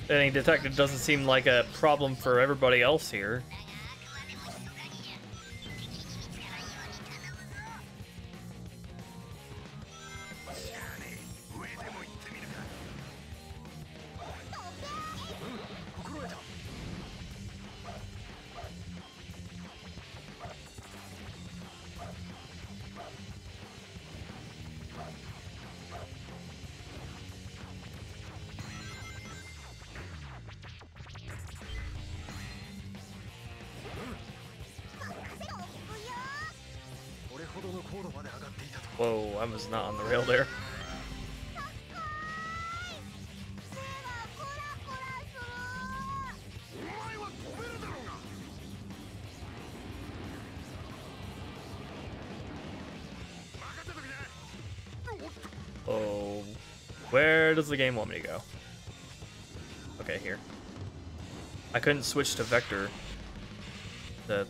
Getting detected doesn't seem like a problem for everybody else here. Whoa, I was not on the rail there. Oh. Where does the game want me to go? Okay, here. I couldn't switch to vector to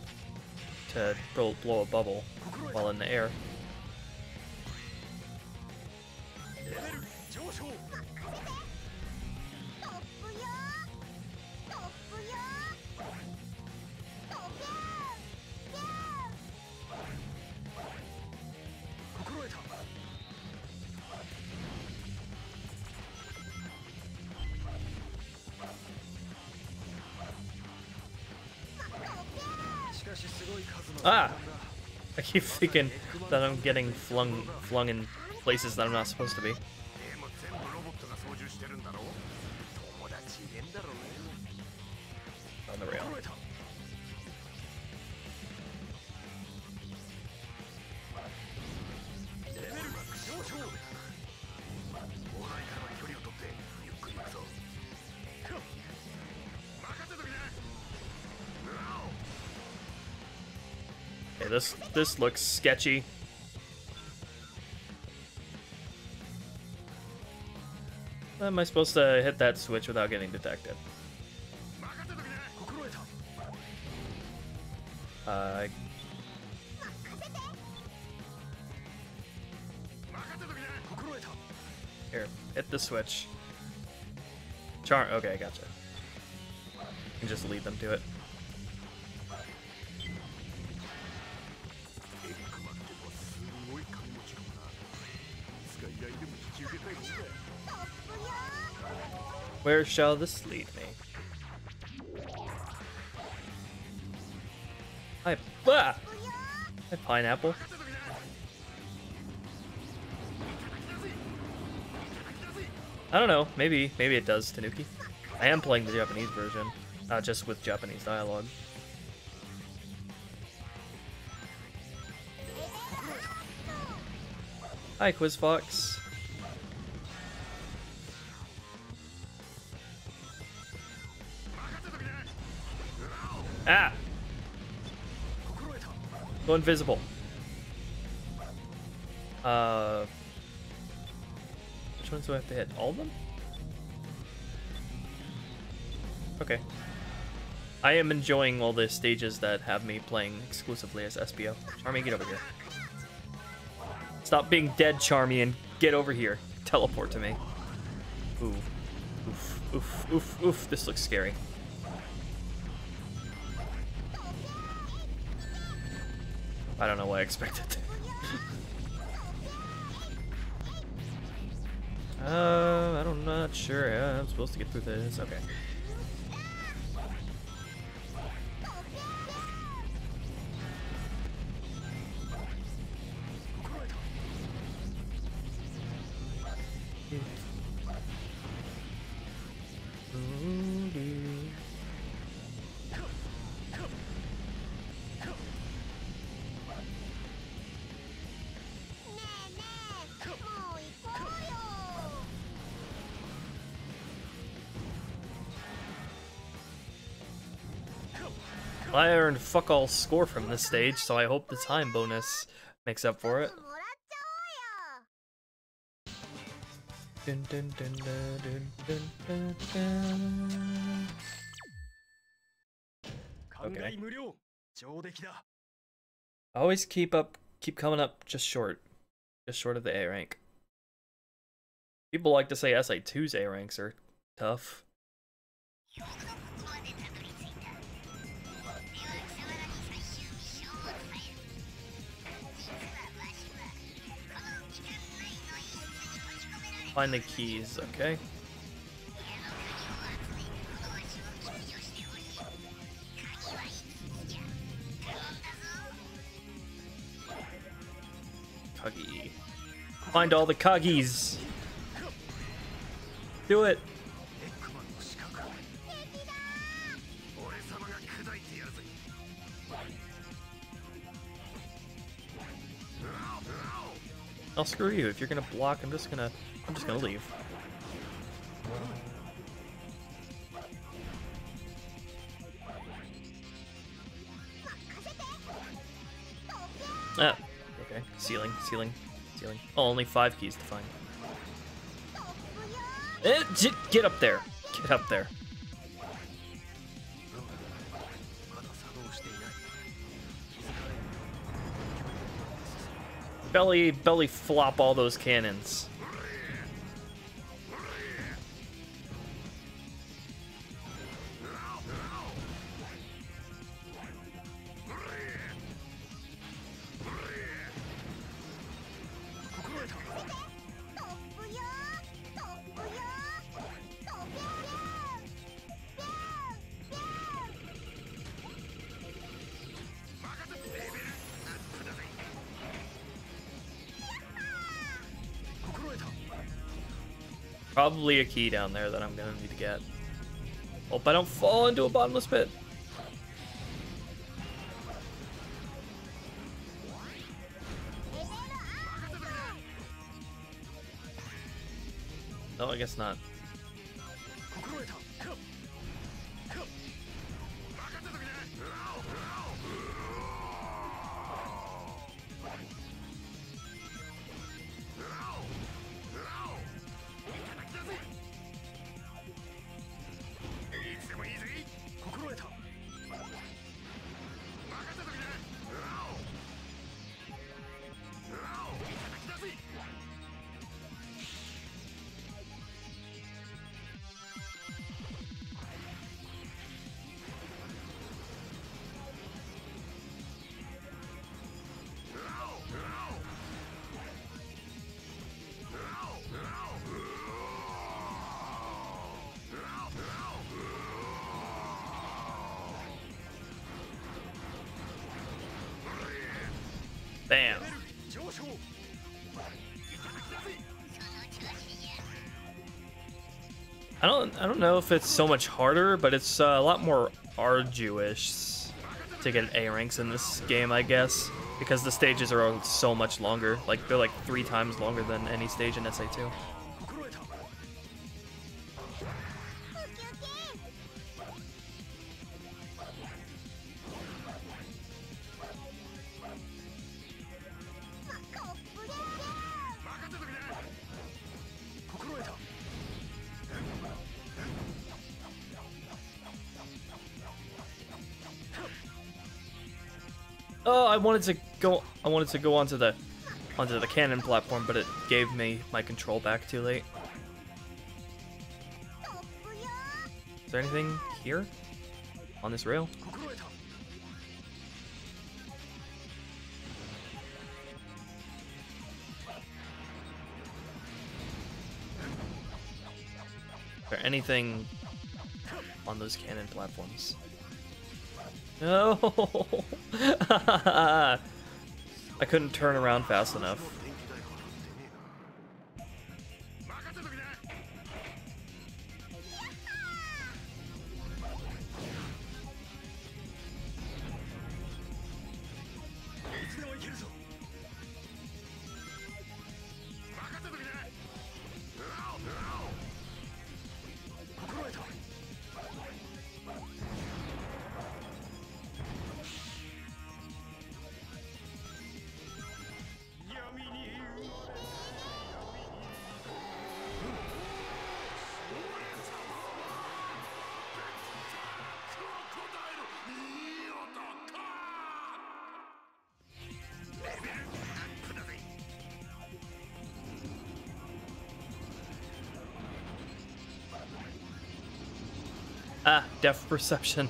blow a bubble while in the air. Ah! I keep thinking that I'm getting flung in places that I'm not supposed to be. On the rail. Okay, this looks sketchy. How am I supposed to hit that switch without getting detected? Here, hit the switch. Okay, gotcha. You can just lead them to it. Where shall this lead me? Hi, Hi, pineapple. I don't know. Maybe it does, Tanuki. I am playing the Japanese version, just with Japanese dialogue. Hi, Quiz Fox. Ah! Go invisible. Which ones do I have to hit? All of them? Okay. I am enjoying all the stages that have me playing exclusively as SPO. Charmy, get over here. Stop being dead, Charmy, and get over here. Teleport to me. Ooh. Oof, oof, oof, oof. This looks scary. I don't know what I expected. I'm not sure. Yeah, I'm supposed to get through this. Okay. I earned fuck all score from this stage, so I hope the time bonus makes up for it. Okay. Always keep coming up just short of the A rank. People like to say SI2's A ranks are tough. Find the keys, okay. Kagi. Find all the Kagis. Do it. I'll screw you. If you're gonna block, I'm just gonna leave. Ah, okay. Ceiling. Oh, only 5 keys to find. Get up there. Get up there. まだ作動していない。 Belly flop all those cannons. Probably a key down there that I'm gonna need to get. Hope I don't fall into a bottomless pit. No, I guess not. Bam. I don't know if it's so much harder, but it's a lot more arduous to get A ranks in this game, I guess, because the stages are so much longer. Like they're like 3 times longer than any stage in SA2. Oh, I wanted to go onto the cannon platform, but it gave me my control back too late. Is there anything here on this rail? Is there anything on those cannon platforms? No! I couldn't turn around fast enough. Ah, depth perception.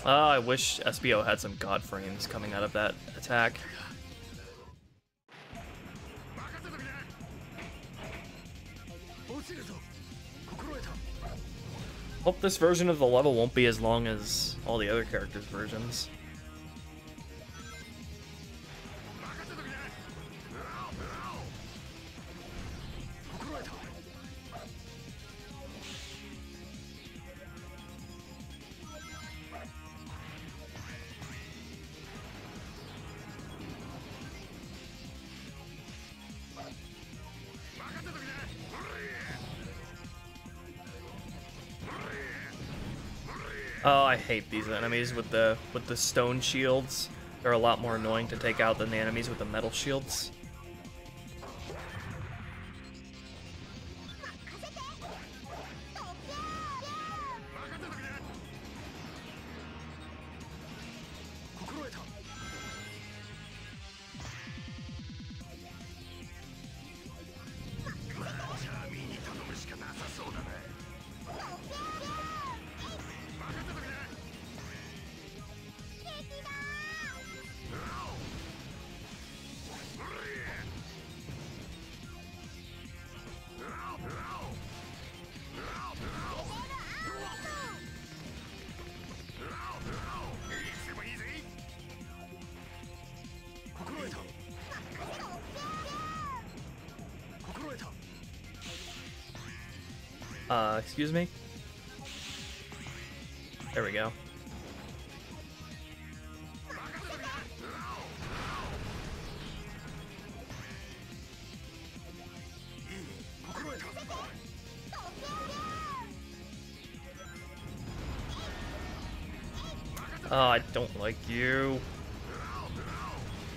Oh, I wish SBO had some god frames coming out of that attack. Hope this version of the level won't be as long as all the other characters' versions. Oh, I hate these enemies with the stone shields. They're a lot more annoying to take out than the enemies with the metal shields. Excuse me? There we go. Oh, I don't like you.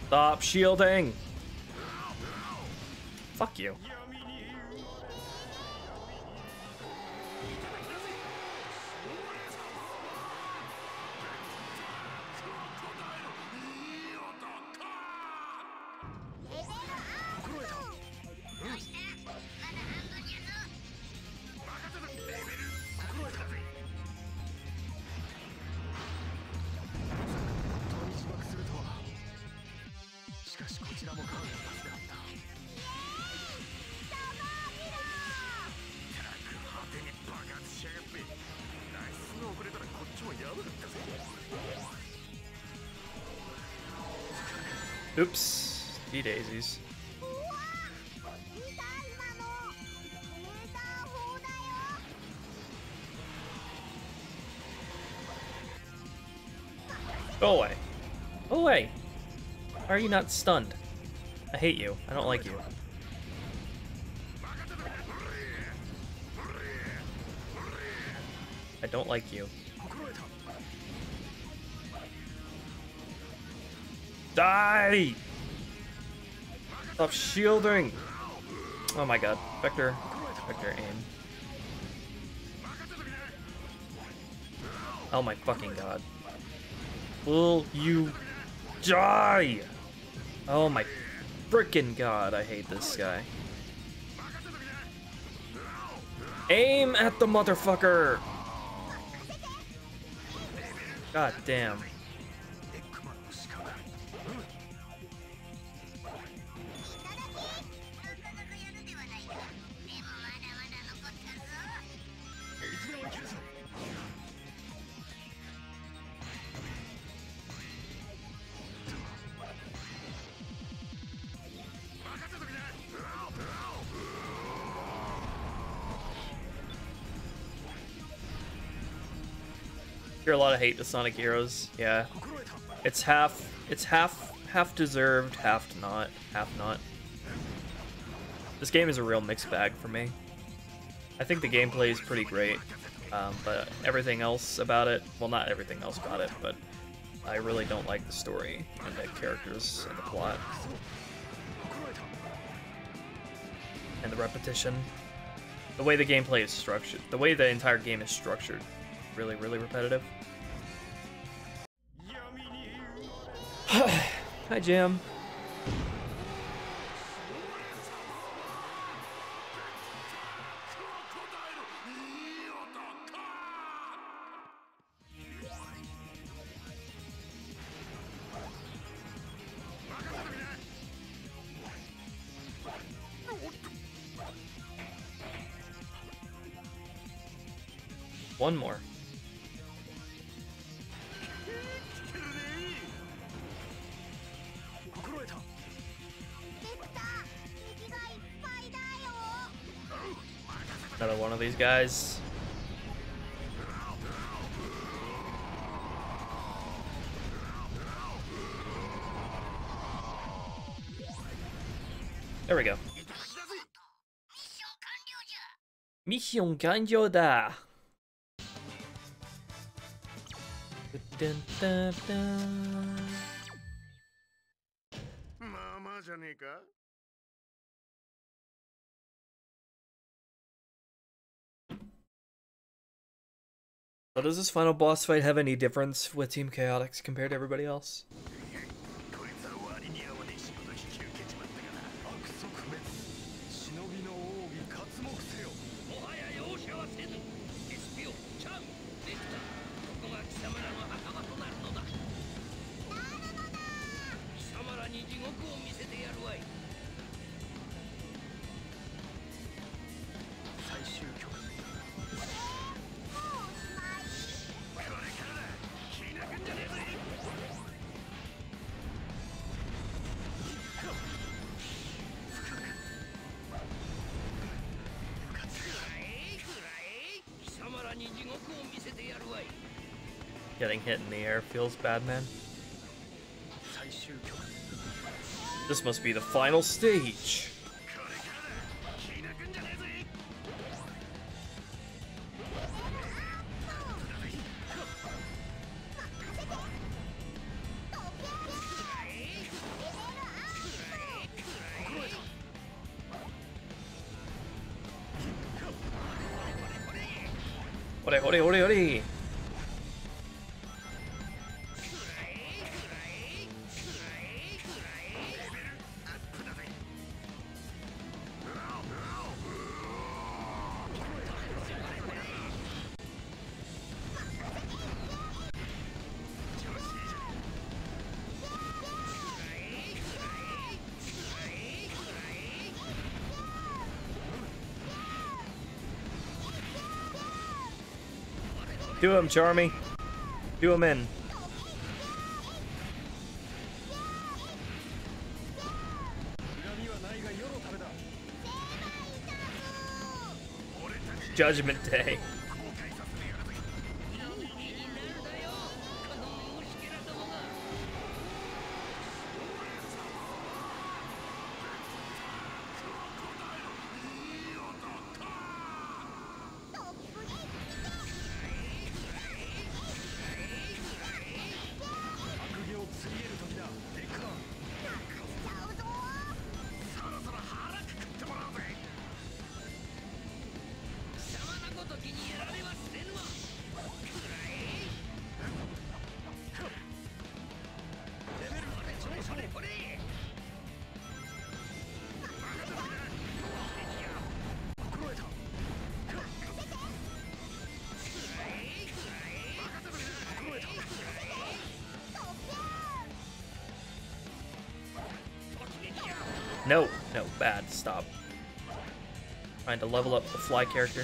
Stop shielding! Fuck you. Oops. D-daisies. Go away. Go away. Why are you not stunned? I hate you. I don't like you. I don't like you. Die! Stop shielding! Oh my god. Vector aim. Oh my fucking god. Will you die? Oh my frickin' god, I hate this guy. Aim at the motherfucker! God damn. Hear a lot of hate to Sonic Heroes. Yeah, it's half deserved, half not. This game is a real mixed bag for me. I think the gameplay is pretty great, but everything else about it, well, not everything else about it, but I really don't like the story and the characters and the plot and the repetition. The way the gameplay is structured, the way the entire game is structured, really repetitive. Hi, Jam. One more. Another one of these guys. There we go. Mission完了だ. Dun, dun, dun. まじゃねえか。 So does this final boss fight have any difference with Team Chaotix compared to everybody else? こいつは割に合わねえ仕事引き受けちまったから悪側滅忍びの奥義刮目せよもはや容赦はせぬエスピオチャンレクタここが貴様らの墓場となるのだ貴様らに地獄を見せてやるわい最終局Getting hit in the air feels bad, man. This must be the final stage. Ore, ore, ore, ore! Do him, Charmy. Do him in. Judgment Day. No, no, bad. Stop. Trying to level up the fly character.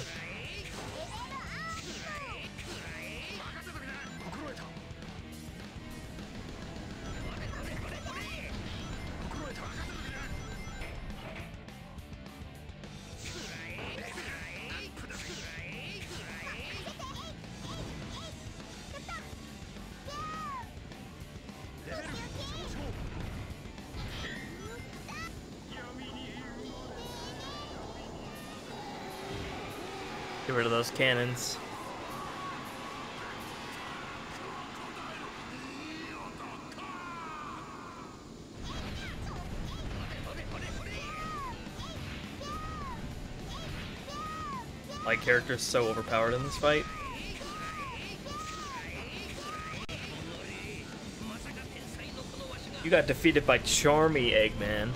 Get rid of those cannons. My character's so overpowered in this fight. You got defeated by Charmy, Eggman.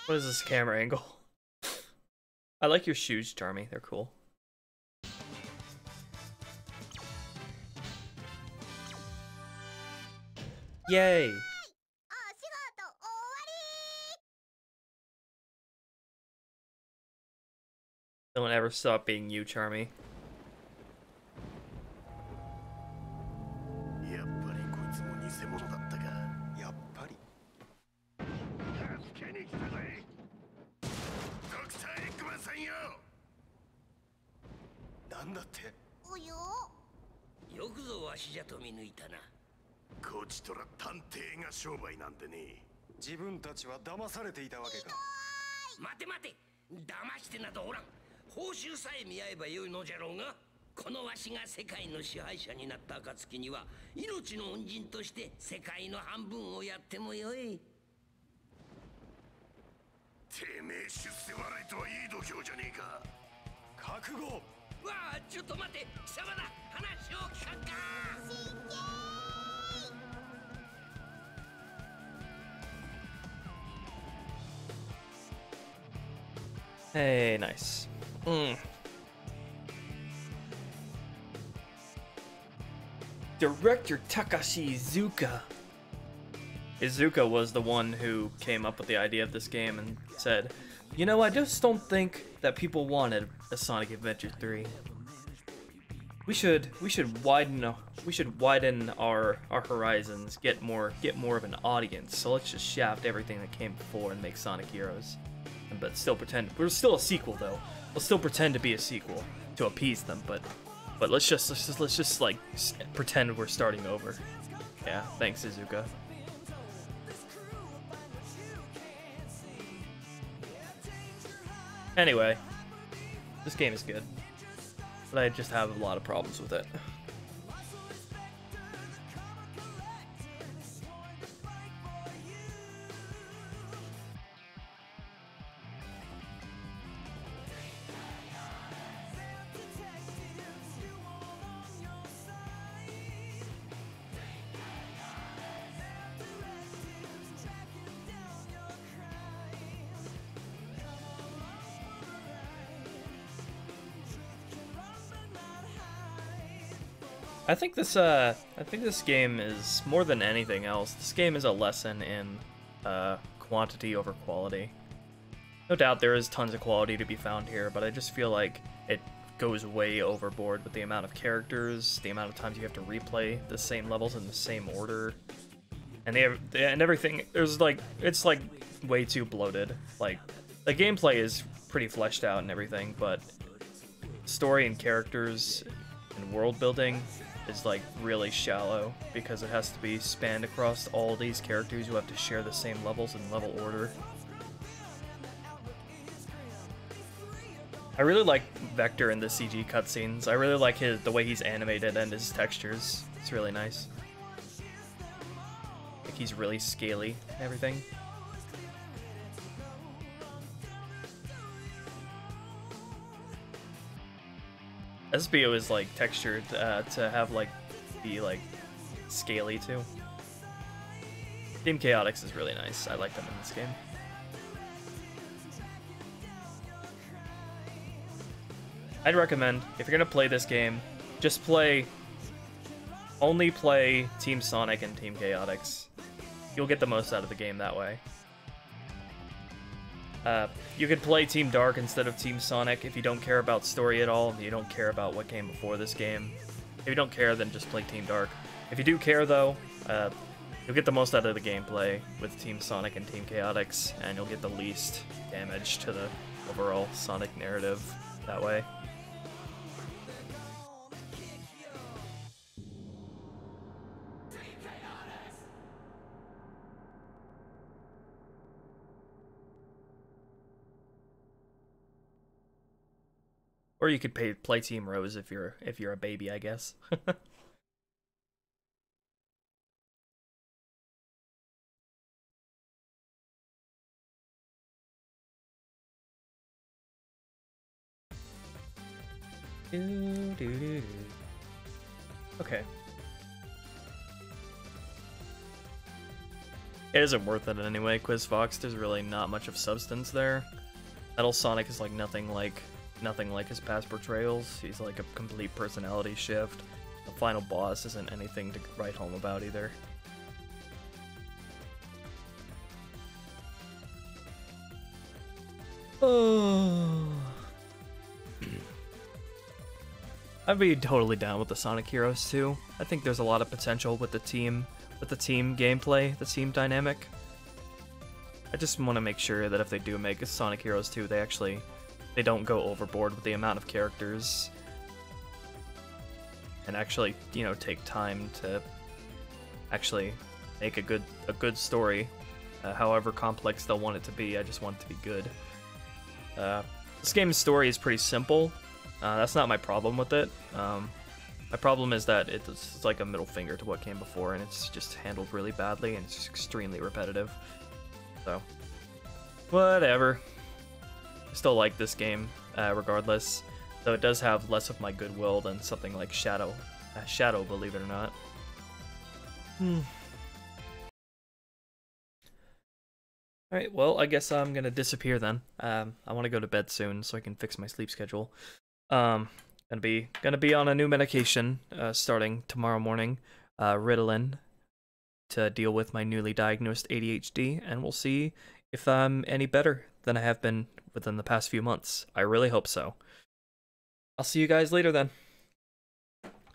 What is this camera angle? I like your shoes, Charmy. They're cool. Yay! Don't ever stop being you, Charmy. やっぱりこいつも偽物だったか。やっぱり。助けに来たぜ。ドクターエッグマンさんよ。なんだって。およ。よくぞわしじゃと見抜いたな。こちとら探偵が商売なんでね。自分たちは騙されていたわけか。待て待て、騙してなどおらん。報酬さえ見合えばよいのじゃろうが。このわしが世界の支配者になった暁には命の恩人として世界の半分をやってもよい。てめえ出世笑いとはいい度胸じゃねえか。覚悟。わあ、ちょっと待て、貴様だ。話を聞かんか。Hey, nice. Director Takashi Iizuka. Iizuka was the one who came up with the idea of this game and said, "You know, I just don't think that people wanted a Sonic Adventure 3. We should widen our horizons, get more of an audience. So let's just shaft everything that came before and make Sonic Heroes. But still pretend we're still a sequel though. We'll still pretend to be a sequel to appease them, but let's just like pretend we're starting over." Yeah, thanks Iizuka. Anyway, this game is good, but I just have a lot of problems with it. I think this game is more than anything else. This game is a lesson in quantity over quality. No doubt there is tons of quality to be found here, but I just feel like it goes way overboard with the amount of characters, the amount of times you have to replay the same levels in the same order, and and everything. It's like way too bloated. Like the gameplay is pretty fleshed out and everything, but story and characters and world building is like really shallow because it has to be spanned across all these characters who have to share the same levels and level order. I really like Vector in the CG cutscenes. I really like the way he's animated and his textures. It's really nice. Like he's really scaly and everything. SBO is like textured to have like be like scaly too. Team Chaotix is really nice. I like them in this game. I'd recommend if you're gonna play this game, just only play Team Sonic and Team Chaotix. You'll get the most out of the game that way. You could play Team Dark instead of Team Sonic if you don't care about story at all, and you don't care about what came before this game. If you don't care, then just play Team Dark. If you do care, though, you'll get the most out of the gameplay with Team Sonic and Team Chaotix, and you'll get the least damage to the overall Sonic narrative that way. Or you could play Team Rose if you're a baby, I guess. Okay. It isn't worth it anyway, Quiz Fox. There's really not much of substance there. Metal Sonic is like nothing like his past portrayals. He's like a complete personality shift. The final boss isn't anything to write home about either. Oh. I'd be totally down with the Sonic Heroes too. I think there's a lot of potential with the team gameplay, the team dynamic. I just want to make sure that if they do make a Sonic Heroes 2, they don't go overboard with the amount of characters and actually, you know, take time to actually make a good story. However complex they'll want it to be, I just want it to be good. This game's story is pretty simple. That's not my problem with it. My problem is that it's like a middle finger to what came before, and it's just handled really badly, and it's just extremely repetitive. So, whatever. I still like this game, regardless. Though it does have less of my goodwill than something like Shadow, believe it or not. Alright, well, I guess I'm gonna disappear then. I want to go to bed soon so I can fix my sleep schedule. Gonna be on a new medication starting tomorrow morning, Ritalin, to deal with my newly diagnosed ADHD, and we'll see if I'm any better than I have been within the past few months. I really hope so. I'll see you guys later then.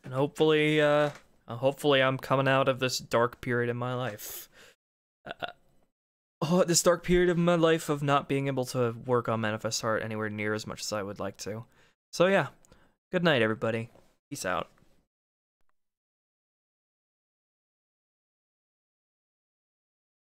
And hopefully I'm coming out of this dark period in my life. This dark period of my life of not being able to work on Manifest Heart anywhere near as much as I would like to. So yeah, good night everybody. Peace out.